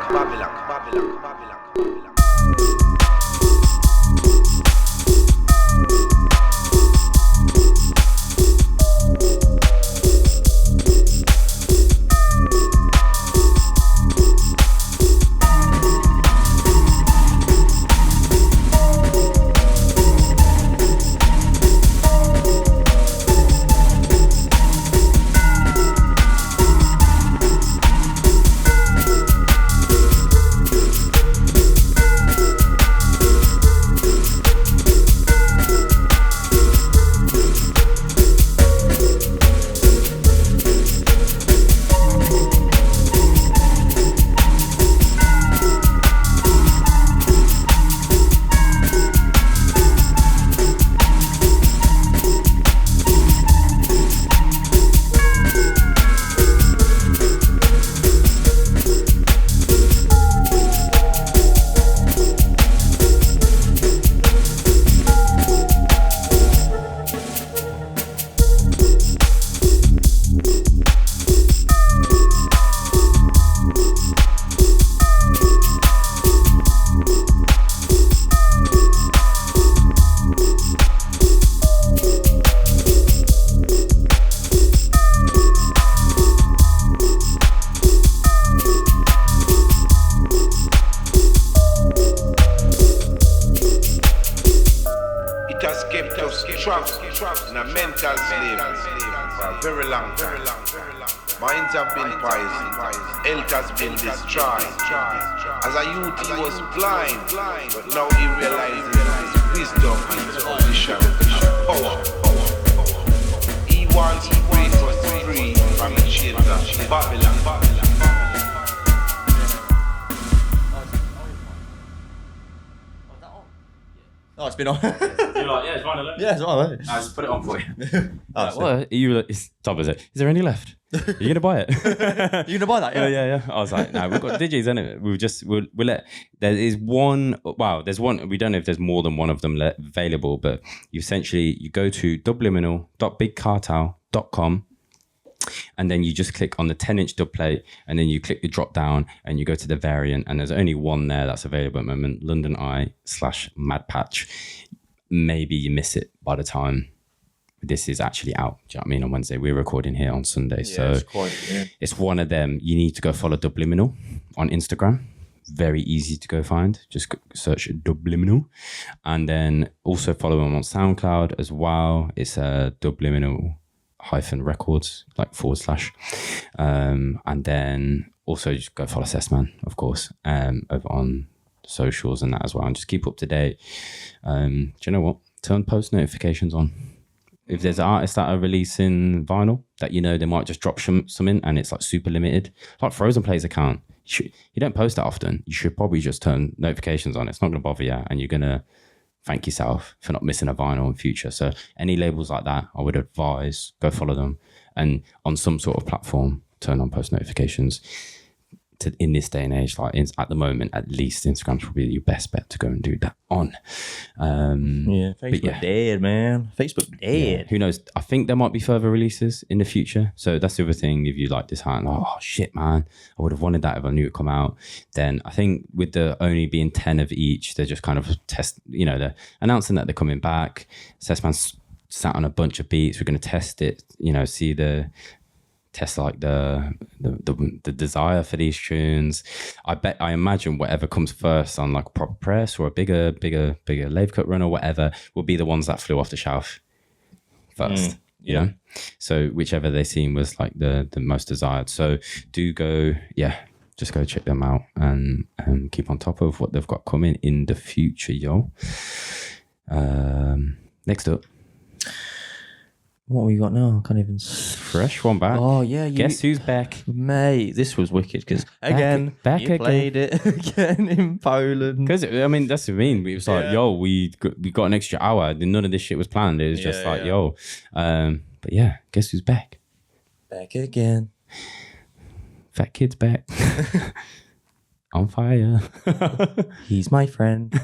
In a mental slavery for a very long time. Minds have been poisoned, health has been destroyed. As a youth he was blind, but now he realizes his wisdom and his position and power. He wants to break us free from the chains of Babylon. Oh, it's been on. You're like, yeah, it's fine. Yeah, it's on. I just put it on for you. It's Tom, is it? Is there any left? Are you gonna buy it? You gonna buy that? Yeah. I was like, no, we've got digis, isn't it? We'll let. There is one. Wow, there's one. We don't know if there's more than one of them available, but you go to Dubliminal.bigcartel.com. And then you just click on the 10-inch dub plate, and then you click the drop down, and you go to the variant, and there's only one there that's available at the moment, London Eye/Mad Patch. Maybe you miss it by the time this is actually out. Do you know what I mean? On Wednesday, we're recording here on Sunday, so it's one of them. You need to go follow Dubliminal on Instagram. very easy to go find. Just search Dubliminal, and then also follow them on SoundCloud as well. It's Dubliminal -records, like / and then also just go follow Cessman, of course, over on socials and that as well, and just keep up to date. Do you know what? Turn post notifications on. If there's artists that are releasing vinyl that you know they might just drop something and it's like super limited, like Frozen Play's account, you don't post that often. You should probably just turn notifications on. It's not going to bother you, and you're going to thank yourself for not missing a vinyl in future. So any labels like that, I would advise go follow them, and on some sort of platform, turn on post notifications. In this day and age, like at the moment, at least Instagram's probably your best bet to go and do that on. Facebook dead, man. Facebook dead. Yeah. Who knows? I think there might be further releases in the future. So that's the other thing. If you like this hand, oh shit, man, I would have wanted that if I knew it come out. Then I think with the only being 10 of each, they're just kind of they're announcing that they're coming back. Cessman's sat on a bunch of beats. We're going to test it. Test like the desire for these tunes. I imagine whatever comes first on like a proper press or a bigger lave cut run or whatever will be the ones that flew off the shelf first. You know, so whichever they seem was like the most desired. So do go, just go check them out and keep on top of what they've got coming in the future, yo. Next up. What we got now? I can't even... Fresh one back. Oh, yeah. Guess who's back? Mate, this was wicked because, again, back you played it again in Poland. Because, I mean, that's what I mean. It was like, yo, we got an extra hour. None of this shit was planned. It was just like, yo. But yeah, guess who's back? Back again. Fat Kid's back. On fire. He's my friend.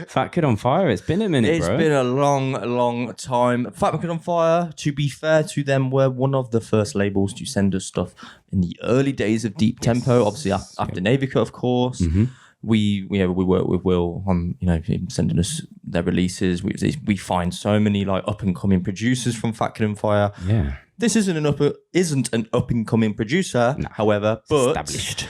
Fat Kid on Fire. It's been a minute, bro. It's been a long time. Fat Kid on Fire, to be fair to them, were one of the first labels to send us stuff in the early days of Deep Tempo. Obviously, after V.I.V.E.K, of course. Mm-hmm. We work with Will on him sending us their releases. We find so many like up and coming producers from Fat Kid on Fire. Yeah. This isn't an up and coming producer, however, but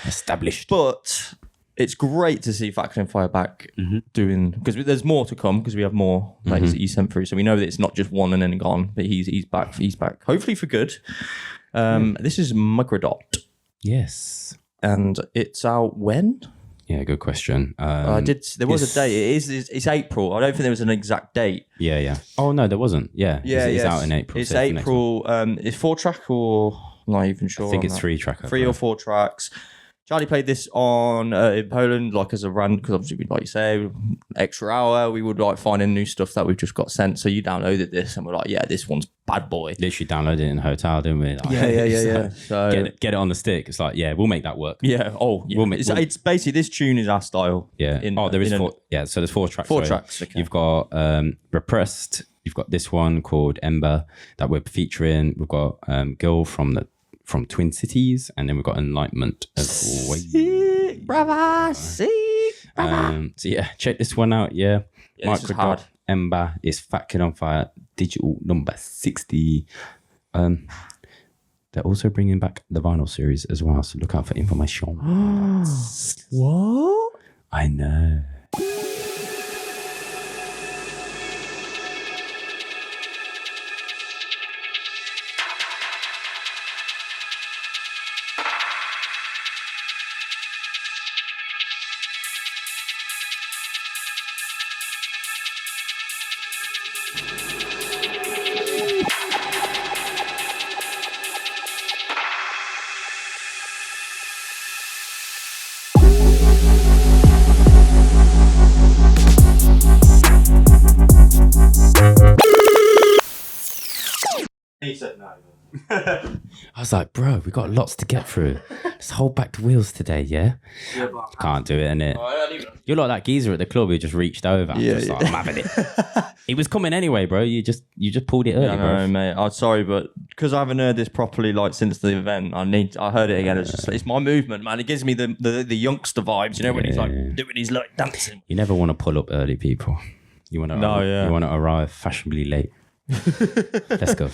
established. But it's great to see Fat Kid on Fire back doing, because there's more to come because we have more that he sent through. So we know that it's not just one and then gone, but he's back. He's back, hopefully for good. This is Mikrodot. Yes, and it's out when? Yeah, good question. There was a date. It's April. I don't think there was an exact date. Yeah. Oh no, there wasn't. Yeah. It's out in April. It's April. It's 4-track or I'm not even sure. I think it's 3-track. 3 or 4 tracks. Charlie played this on in Poland, like as a run, because obviously, like you say, extra hour, we would like finding new stuff that we've just got sent. So you downloaded this, and we're like, yeah, this one's bad boy. Literally downloaded it in a hotel, didn't we? Like, yeah. So get it on the stick. It's like, yeah, we'll make that work. Yeah. Oh, yeah. It's basically this tune is our style. Yeah. There is 4. Yeah. So there's 4 tracks. 4 tracks. Okay. You've got Repressed. You've got this one called Ember that we're featuring. We've got Girl from Twin Cities, and then we've got Enlightenment as well. Sick, brother, sick, brother. So yeah, check this one out. Yeah, Mikrodot, Ember is Fat Kid on Fire, digital number 60. They're also bringing back the vinyl series as well, so look out for information. What? I know. I was like, bro, we got lots to get through. Just hold back the wheels today, yeah? Can't do it, innit? You're like that geezer at the club who just reached over. Like, I'm having it. It was coming anyway, bro. You just pulled it early, bro. No, mate. I'm sorry, but because I haven't heard this properly like since the event, I heard it again. It's my movement, man. It gives me the youngster vibes, when he's like doing his like dancing. You never want to pull up early, people. You want to you want to arrive fashionably late. Let's go.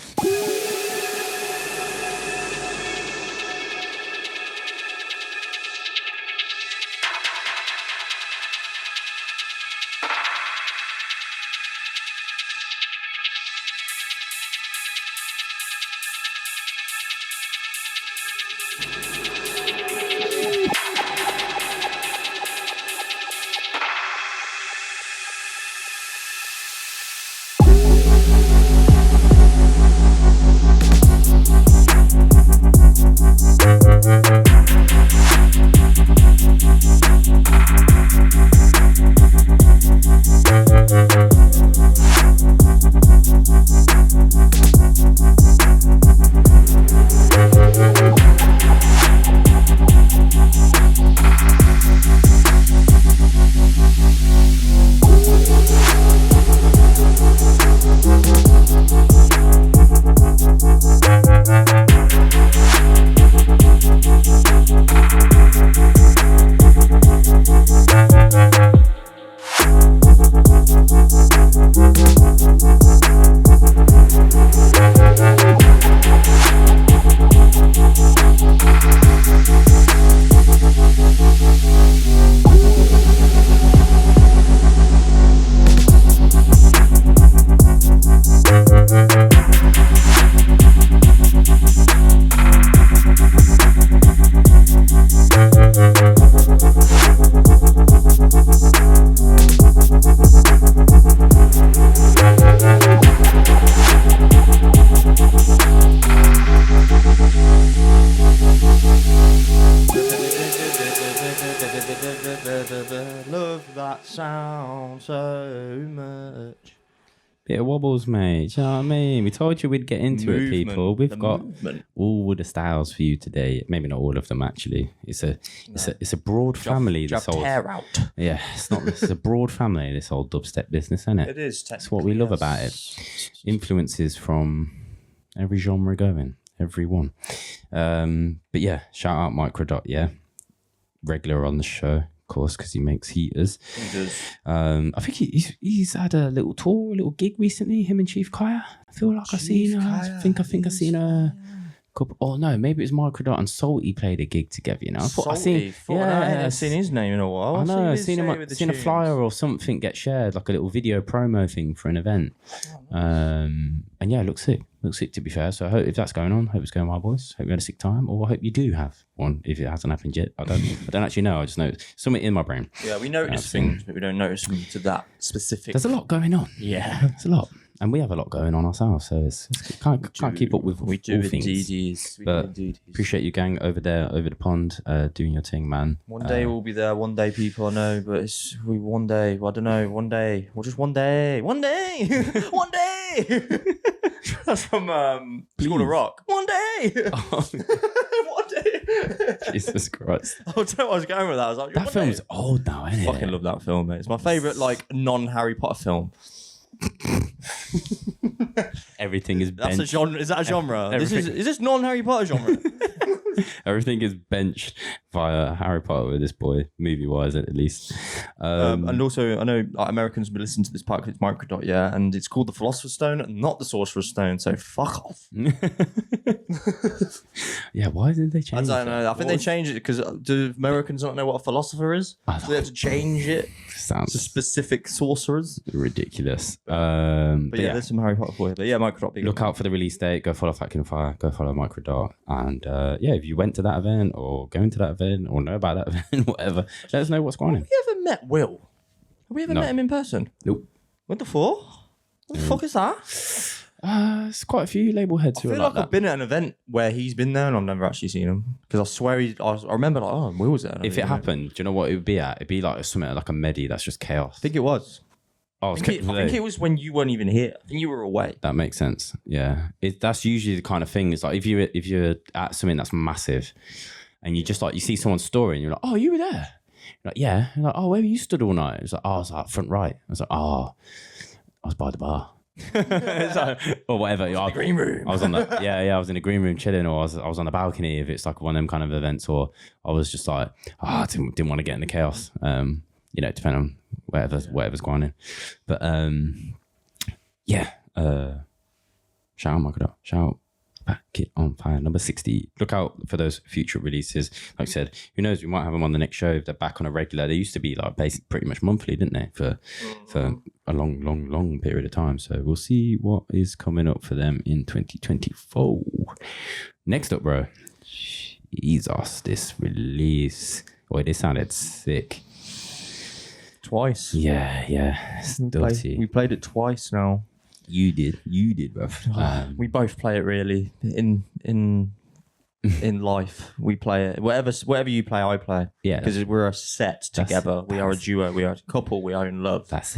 Love that sound so much. Bit of wobbles, mate. Do you know what I mean? We told you we'd get into it, people. We've got all the styles for you today. Maybe not all of them, actually. It's a broad family. Jah Tek out. Yeah, it's a broad family. This whole dubstep business, isn't it? It is. That's what we love about it. Influences from every genre going, every one. But yeah, shout out Mikrodot. Yeah, regular on the show. Of course, because he makes heaters. He does. I think he's had a little tour, a little gig recently. Him and Chief Kaya. I feel like I've seen her. I think I've seen a couple. Oh no, maybe it was Mikrodot and Salty played a gig together. You know, I haven't seen his name in a while. I know. I've seen a flyer or something get shared, like a little video promo thing for an event. And yeah, it looks sick. Looks sick, to be fair. So I hope if that's going on, hope it's going well, boys. Hope you had a sick time, or I hope you do have one if it hasn't happened yet. I don't actually know. I just know something in my brain. Yeah, we notice things, but we don't notice them to that specific. There's a lot going on. Yeah, there's a lot, and we have a lot going on ourselves. So it's can't keep up with all things. Appreciate you, gang, over there, over the pond, doing your thing, man. One day we'll be there. One day, people, I know, but one day. Well, I don't know. One day. Well, just one day. One day. One day. That's from School of Rock. One day. One day. Jesus Christ. I don't know what I was going with that. I was like, that film's old now, isn't it? I fucking love that film, mate. It's my favourite, like, non-Harry Potter film. Everything is benched. That's a genre. Is that a genre? Is this non-Harry Potter genre? Everything is benched via Harry Potter with this boy, movie-wise at least. And also, I know Americans will listen to this part because it's Mikrodot, yeah, and it's called the Philosopher's Stone and not the Sorcerer's Stone, so fuck off. Yeah, why did they change it? I don't know. I think they changed it because do Americans not know what a philosopher is? So they have to change it to specific sorcerers. Ridiculous. But yeah, there's some Harry Potter for you. But yeah, Mikrodot. Look out for the release date. Go follow Fat King Fire. Go follow Mikrodot. And yeah, if you went to that event or going to that event or know about that event, whatever, let us know what's going on. Have we ever met Will? Have we ever met him in person? Nope. What the fuck? What the fuck is that? It's quite a few label heads who are like that. I've been at an event where he's been there and I've never actually seen him. Because I swear I remember like, oh, Will was there. If it happened, do you know what it would be at? It'd be like something like a Medi that's just chaos. I think it was. Oh, I think it was when you weren't even here. I think you were away. That makes sense. Yeah. That's usually the kind of thing. It's like if you're at something that's massive and you just like, you see someone's story and you're like, oh, you were there? You're like, yeah. You're like, oh, where were you stood all night? It's like, oh, I was like front right. I was like, oh, I was by the bar. Or whatever. The green room. I was on the I was in the green room chilling, or I was on the balcony if it's like one of them kind of events, or I was just like, I didn't want to get in the chaos. You know, depending on whatever's going on. But yeah. Shout out Mikrodot. Shout out Back It On Fire number 60. Look out for those future releases. Like I said, who knows, we might have them on the next show if they're back on a regular. They used to be like basically pretty much monthly, didn't they? For a long period of time. So we'll see what is coming up for them in 2024. Next up, bro. Jesus, this release. Boy, this sounded sick. Twice. Yeah. We played it twice now. You did, bro. We both play it really in life. We play it. Whatever you play, I play. Yeah, because we're a set together. We are a duo. We are a couple. We are in love. That's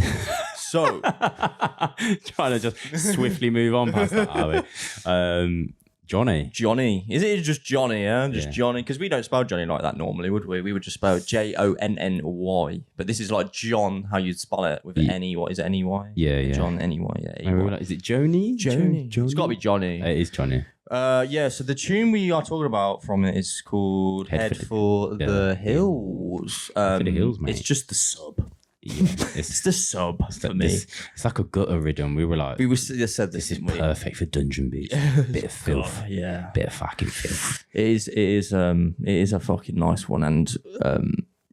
so trying to just swiftly move on past that, are we? Johnny. Is it just Johnny? Yeah, Johnny. Because we don't spell Johnny like that normally, would we? We would just spell Jonny. But this is like John, how you'd spell it with an N-E. What is it? N-E-Y? Yeah. John, N-E-Y. Yeah. Is it Johnny? Johnny. It's got to be Johnny. It is Johnny. Yeah. So the tune we are talking about from it is called Head for the Hills. For the Hills, mate. It's just the sub. Yeah, it's the sub for me. It's like a gutter rhythm. We just said this is perfect for dungeon beats. Bit of filth. Yeah. Bit of fucking filth. It is a fucking nice one. And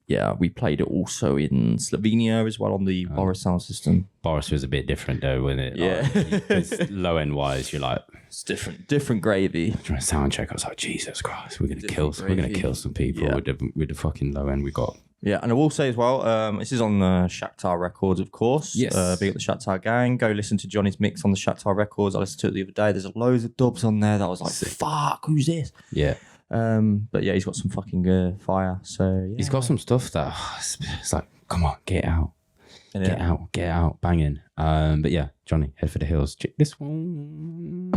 yeah, we played it also in Slovenia as well on the Boris sound system. Boris was a bit different though, wasn't it? Yeah. Low end wise, you're like, it's different gravy. Trying to sound check, I was like, Jesus Christ, we're gonna kill some people with the fucking low end we got. Yeah, and I will say as well, this is on Shaktha Records, of course. Yes. Big up the Shaktha gang. Go listen to Johnny's mix on the Shaktha Records. I listened to it the other day. There's loads of dubs on there that I was like, fuck, who's this? Yeah. But yeah, he's got some fucking fire. So yeah. He's got some stuff that it's like, come on, get out. Get out, banging. But yeah, Johnny, head for the hills. Check this one.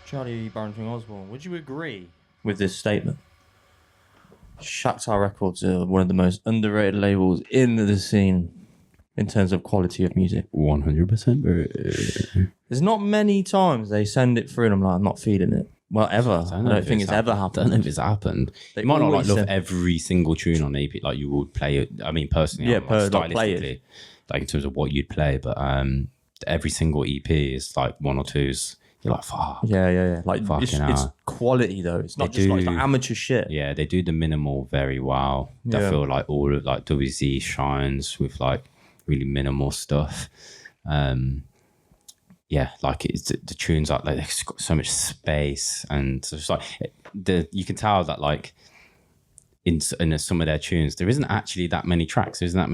Charlie Barrington Osborne, would you agree with this statement? Shaktha Records are one of the most underrated labels in the scene in terms of quality of music. 100%. There's not many times they send it through and I'm like, I'm not feeling it. Well, ever. I don't think it's ever happened. I don't know if it's happened. You might not like love every single tune on EP, like you would play it. I mean, personally, like, stylistically, like in terms of what you'd play, but every single EP is like one or twos. You're like, fuck. Yeah. Like, it's quality though. It's not just like amateur shit. Yeah, they do the minimal very well. I feel like all of like WZ shines with like really minimal stuff. Yeah, like it's the tunes are like it's got so much space, and so it's like you can tell that like in some of their tunes there isn't actually that many tracks. There isn't that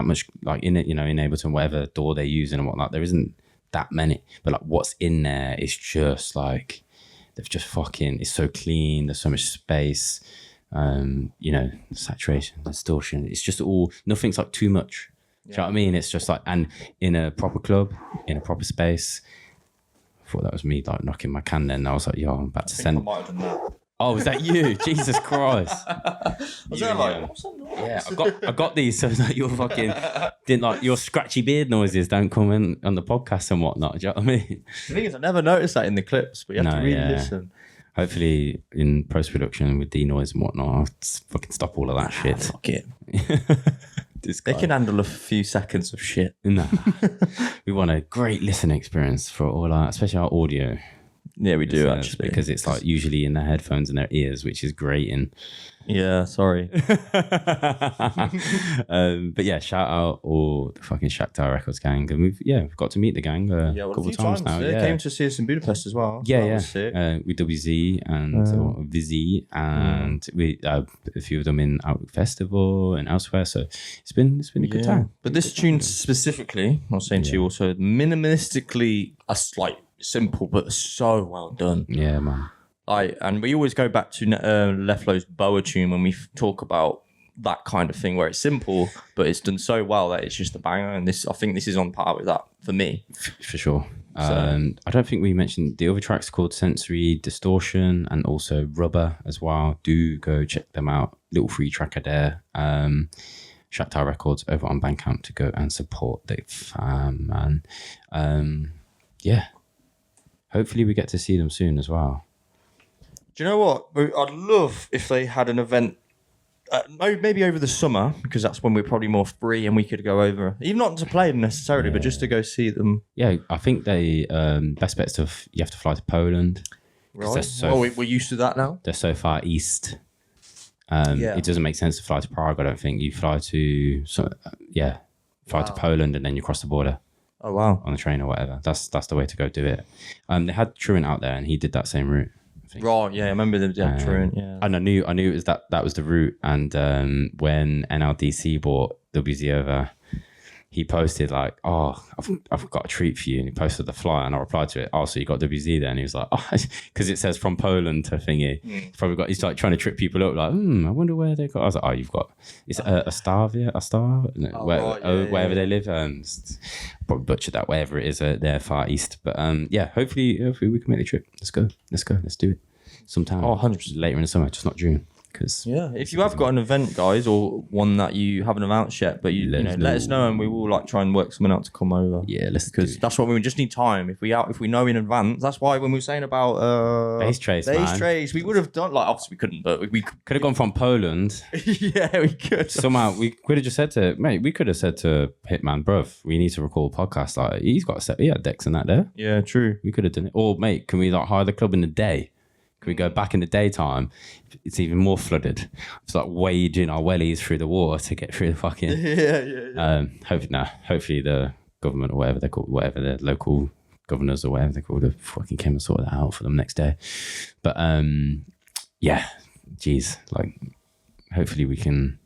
much like in it, in Ableton, whatever DAW they're using and whatnot. There isn't that many, but like what's in there is just like they've just fucking. It's so clean. There's so much space. Saturation, distortion. It's just all. Nothing's like too much. Do you know what I mean? It's just like, and in a proper club, in a proper space. I thought that was me like knocking my can then. I was like, yo, I'm about to send. I might have done that. Oh, was that you? Jesus Christ. Was that like, what's that noise? Yeah, I got these so that your fucking didn't like your scratchy beard noises don't come in on the podcast and whatnot. Do you know what I mean? The thing is, I never noticed that in the clips, but you have to really listen. Hopefully in post-production with denoise and whatnot, I'll fucking stop all of that shit. Fuck it. They can handle a few seconds of shit. No. We want a great listening experience for all our, especially our audio. Yeah, we do actually. Because it's like usually in their headphones and their ears, which is grating. Yeah, sorry. But yeah, shout out all the fucking Shaktha Records gang. And we've got to meet the gang a couple of times now. They came to see us in Budapest as well. Yeah. With WZ and Vizzy, and we a few of them in Outlook Festival and elsewhere. So it's been a good time. But this tune specifically, I was saying to you also, minimalistically, simple but so well done. Yeah, man. And we always go back to Leflo's Boa tune when we talk about that kind of thing where it's simple, but it's done so well that it's just a banger. And I think this is on par with that for me. For sure. I don't think we mentioned the other tracks called Sensory Distortion and also Rubber as well. Do go check them out. Little free tracker there. Shaktha Records over on Bandcamp to go and support the fam, man. Yeah. Hopefully we get to see them soon as well. Do you know what? I'd love if they had an event, maybe over the summer, because that's when we're probably more free and we could go over, even not to play them necessarily, but just to go see them. Yeah, I think they best bet's you have to fly to Poland. Right. We're used to that now. They're so far east. It doesn't make sense to fly to Prague. I don't think you fly to to Poland and then you cross the border. Oh wow! On the train or whatever. That's the way to go do it. They had Truant out there and he did that same route. Right, yeah, I remember the Truant, yeah. And I knew it was that was the route. And when NLDC brought WZ over, he posted like, "Oh, I've got a treat for you," and he posted the flyer, and I replied to it. "Oh, so you got WZ there?" And he was like, "Oh," because it says from Poland to thingy. He's like trying to trip people up, like, I wonder where they got. I was like, "Oh, you've got it's wherever they live." Probably butchered that, wherever it is, they're far east. But hopefully we can make the trip. Let's go, let's do it sometime. 100% later in the summer, just not June. If you have got an event, guys, or one that you haven't announced yet, but let us know, and we will like try and work something out to come over. Yeah, because that's what we just need time. If we know in advance, that's why when we were saying about base trace, we would have done obviously we couldn't, but we could have gone from Poland. Yeah, we could. Somehow we could have just said to we could have said to Hitman, bruv, we need to record a podcast. Like he's got a set, he had decks and that there. Yeah, true. We could have done it. Or mate, can we like hire the club in the day? Can we go back in the daytime? It's even more flooded. It's like wading our wellies through the water to get through the fucking. Hopefully the government or whatever they're called, whatever the local governors or whatever they're called, the fucking came and sorted that out for them next day. But hopefully we can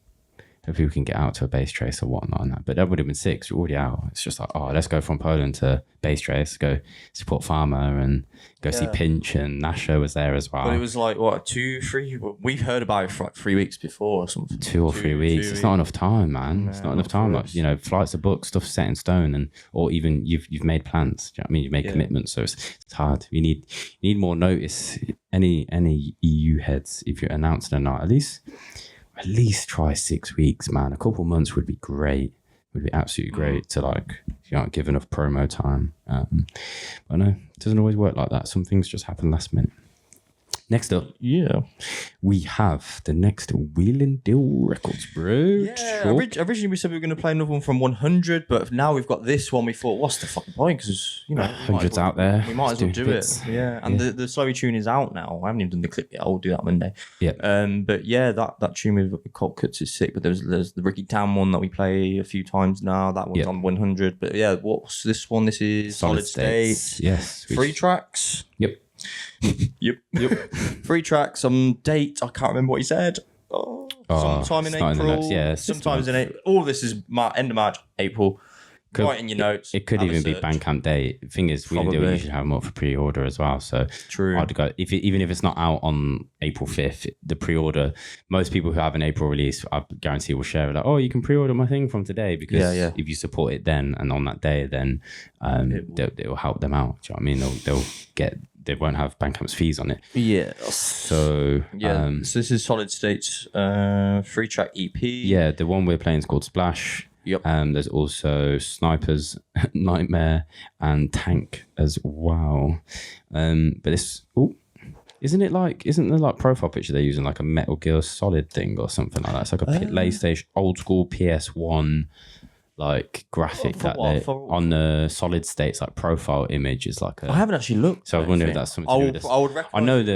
get out to a base trace or whatnot on that. But that would have been sick. We're already out. It's just like, let's go from Poland to base trace, go support Farmer and go see Pinch, and Nasha was there as well. But it was like, 2, 3? We've heard about it for like 3 weeks before or something. 2 or 3 weeks. It's not enough time, man. It's not enough time. Like, flights are booked, stuff's set in stone, or even you've made plans. Do you know what I mean? You've made commitments, so it's hard. You need more notice. Any EU heads, if you're announcing or not, at least try 6 weeks, man. A couple months would be great. Would be absolutely great to give enough promo time. But no, it doesn't always work like that. Some things just happen last minute. Next up, we have the next Wheel and Deal Records, bro. Yeah, originally we said we were going to play another one from 100, but now we've got this one. We thought, what's the fucking point? Because 100's out there. We might as well do it. Yeah, and the Slurry tune is out now. I haven't even done the clip yet. I'll do that Monday. Yeah. But yeah, that tune with Coltcuts is sick. But there's the Ricky Town one that we play a few times now. That one's on 100. But yeah, what's this one? This is Solidstates. Yes. 3 tracks. Yep. Yep. 3 tracks. Date, I can't remember what he said. Sometime in April. Sometimes in April. All this is end of March, April. Write in your notes. It could even be Bandcamp Day. The thing is, you should have them up for pre-order as well. So true. I'd go even if it's not out on April 5th, the pre-order. Most people who have an April release, I guarantee, will share it. Like, you can pre-order my thing from today because if you support it then and on that day, then it will help them out. Do you know what I mean? They'll get. They won't have Bandcamp's fees on it. Yeah. So so this is Solidstates 3-track EP. Yeah, the one we're playing is called Splash. Yep. There's also Snipers, Nightmare, and Tank as well. But this, isn't there like profile picture they're using like a Metal Gear Solid thing or something like that? It's like a PlayStation old school PS1 like graphic on the Solidstates like profile image is like I haven't actually looked. So I wonder if that's something to do with this. I would recognize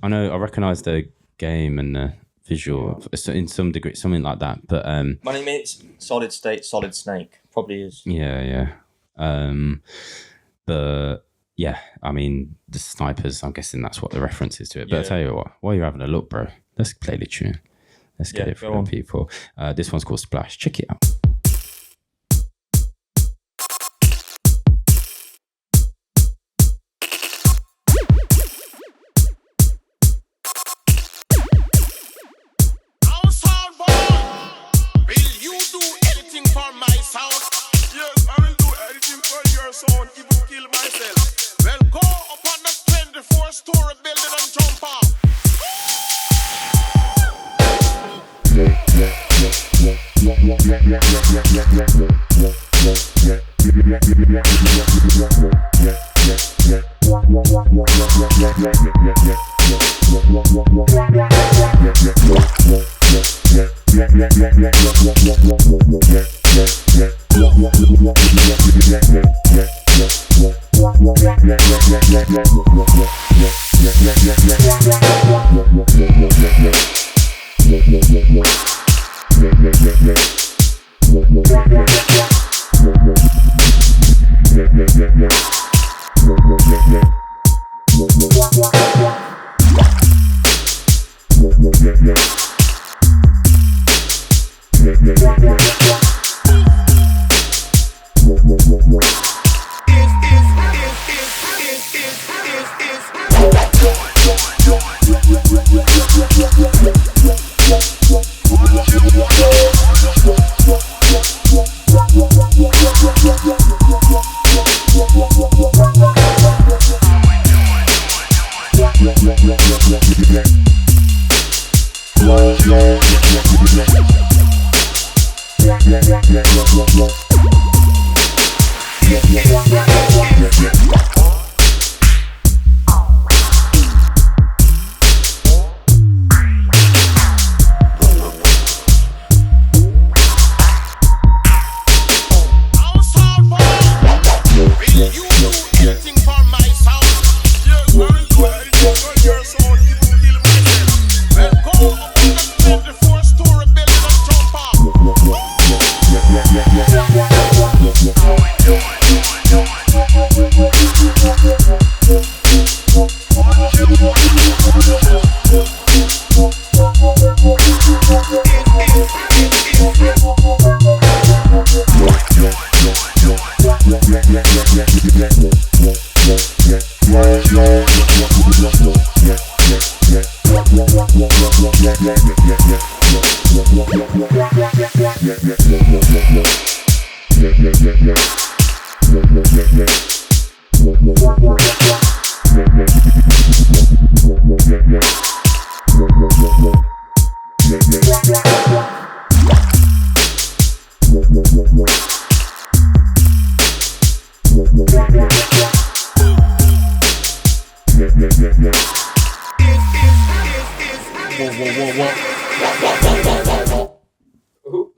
I recognise the game and the visual in some degree, something like that. But my name is Solidstates, Solid Snake probably is. Yeah. But yeah, I mean the Snipers. I'm guessing that's what the reference is to it. But I'll tell you what, while you're having a look, bro, let's play the tune. Let's get it for the people. This one's called Splash. Check it out.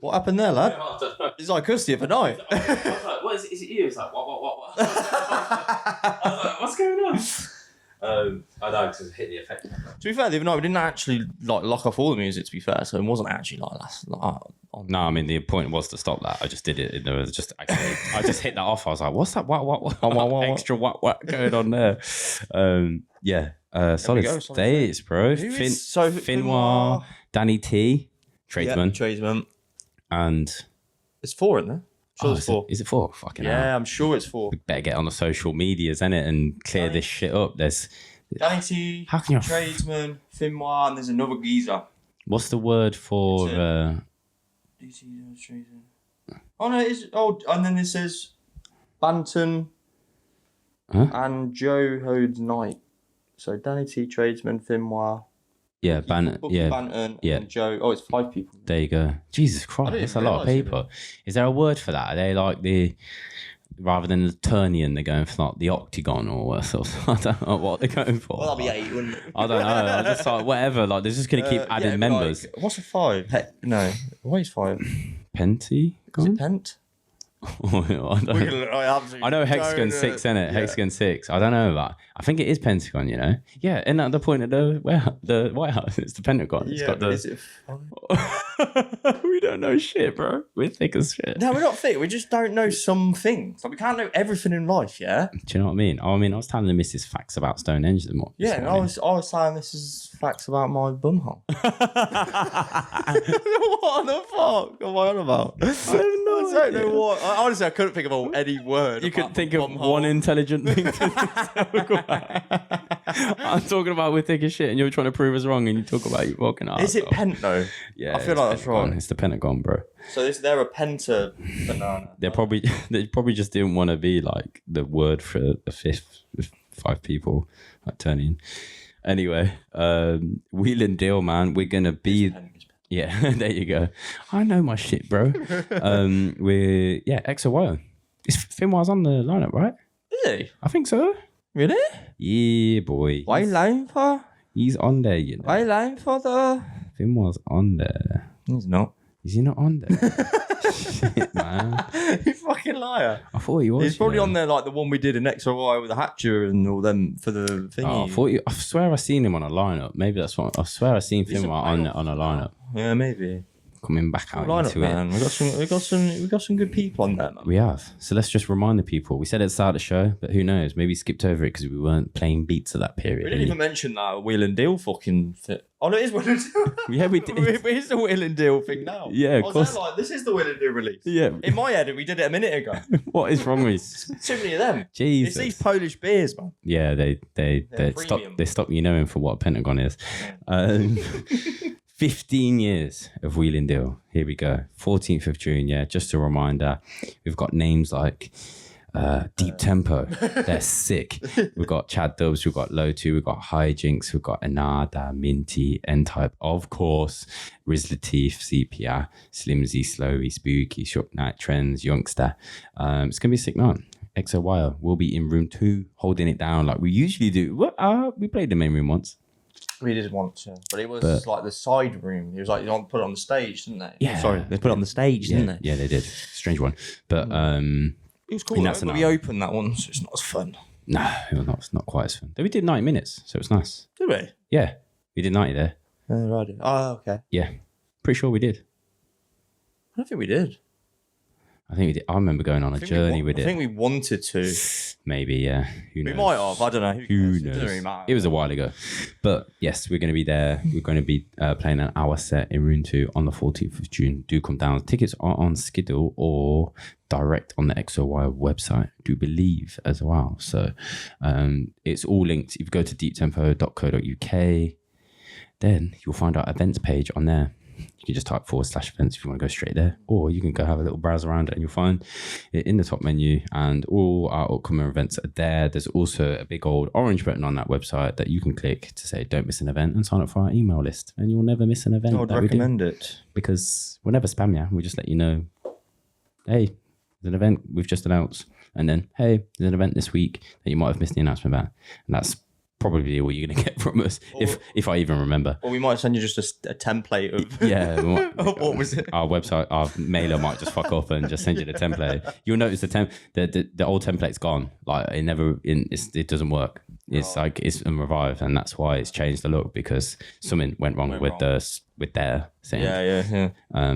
What happened there, lad? It's like us the other night. I was like, what is it? Is it you? It's like, what? I was like, what's going on? I know, because it hit the effect. To be fair, the other night we didn't actually like lock off all the music. To be fair, so it wasn't actually like last. No, I mean the point was to stop that. I just did it. There was just I just hit that off. I was like, what's that? What? Extra what going on there? Solidstates, bro. Finnoir, Danny T, Tradesman, Tradesman, and it's 4 in there. Sure, it's 4. Is it 4? Fucking hell. Yeah, I'm sure it's 4. We better get on the social medias, innit, and clear this shit up. There's Danny T, how can you Tradesman, Finnoir, and there's another geezer. What's the word for Oh no, it's and then it says Banton and Joe Hode's Night. So Danny T, Tradesman, Finnoir. Yeah, Banton. Yeah, Banton and Joe. Oh, it's 5 people. There you go. Jesus Christ, that's a lot of people. Is there a word for that? Are they like rather than the Turnian, they're going for like the octagon or what sort of, I don't know what they're going for. Well, that'll be 8, wouldn't it? I don't know. I just like whatever. Like they're just gonna keep adding members. Like, what's a 5? No, what is 5? Penti? Is it Pent? I know Hexagon 6, innit? Yeah. Hexagon 6. I don't know that. I think it is Pentagon, you know? Yeah, isn't that the point of the White House? It's the Pentagon. It's got the... Is it 5? We don't know shit, bro. We're thick as shit. No, we're not thick. We just don't know some things. Like, we can't know everything in life, yeah? Do you know what I mean? I was telling the missus facts about Stonehenge. Yeah, and I was saying this is facts about my bumhole. What the fuck am I on about? I don't know what. Honestly, I couldn't think of any word. You couldn't think of one intelligent thing to talk about. I'm talking about we're thick as shit and you're trying to prove us wrong and you talk about you walking out. Is it Pent though? Yeah, I feel like that's Pentagon. right. It's the Pentagon, bro. So they're a penta banana. They probably just didn't want to be like the word for the fifth 5 people like turning. Anyway, wheel and deal, man. We're gonna be. Yeah, there you go. I know my shit, bro. We're XOY. Is Finnoir's on the lineup, right? Is he? I think so. Really? Yeah, boy. Why lying for? He's on there, you know. Why lying for the? Finn was on there. He's not. Is he not on there? Shit, man. You fucking liar. I thought he was. He's probably on there like the one we did in XOY with the Hatcher and all them for the thingy. I swear I seen him on a lineup. Maybe that's what I swear I seen Finn on a lineup. Yeah, maybe. Coming back out lineup, into man. it. We got some good people on there, man. We have. So let's just remind the people. We said at the start of the show, but who knows? Maybe we skipped over it because we weren't playing beats at that period. We didn't even mention that Wheel and Deal fucking thing. Oh, no, it is Wheel and Deal. Yeah, we did. It's the Wheel and Deal thing now. Yeah, of course. Like, this is the Wheel and Deal release. Yeah. In my head, we did it a minute ago. What is wrong with Too many of them. Jesus. It's these Polish beers, man. Yeah, they stop you knowing for what a Pentagon is. 15 years of Wheel and Deal. Here we go. 14th of June, yeah. Just a reminder. We've got names like Deep Tempo. They're sick. We've got Chad Dubs. We've got Lotu. We've got Hijinks. We've got Anada, Minty, N-Type, of course. Riz Latif, CPR, Slimzy, Slowy, Spooky, Shook Night, Trends, Youngster. It's going to be a sick night. XOY will be in room 2, holding it down like we usually do. We played the main room once. We did once, yeah. But it was like the side room. It was like you put it on the stage, didn't they? Yeah. Sorry, they put it on the stage, didn't they? Yeah, they did. Strange one. But it was cool. But we opened that one, so it's not as fun. No, it was not. It's not quite as fun. Though we did 90 minutes, so it was nice. Did we? Yeah, we did 90 there. Right. Oh, okay. Yeah, pretty sure we did. I don't think we did. I think we did. I remember going on a journey with it. I think we wanted to. Maybe, yeah. Who knows? We might have. I don't know. Who knows? It was a while ago. But yes, we're going to be there. We're going to be playing an hour set in room 2 on the 14th of June. Do come down. Tickets are on Skiddle or direct on the XOY website, do believe, as well. So it's all linked. If you go to deeptempo.co.uk, then you'll find our events page on there. You can just type /events if you want to go straight there, or you can go have a little browse around it and you'll find it in the top menu, and all our upcoming events are there. There's also a big old orange button on that website that you can click to say don't miss an event and sign up for our email list, and you'll never miss an event. I would recommend it, because we'll never spam you. We'll just let you know, hey, there's an event we've just announced, and then hey, there's an event this week that you might have missed the announcement about, and that's probably all you're going to get from us, if I even remember. Or we might send you just a template of... Yeah. What was it? Our website, our mailer might just fuck up and just send you the template. You'll notice the old template's gone. Like, it doesn't work. It's like, it's unrevived, and that's why it's changed the look, because something went wrong with their thing. Yeah.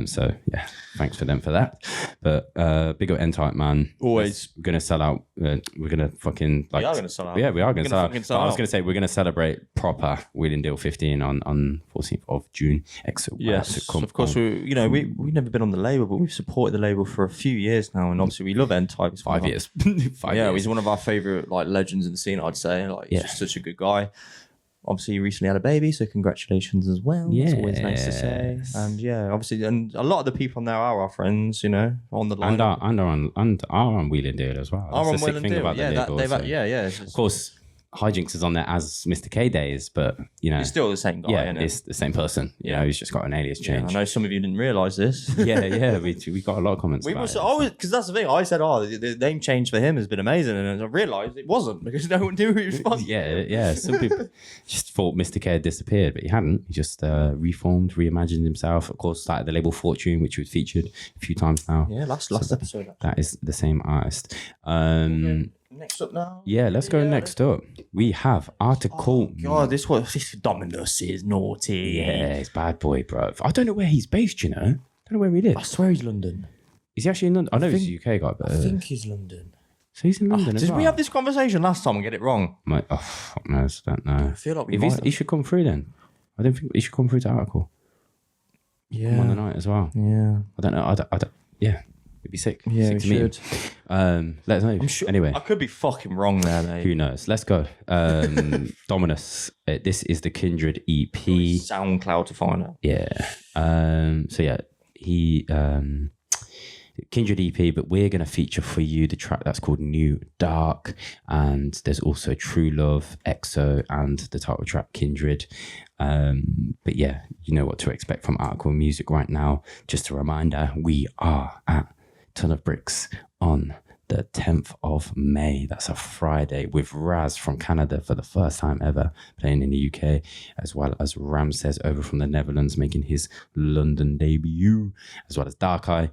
So yeah, thanks for them for that. But big up N-Type, man. Always. We're gonna sell out. We're gonna fucking we are gonna sell out. Yeah, we are gonna sell out. I was gonna say we're gonna celebrate proper Wheel and Deal 15 on 14th of June. Yes, of course. We've never been on the label, but we've supported the label for a few years now, and obviously we love N-Type. It's 5 years. 5 years. He's one of our favorite legends in the scene, I'd say. He's just such a good guy. Obviously, he recently had a baby, so congratulations as well. Yes. It's always nice to say. And obviously, and a lot of the people on there are our friends, on the line. And are on Wheel and Deal as well. Are on Wheel and Deal. Of course, Hijinks is on there as Mr. K Days, but he's still the same guy. Yeah, it's the same person. He's just got an alias change. I know some of you didn't realise this. yeah, we got a lot of comments. Because that's the thing. I said, the name change for him has been amazing, and I realised it wasn't, because no one knew who he was from. Yeah. Some people just thought Mr. K had disappeared, but he hadn't. He just reformed, reimagined himself. Of course, started the label Fortune, which we've featured a few times now. Yeah, last episode. Actually. That is the same artist. Next up now. Yeah, let's go next up. We have Artikal. Oh God, this Dominus is naughty. Yeah, he's bad boy, bro. I don't know where he's based, I don't know where he lives. I swear he's London. Is he actually in London? I know he's a UK guy, but... I think he's London. So he's in London as well? Did we have this conversation last time and get it wrong? Fuck knows, I don't know. I feel like he should come through then. I don't think he should come through to Artikal. Yeah. Come on the night as well. Yeah. I don't know. I don't yeah. It'd be sick. Yeah, sick we to should. Let us know. I'm sure, anyway. I could be fucking wrong there, mate. Who knows? Let's go. Dominus. This is the Kindred EP. SoundCloud to find out. Yeah. He Kindred EP, but we're going to feature for you the track that's called New Dark, and there's also True Love, EXO, and the title track Kindred. But yeah, you know what to expect from Artikal music right now. Just a reminder, we are at Ton of Bricks on the 10th of May. That's a Friday with Wraz from Canada for the first time ever playing in the UK, as well as Ramses over from the Netherlands making his London debut, as well as Dark Eye.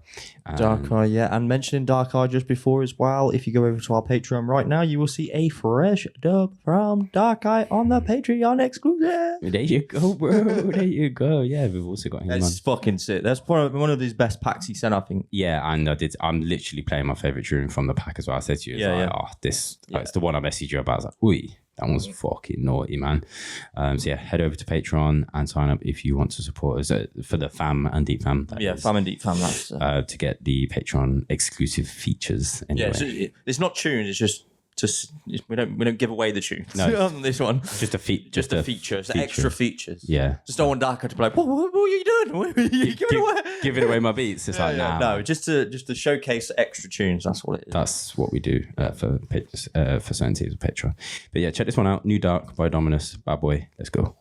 Dark Eye, yeah. And mentioning Dark Eye just before as well, if you go over to our Patreon right now, you will see a fresh dub from Dark Eye on the Patreon exclusive. There you go, bro. There you go. Yeah, we've also got him on. That's fucking sick. That's one of his best packs he sent, I think. Yeah, and I'm literally playing my favourite tune from the pack as well. I said to you, it's the one I messaged you about. I was like, oi, that was fucking naughty, man. So yeah, head over to Patreon and sign up if you want to support us for the Fam and Deep Fam. Fam and Deep Fam. That's to get the Patreon exclusive features. Anyway. Yeah, it's not tunes. It's just we don't give away the tunes. No, on this one, just a features, extra features. Yeah, just don't want Darko to be like, what are you doing? What are you giving away my beats. It's no, just to showcase extra tunes. That's what it is. That's what we do for certain tiers of Patreon. But yeah, check this one out. New Dark by Dominus. Bad boy. Let's go.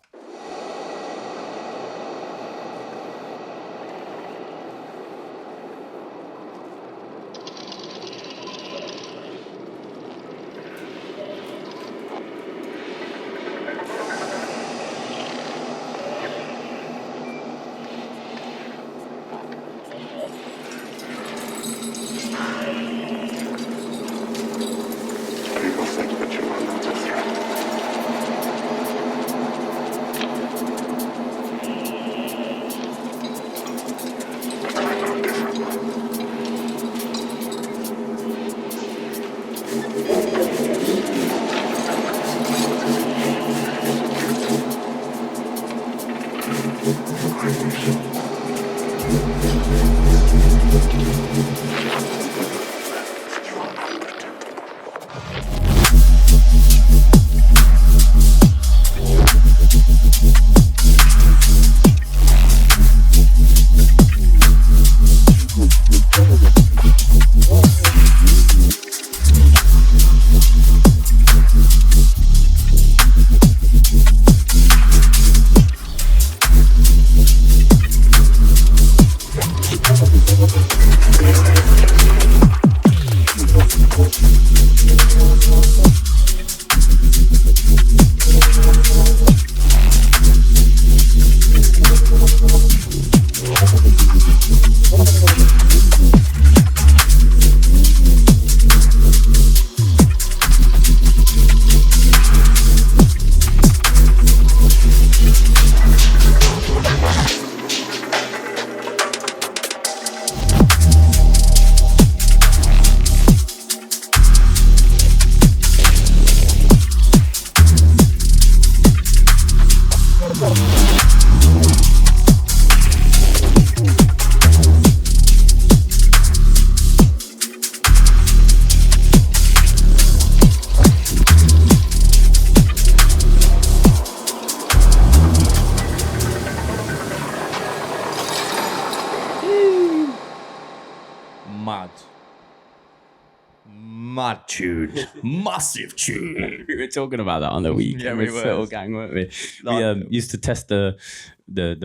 Mad tune. Massive tune. We were talking about that on the weekend. Yeah, we were. Little gang, weren't we? We used to test the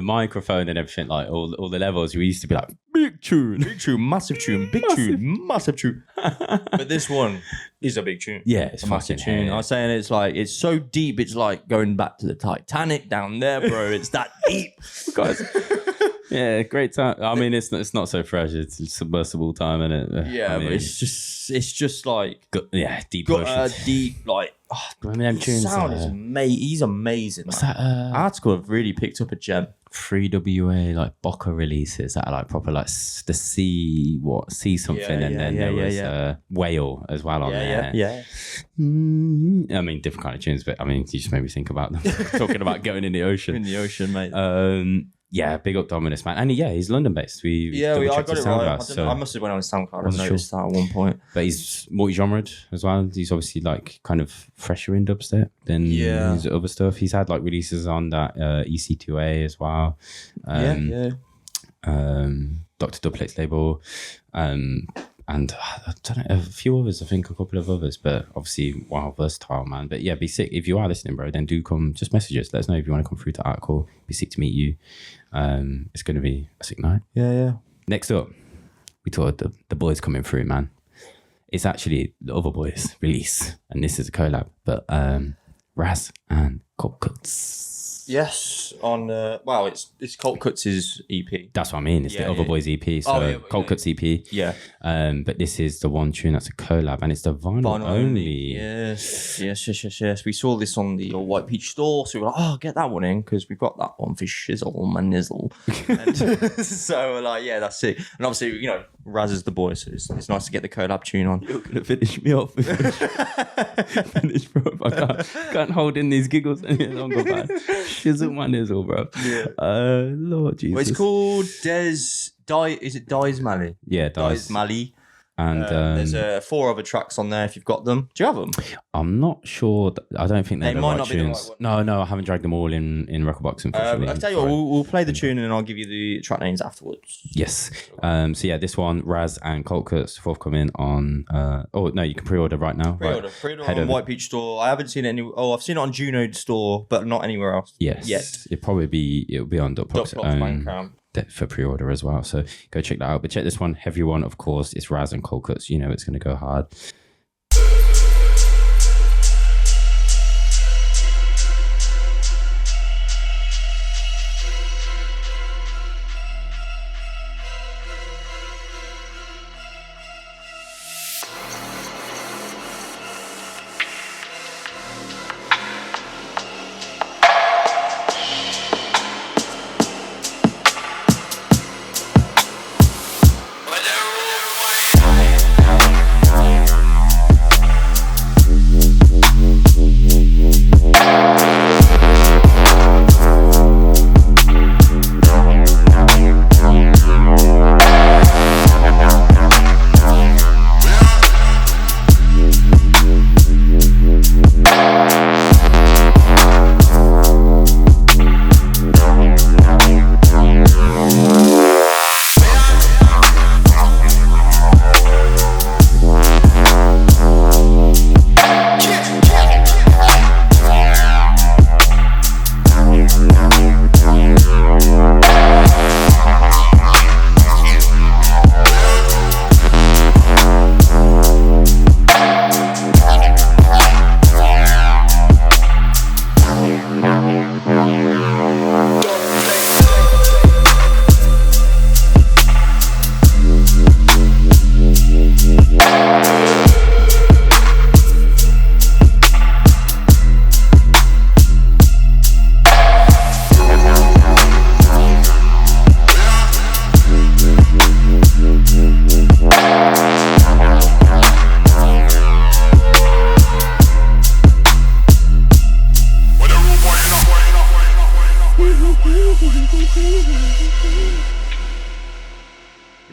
microphone and everything, like all the levels. We used to be like, big tune, massive tune, big tune, massive tune. But this one is a big tune. Yeah, it's a massive tune. I was saying it's so deep. It's like going back to the Titanic down there, bro. It's that deep, guys. Yeah, great time. I mean, it's not so fresh. It's submersible time, isn't it? Yeah, I mean, but it's just like deep got oceans. Deep like. Oh, them tunes, sound is amazing. He's amazing. What's that? Artikal have really picked up a gem. 3WA like Boca releases that are like proper like the C something, and then there was Whale as well on there. Yeah. I mean, different kind of tunes, but I mean, you just made me think about them talking about going in the ocean. In the ocean, mate. Yeah, big up Dominus, man. And he's London based. I got it right. I must have went on his SoundCloud. I noticed that at one point. But he's multi-genred as well. He's obviously like kind of fresher in dubstep than his other stuff. He's had like releases on that EC2A as well. Dr. Duploc label. And I don't know, a few others, I think a couple of others, but obviously, wow, versatile, man. But yeah, be sick. If you are listening, bro, then do come, just message us. Let us know if you want to come through to Artikal. Be sick to meet you. It's going to be a sick night. Yeah. Next up, we thought the boys coming through, man. It's actually the other boys' release, and this is a collab. But Wraz and Coltcuts. Yes, on it's Coltcuts' EP. That's what I mean. It's the Other Boys EP. So Coltcuts EP. Yeah. But this is the one tune that's a collab, and it's the vinyl only. Yes. We saw this on the White Peach store, so we were like, get that one in because we've got that one for shizzle and nizzle. And so we're like, that's it. And obviously, you know, Wraz is the boy, so it's nice to get the collab tune on. You're gonna finish me off. Finish, bro. I can't hold in these giggles any longer, man. Shizzle my nizzle, bro. Yeah. Lord Jesus. Well, it's called is it Dismantle? Yeah, Dismantle. And there's 4 other tracks on there if you've got them. Do you have them? I'm not sure. I don't think they're the might right not tunes. be the right one. No, I haven't dragged them all in Rekordbox, unfortunately. I'll tell you what, we'll play the tune and I'll give you the track names afterwards. Yes. So yeah, this one, Wraz and Coltcuts, forthcoming on. You can pre-order right now. Pre-order on White Peach store. I haven't seen it I've seen it on Juno store, but not anywhere else. Yes. Yet. It'll be on Duploc's Bandcamp. For pre-order as well, so go check that out. But check this one, heavy one, of course. It's Wraz and Coltcuts. You know it's going to go hard.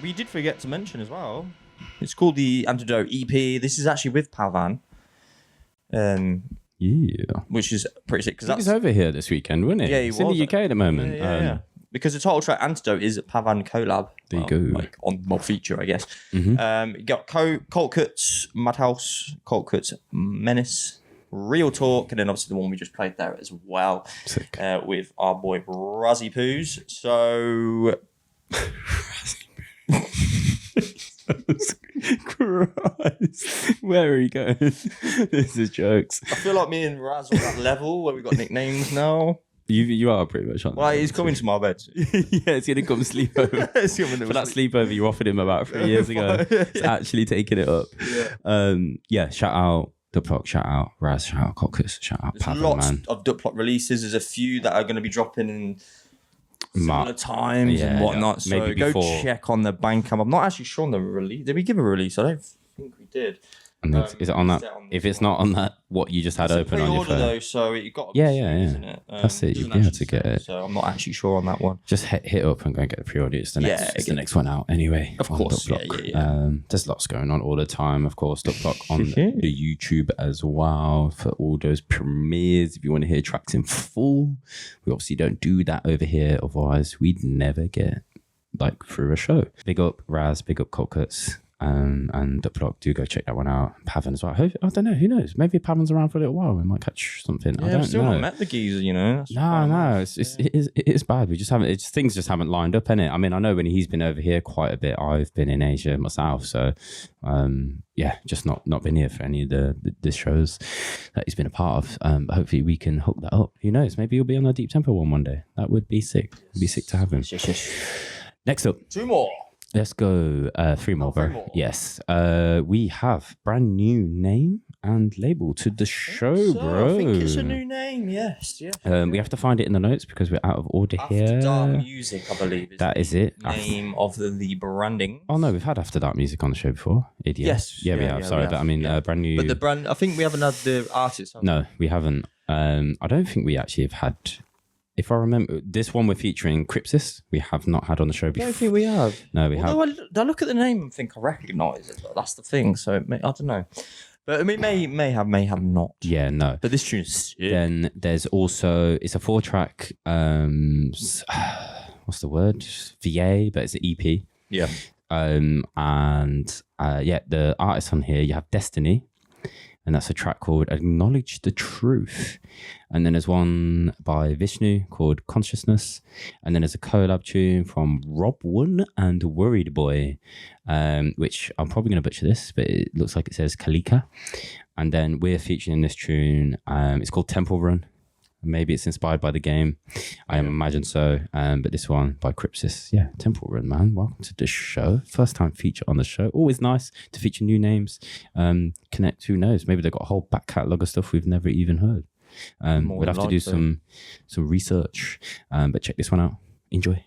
We did forget to mention as well. It's called the Antidote EP. This is actually with Pavan. Which is pretty sick. He was over here this weekend, wasn't he? Yeah, he was. was. In the UK at the moment. Yeah. Because the title track Antidote is a Pavan collab. There you go. Like on feature, I guess. Mm-hmm. You got Coltcuts, Madhouse, Coltcuts, Menace, Real Talk, and then obviously the one we just played there as well. Sick. With our boy Razzie Poos. So... Christ. Where are you going? This is jokes. I feel like me and Raz are on that level where we got nicknames now. You are pretty much on that. Well, he's coming to my bed. Yeah, he's going to come sleep over. For that sleepover you offered him about 3 years ago. He's actually taking it up. Yeah, shout out Duploc, shout out Wraz, shout out Coltcuts, shout out There's lots of Duploc releases. There's a few that are going to be dropping in similar times and whatnot. So maybe go check on the Bandcamp. I'm not actually sure on the release. Did we give a release? I don't think we did. And is it on that? If it's not on that, what you just had open on your phone? Though, so you got isn't it? That's it. You'd be able to get it. So I'm not actually sure on that one. Just hit up and go and get the pre-order. It's the next one out anyway. Of course, there's lots going on all the time. Of course, Duploc on the YouTube as well for all those premieres. If you want to hear tracks in full, we obviously don't do that over here. Otherwise, we'd never get through a show. Big up Wraz, big up Coltcuts. and Duploc. Do go check that one out. Pavan as well. I don't know. Who knows? Maybe Pavan's around for a little while. We might catch something. Yeah, I don't I've still know. not met the geezer, you know. No. It is bad. We just haven't. Things just haven't lined up, innit? I mean, I know when he's been over here quite a bit. I've been in Asia myself, so just not been here for any of the shows that he's been a part of. But hopefully we can hook that up. Who knows? Maybe he'll be on a Deep Tempo one day. That would be sick. It'd be sick to have him. Next up, 2 more. Let's go 3 more, bro. 3 more. Yes. We have brand new name and label to the show, bro. I think it's a new name, yes. We have to find it in the notes because we're out of order here. After Dark Music, I believe. That is it. Name of the branding. Oh, no, we've had After Dark Music on the show before. Idiot. Yes. Yeah, we have. Sorry, but I mean, brand new. But the brand, I think we haven't had the artist. No, we haven't. I don't think we actually have had. If I remember, this one we're featuring Krypsis, we have not had on the show before. I don't think we have. No, we have. I look at the name and think I recognise it, but that's the thing. So I don't know. But I mean, may have not. Yeah, no. But this tune's sick. Then there's also, it's a 4-track, what's the word? VA, but it's an EP. Yeah. The artists on here, you have Destiny, and that's a track called Acknowledge the Truth. And then there's one by Vishnu called Consciousness. And then there's a collab tune from Rob One and Worried Boy, which I'm probably going to butcher this, but it looks like it says Kalika. And then we're featuring this tune. It's called Temple Run. Maybe it's inspired by the game. I imagine so. But this one by Krypsis. Yeah, Temple Run, man. Welcome to the show. First time feature on the show. Always nice to feature new names. Connect, who knows? Maybe they've got a whole back catalogue of stuff we've never even heard. We'll have to do some research. But check this one out. Enjoy.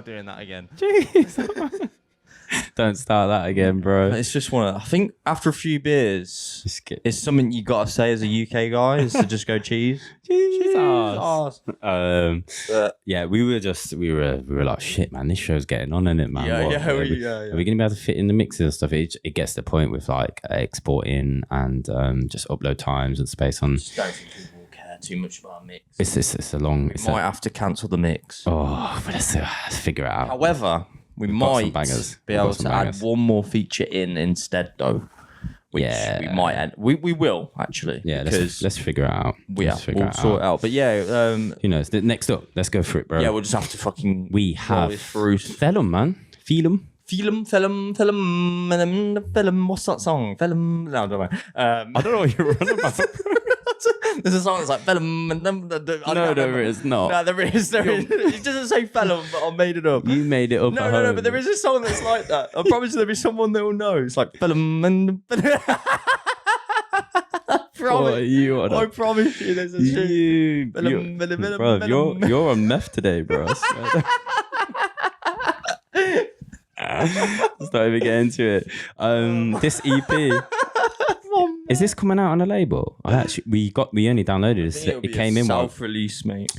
doing that again. Jeez. Don't start that again, bro. It's just one. I think after a few beers, it's something you gotta say as a UK guy is to just go cheese. Cheese. Yeah, we were like, shit, man. This show's getting on, isn't it, man? Yeah. Are we gonna be able to fit in the mixes and stuff? It gets to the point with like exporting and just upload times and space on. Just don't think people will care too much about mix. It's a long. Might have to cancel the mix. Oh, but let's figure it out. However, we've might be able to add one more feature in instead, though. Which we might add. We will actually. Yeah, let's figure it out. We'll sort it out. But yeah, who knows? Next up, let's go for it, bro. Yeah, we'll just have to fucking. We have Thelem, man. Thelem. What's that song? Thelem. No, don't worry. I don't know what you're on about. There's a song that's like Thelem. No, there is not. No, there is. It doesn't say Thelem, but I made it up. You made it up. No, but there is a song that's like that. I promise there'll be someone that will know. It's like Thelem. I promise you, there's a shit. Bro, you're on meth today, bro. Let's not even get into it. This EP. Is this coming out on a label? We only downloaded this. It came in self-release, mate.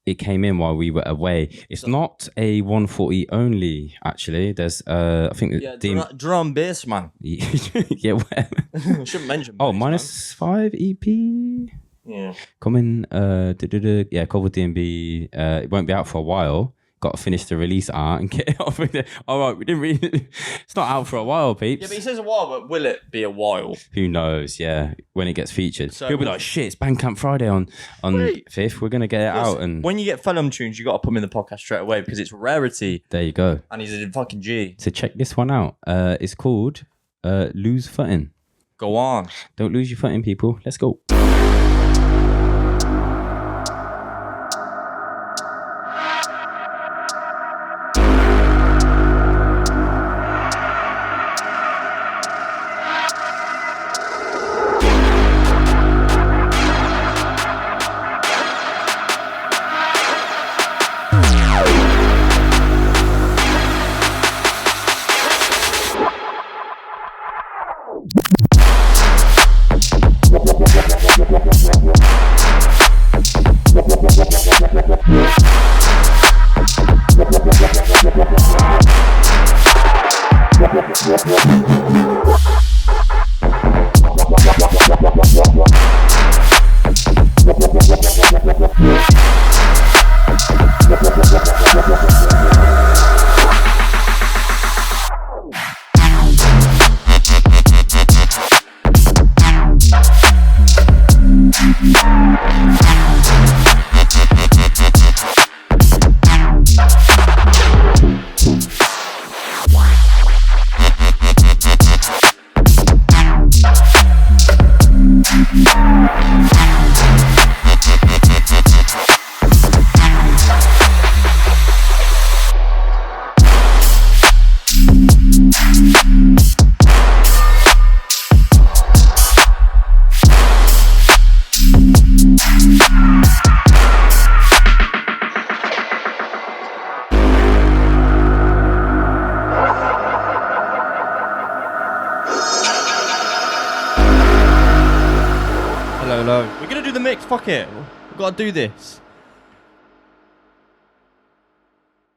It came in while we were away. It's not a 140 only. Actually, there's I think drum bass, man. Yeah, shouldn't mention. Oh, -5 EP. Yeah, coming. Yeah, covered DMB. It won't be out for a while. Got to finish the release art and get it off with it. All right, we didn't really. It's not out for a while, peeps. Yeah, but he says a while, but will it be a while? Who knows? Yeah, when it gets featured, he'll be like, "Shit, it's Bandcamp Friday on 5th. We're gonna get it out." And when you get Thelem tunes, you got to put them in the podcast straight away because it's rarity. There you go. And he's a fucking G. So check this one out. It's called "Lose Footing." Go on. Don't lose your footing, people. Let's go. We're gonna do the mix. Fuck it. We've got to do this.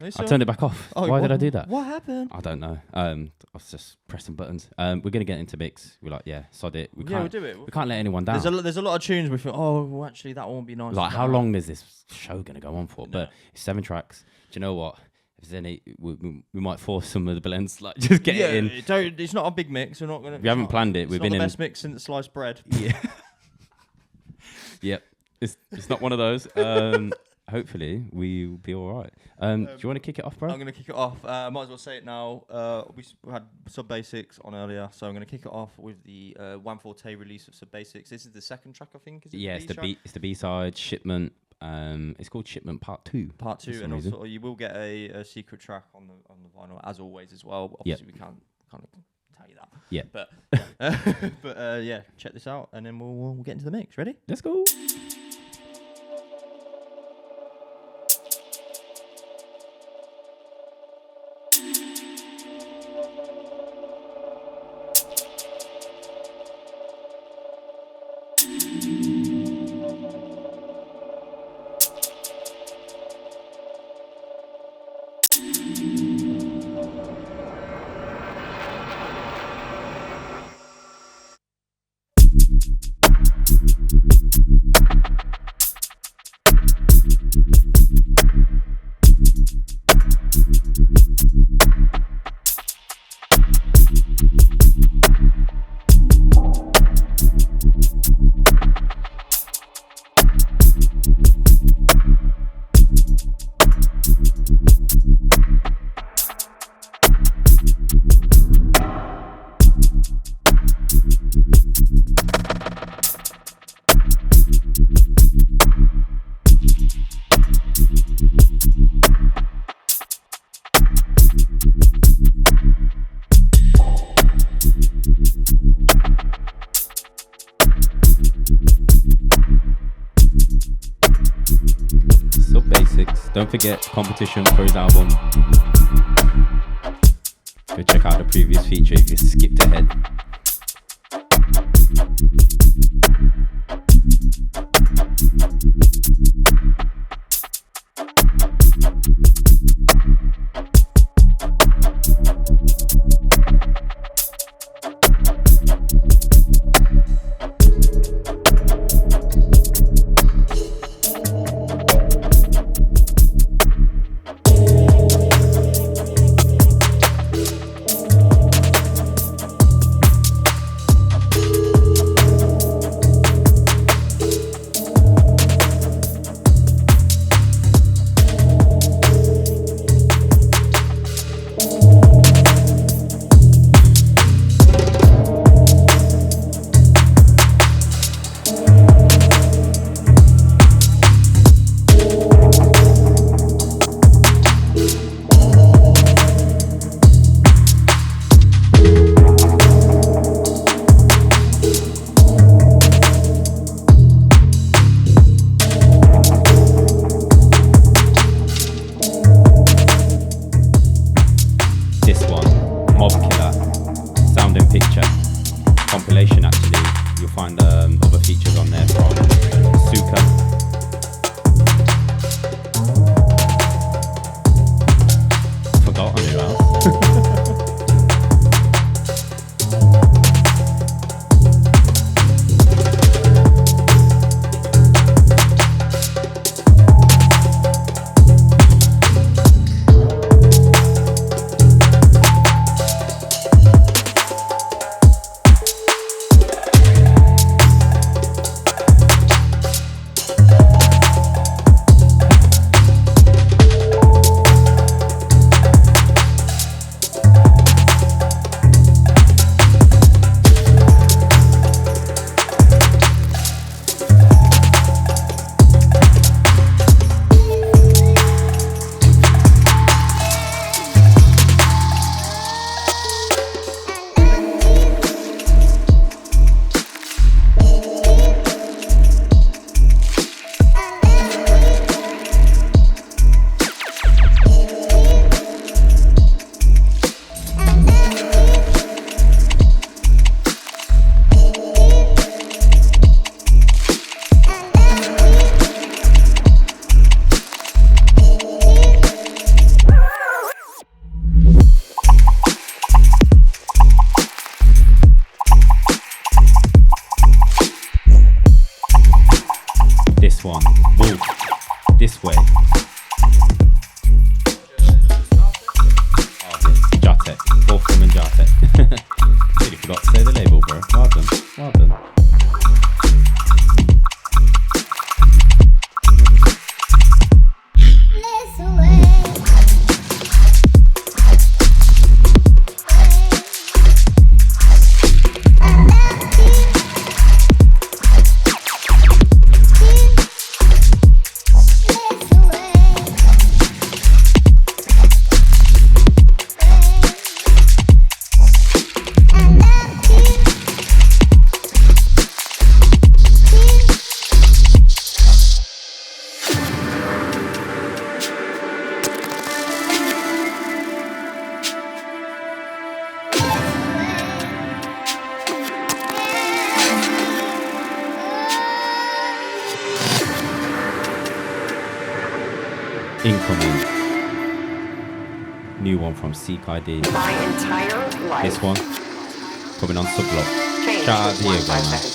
I turned it back off. Why did I do that? What happened? I don't know. I was just pressing buttons. We're gonna get into mix. We're like, yeah, sod it. We'll do it. We can't let anyone down. There's a lot of tunes we feel. Oh, well, actually, that won't be nice. Like, how long is this show gonna go on for? No. But it's 7 tracks. Do you know what? If there's any, we might force some of the blends. Like, just get it in. It's not a big mix. We're not gonna. We haven't planned it. We've been in the best mix since sliced bread. Yeah. Yep. It's not one of those. Hopefully we'll be all right. Do you want to kick it off, bro? I'm going to kick it off. Might as well say it now. We had Sub Basics on earlier, so I'm going to kick it off with the Forte release of Sub Basics. This is the second track, I think. Is it? Yeah, it's the B-side, Shipment. It's called Shipment Part 2. Part 2, and also you will get a secret track on the vinyl as always as well. But obviously we can't kind of tell you that. Yeah. But yeah, check this out, and then we'll get into the mix. Ready? Let's go. Don't forget competition for his album. Go check out the previous feature if you skipped ahead. Incoming. New one from Seek ID. My entire life. This one coming on Subblock. Shout out to you, man.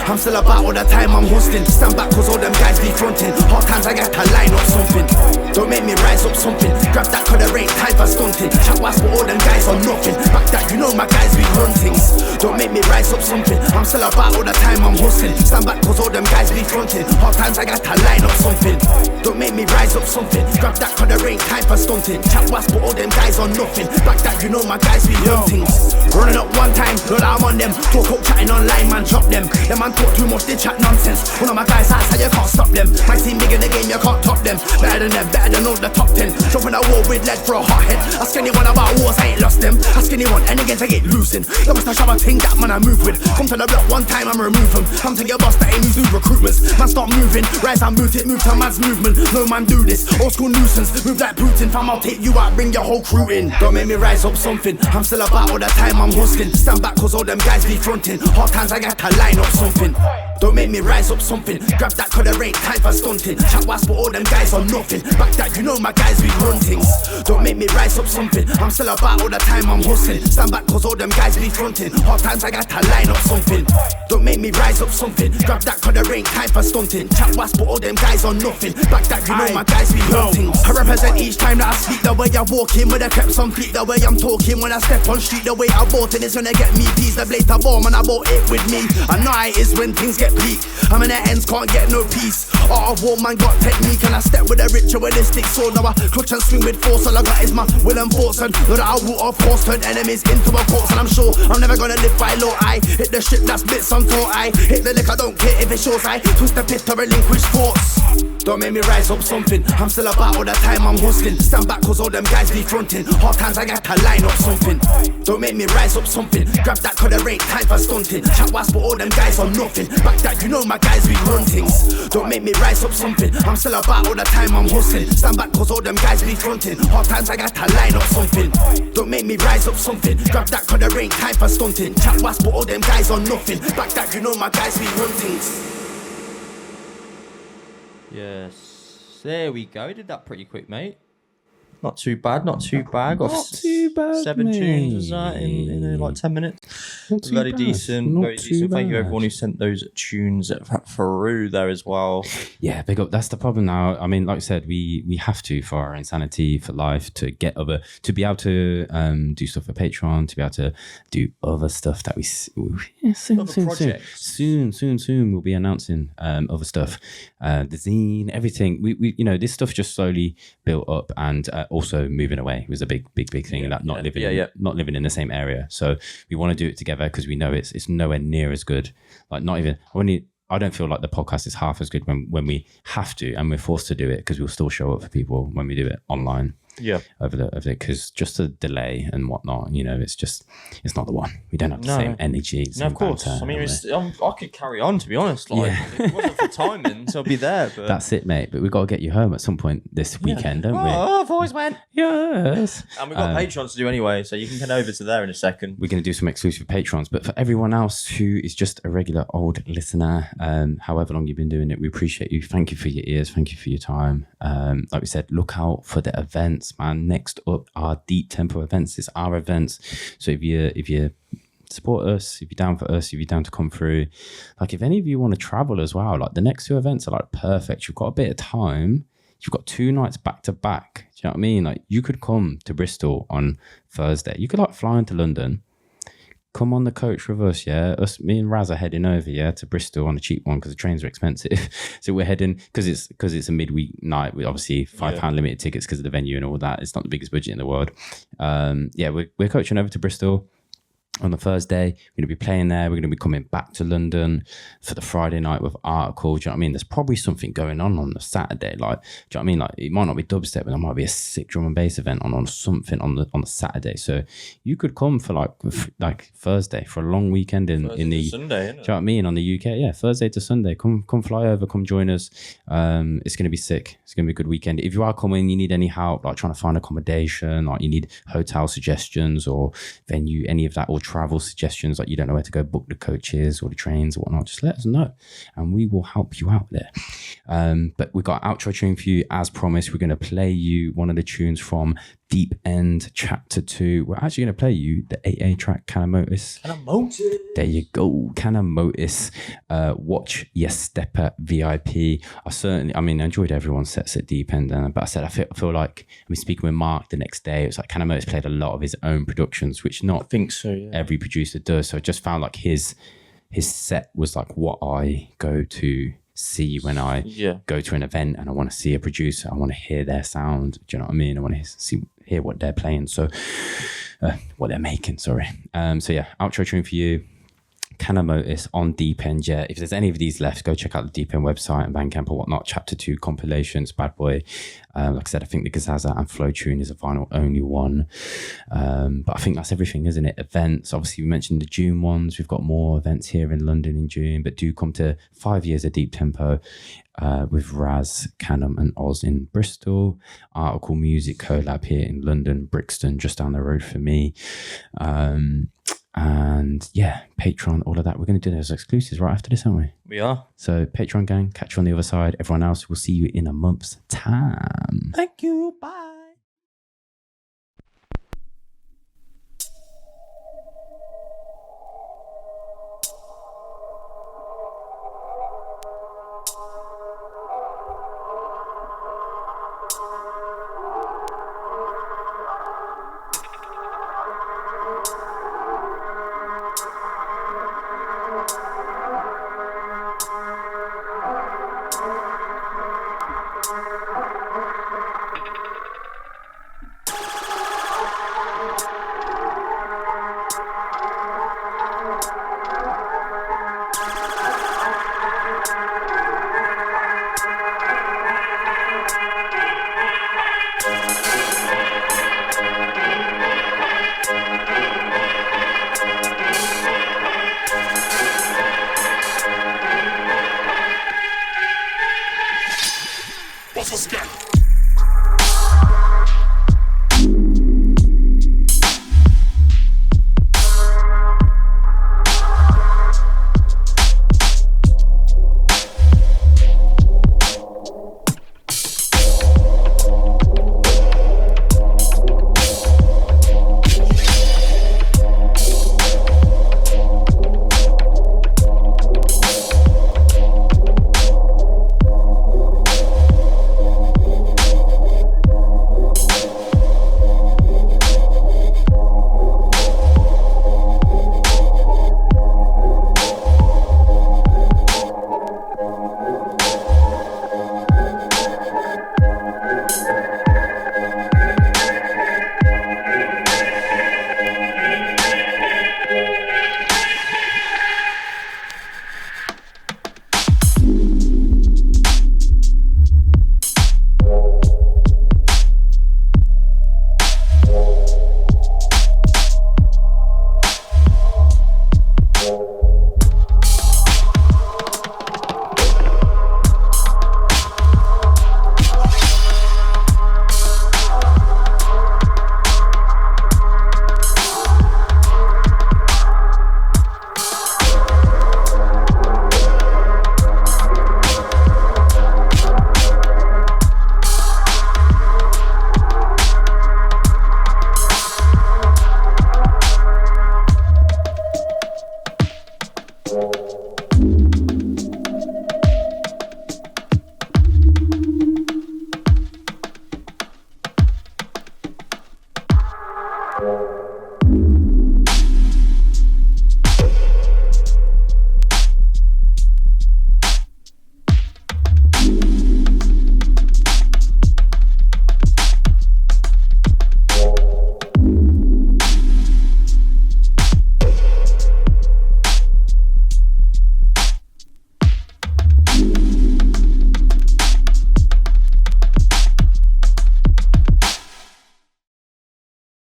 I'm still about all the time I'm hosting. Stand back cause all them guys be fronting. Hard times I got to line up something. Don't make me rise up something. Grab that cause there ain't time for stunting. Chat was for all them guys on nothing. Back that you know my guys be run things. Don't make me rise up something. I'm still about all the time I'm hustling. Stand back cause all them guys be fronting. Hard times I got to line up something. Don't make me rise up something. Grab that cause there ain't time for stunting. Chat was for all them guys on nothing. Back that you know my guys be run things. Running up one time, know that I'm on them. Talk up chatting online, man, drop them. Them man talk too much, they chat nonsense. One of my guys outside, you can't stop them. My team big in the game, you can't top them. Better than them, better than all the top 10. Jumping a wall with lead for a hot head. Ask anyone about wars, I ain't lost them. Ask anyone, any games I get losing. You must have a thing that man I move with. Come to the block one time, I'm remove them. Come to your boss that ain't new recruitments. Man start moving, rise and move it, move to man's movement. No man do this, old school nuisance. Move like Putin, fam, I'll take you out, bring your whole crew in. Don't make me rise up something. I'm still about all the time I'm hustling. Stand back cause all them guys be fronting. Hard times I got to line up something. Don't make me rise up something. Grab that cause there ain't time for stunting. Chat was for all them guys on nothing. Back that you know my guys be run things. Don't make me rise up something. I'm still about all the time I'm hustling. Stand back cause all them guys be fronting. Hard times I got to line up something. Don't make me rise up something. Grab that cause there ain't time for stunting. Chat was for all them guys on nothing. Back that you know my guys be run things. I represent each time that I speak. The way I walk in with the creps on feet. The way I'm talking when I step on street. The way I bought it is gonna get me peace. The blade to bomb and I bought it with me. I know it is when things get bleak. I'm in the ends, can't get no peace. Art of war, man, got technique. And I step with a ritualistic sword. Now I clutch and swing with force. All I got is my will and force. And know that I will off horse, turn enemies into a corpse. And I'm sure I'm never gonna live by law. I hit the shit that's bits on tour. I hit the lick, I don't care if it's yours. I twist the pit to relinquish thoughts. Don't make me rise up something. I'm still about all the time I'm hustling. Stand back cause all them guys be fronting. Hard times I got to line up something. Don't make me rise up something. Grab that cause there ain't time for stunting. Chat was for all them guys on nothing. Back that you know my guys be run things. Don't make me rise up something. I'm still about all the time I'm hustling. Stand back cause all them guys be fronting. Hard times I got to line up something. Don't make me rise up something. Grab that cause there ain't time for stunting. Chat was for all them guys on nothing. Back that you know my guys be run things. Yes, there we go. Did that pretty quick, mate. Not too bad. Not too bad. Seven tunes was that in like 10 minutes. Not too Very bad. decent. Not Very too decent. Thank you bad. everyone who sent those tunes through there as well. Yeah, big up. That's the problem now. I mean, like I said, we have to, for our insanity, for life, to get other, to be able to do stuff for Patreon, to be able to do other stuff that soon we'll be announcing other stuff, the zine, everything. We you know, this stuff just slowly built up, and also moving away was a big thing. That not living in the same area. So we want to do it together because we know it's nowhere near as good. Like not even I don't feel like the podcast is half as good when we have to and we're forced to do it, because we'll still show up for people when we do it online. Yeah, over because just the delay and whatnot, you know, it's not the one. We don't have the same energy. No, of course. Banter, I mean, I could carry on, to be honest. Like, if it wasn't for timing, so I'd be there. But... That's it, mate. But we've got to get you home at some point this weekend, don't we? Oh, I've always went. Yes. And we've got Patreons to do anyway, so you can head over to there in a second. We're going to do some exclusive Patrons, but for everyone else who is just a regular old listener, however long you've been doing it, we appreciate you. Thank you for your ears. Thank you for your time. Like we said, look out for the events, man. Next up, our deep tempo events. It's our events. So if you support us, if you're down for us, if you're down to come through, like if any of you want to travel as well, like the next two events are like perfect. You've got a bit of time. You've got 2 nights back to back. Do you know what I mean? Like you could come to Bristol on Thursday. You could like fly into London. Come on the coach with us, yeah. Me and Wraz are heading over, yeah, to Bristol on a cheap one because the trains are expensive. So we're heading because it's a midweek night with obviously £5 limited tickets because of the venue and all that. It's not the biggest budget in the world. We're coaching over to Bristol on the Thursday. We're going to be playing there. We're going to be coming back to London for the Friday night with Artikal. Do you know what I mean? There's probably something going on the Saturday. Like, do you know what I mean? Like, it might not be dubstep, but there might be a sick drum and bass event on something on the Saturday. So you could come for like Thursday for a long weekend in the Sunday. Isn't it? Do you know what I mean? On the UK, yeah, Thursday to Sunday. Come fly over. Come join us. It's going to be sick. It's going to be a good weekend. If you are coming, you need any help, like trying to find accommodation, like you need hotel suggestions or venue, any of that, or travel suggestions, like you don't know where to go book the coaches or the trains or whatnot, just let us know and we will help you out there. But we got an outro tune for you as promised. We're going to play you one of the tunes from Deep End Chapter 2. We're actually going to play you the 8A track Canamotis. There you go, Canamotis. Watch your stepper VIP. I enjoyed everyone's sets at Deep End, but I said I feel like I was speaking with Mark the next day. It was like Canamotis played a lot of his own productions, which I think so. Yeah. Every producer does. So I just found like his set was like what I go to see when I go to an event and I want to see a producer. I want to hear their sound. Do you know what I mean? I want to hear what they're playing. So what they're making, sorry. Outro tune for you. Canamotis on Deep End. Yeah, if there's any of these left, go check out the Deep End website and Bandcamp or whatnot. Chapter 2 compilations, Bad Boy. Like I said, I think the Gazaza and Flow Tune is a vinyl only one. But I think that's everything, isn't it? Events, obviously we mentioned the June ones. We've got more events here in London in June, but do come to 5 years of Deep Tempo with Wraz, Canham and Oz in Bristol. Artikal Music collab here in London, Brixton, just down the road for me. And yeah, Patreon, all of that. We're going to do those exclusives right after this, aren't we? We are. So Patreon gang, catch you on the other side. Everyone else, we'll see you in a month's time. Thank you. Bye.